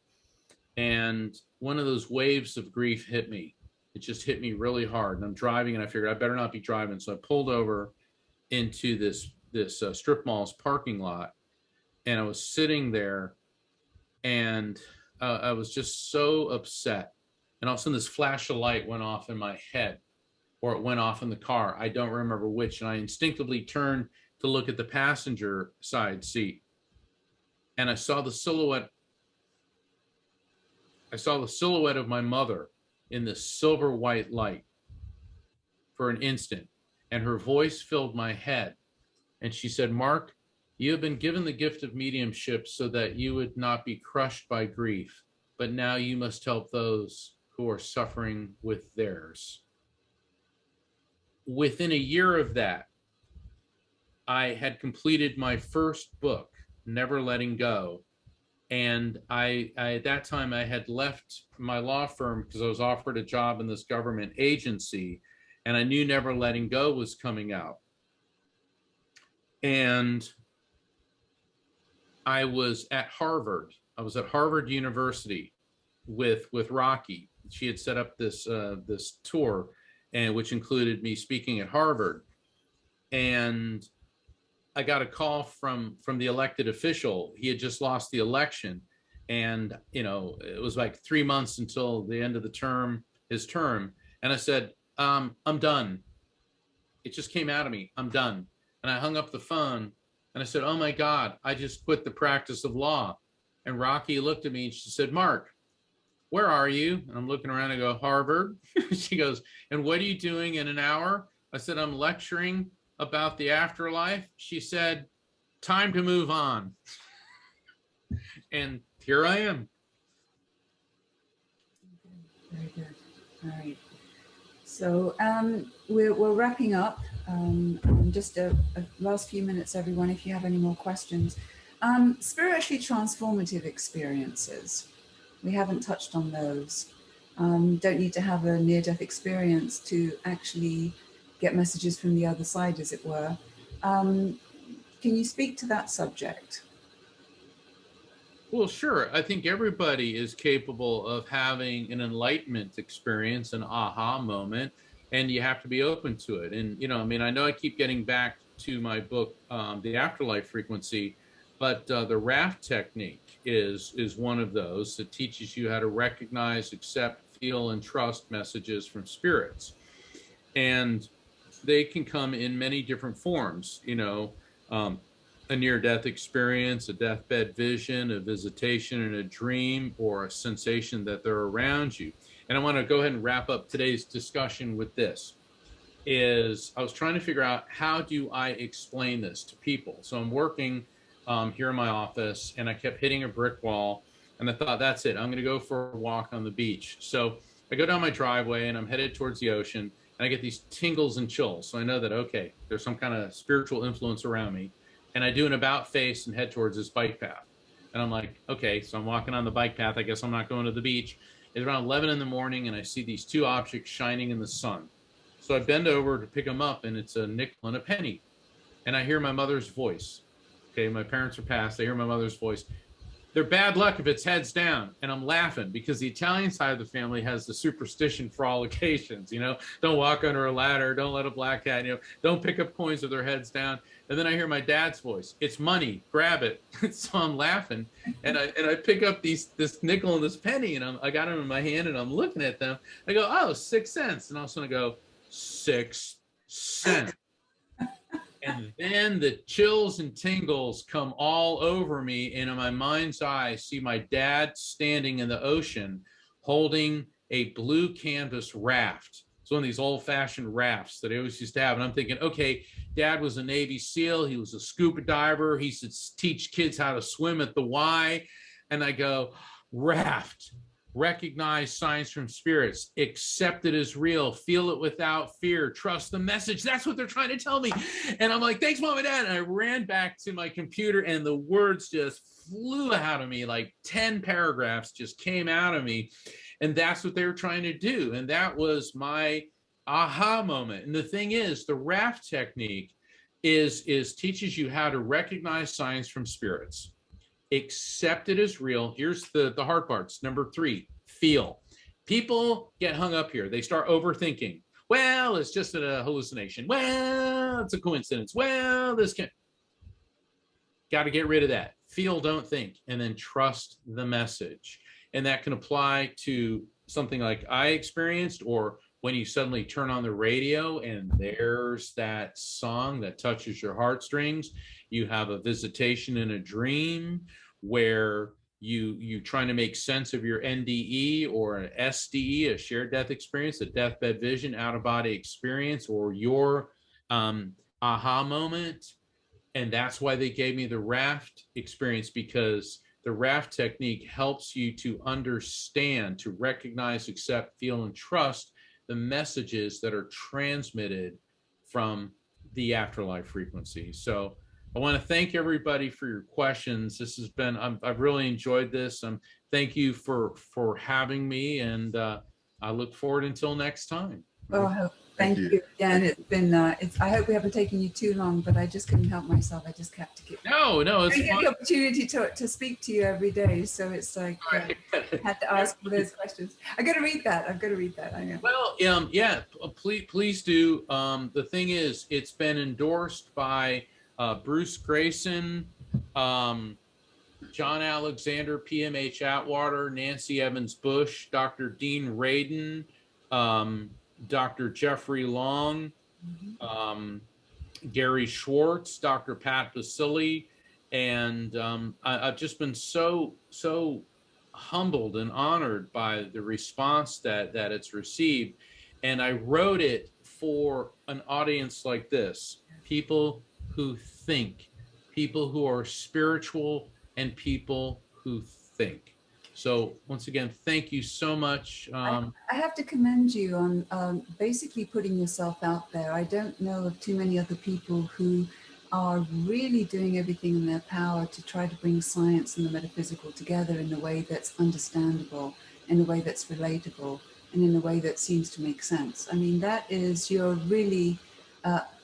and one of those waves of grief hit me. It just hit me really hard, and I'm driving, and I figured I better not be driving, so I pulled over into this strip mall's parking lot, and I was sitting there, and I was just so upset. And all of a sudden, this flash of light went off in my head, or it went off in the car. I don't remember which, and I instinctively turned to look at the passenger side seat, and I saw the silhouette. I saw the silhouette of my mother in this silver white light for an instant, and her voice filled my head. And she said, "Mark, you have been given the gift of mediumship so that you would not be crushed by grief, but now you must help those who are suffering with theirs." Within a year of that, I had completed my first book, Never Letting Go. And I at that time, I had left my law firm because I was offered a job in this government agency, and I knew Never Letting Go was coming out. And I was at Harvard. I was at Harvard University with Rocky. She had set up this tour, and which included me speaking at Harvard. And I got a call from the elected official. He had just lost the election, and it was like 3 months until the end of his term. And I said, "I'm done." It just came out of me. "I'm done." And I hung up the phone, and I said, "Oh my God, I just quit the practice of law." And Rocky looked at me, and she said, "Mark, where are you?" And I'm looking around, and I go, "Harvard." She goes, "And what are you doing in an hour?" I said, "I'm lecturing about the afterlife." She said, "Time to move on." And here I am. Very good. All right. So we're wrapping up. Just a last few minutes, everyone, if you have any more questions. Spiritually transformative experiences. We haven't touched on those. Don't need to have a near-death experience to actually get messages from the other side, as it were. Can you speak to that subject? Well, sure. I think everybody is capable of having an enlightenment experience, an aha moment, and you have to be open to it. And, I mean, I know I keep getting back to my book, The Afterlife Frequency, but the raft technique is one of those that teaches you how to recognize, accept, feel, and trust messages from spirits. And they can come in many different forms, a near-death experience, a deathbed vision, a visitation in a dream, or a sensation that they're around you. And I want to go ahead and wrap up today's discussion with this. I was trying to figure out, how do I explain this to people? So I'm working here in my office, and I kept hitting a brick wall, and I thought, that's it. I'm going to go for a walk on the beach. So I go down my driveway, and I'm headed towards the ocean, and I get these tingles and chills. So I know that, okay, there's some kind of spiritual influence around me. And I do an about face and head towards this bike path. And I'm like, okay, so I'm walking on the bike path. I guess I'm not going to the beach. It's around 11 in the morning, and I see these two objects shining in the sun. So I bend over to pick them up, and it's a nickel and a penny. And I hear my mother's voice. Okay, my parents are passed. I hear my mother's voice. "They're bad luck if it's heads down." And I'm laughing because the Italian side of the family has the superstition for all occasions. Don't walk under a ladder. Don't let a black cat, don't pick up coins with their heads down. And then I hear my dad's voice. "It's money. Grab it." So I'm laughing, and I pick up this nickel and this penny, and I got them in my hand, and I'm looking at them. I go, "Oh, 6 cents." And all of a sudden I go, 6 cents. And then the chills and tingles come all over me, and in my mind's eye, I see my dad standing in the ocean holding a blue canvas raft. It's one of these old-fashioned rafts that I always used to have. And I'm thinking, okay, Dad was a Navy SEAL. He was a scuba diver. He used to teach kids how to swim at the Y. And I go, raft, recognize signs from spirits, accept it as real, feel it without fear, trust the message. That's what they're trying to tell me. And I'm like, thanks, Mom and Dad. And I ran back to my computer and the words just flew out of me, like 10 paragraphs just came out of me. And that's what they were trying to do. And that was my aha moment. And the thing is, the raft technique is teaches you how to recognize signs from spirits, accept it as real. Here's the hard parts. Number 3, feel. People get hung up here. They start overthinking. Well, it's just a hallucination. Well, it's a coincidence. Well, this can. Got to get rid of that. Feel, don't think, and then trust the message. And that can apply to something like I experienced, or when you suddenly turn on the radio and there's that song that touches your heartstrings. You have a visitation in a dream where you trying to make sense of your NDE or an SDE, a shared death experience, a deathbed vision, out-of-body experience, or your aha moment. And that's why they gave me the raft experience, because the raft technique helps you to understand, to recognize, accept, feel, and trust the messages that are transmitted from the afterlife frequency. So I want to thank everybody for your questions. This has been, I've really enjoyed this. Thank you for having me, and I look forward until next time. Oh, thank you again. It's been, I hope we haven't taken you too long, but I just couldn't help myself. I just kept to get. No, it's I get the opportunity to speak to you every day, so it's like I had to ask for those questions. I got to read that. I've got to read that. I know. Well, yeah, please do. The thing is, it's been endorsed by Bruce Grayson, John Alexander, PMH Atwater, Nancy Evans Bush, Dr. Dean Radin, Dr. Jeffrey Long, Gary Schwartz, Dr. Pat Basili, and I've just been so humbled and honored by the response that it's received. And I wrote it for an audience like this: people who think, people who are spiritual, and people who think. So once again, thank you so much. I have to commend you on basically putting yourself out there. I don't know of too many other people who are really doing everything in their power to try to bring science and the metaphysical together in a way that's understandable, in a way that's relatable, and in a way that seems to make sense. I mean, that is, you're really,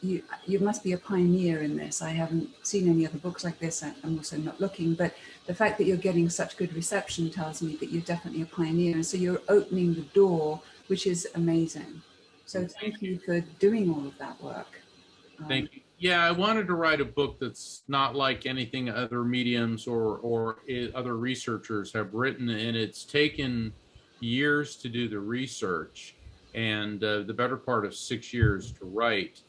you must be a pioneer in this. I haven't seen any other books like this. I'm also not looking, but the fact that you're getting such good reception tells me that you're definitely a pioneer. And so you're opening the door, which is amazing. So thank you for doing all of that work. Thank you. Yeah, I wanted to write a book that's not like anything other mediums or other researchers have written, and it's taken years to do the research, and the better part of 6 years to write.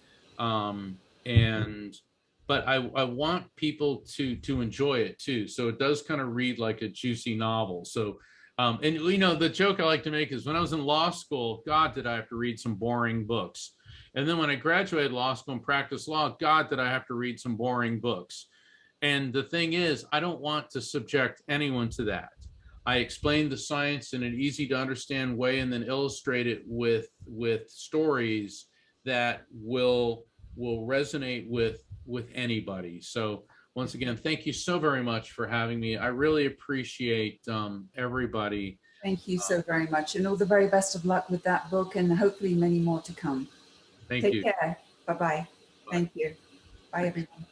But I want people to enjoy it too. So it does kind of read like a juicy novel. So, and you know, the joke I like to make is when I was in law school, God, did I have to read some boring books. And then when I graduated law school and practiced law, God, did I have to read some boring books. And the thing is, I don't want to subject anyone to that. I explain the science in an easy to understand way, and then illustrate it with stories that will resonate with anybody. So once again, thank you so very much for having me. I really appreciate everybody. Thank you so very much, and all the very best of luck with that book, and hopefully many more to come. Thank you. Take care. Bye-bye. Thank you. Bye, everyone.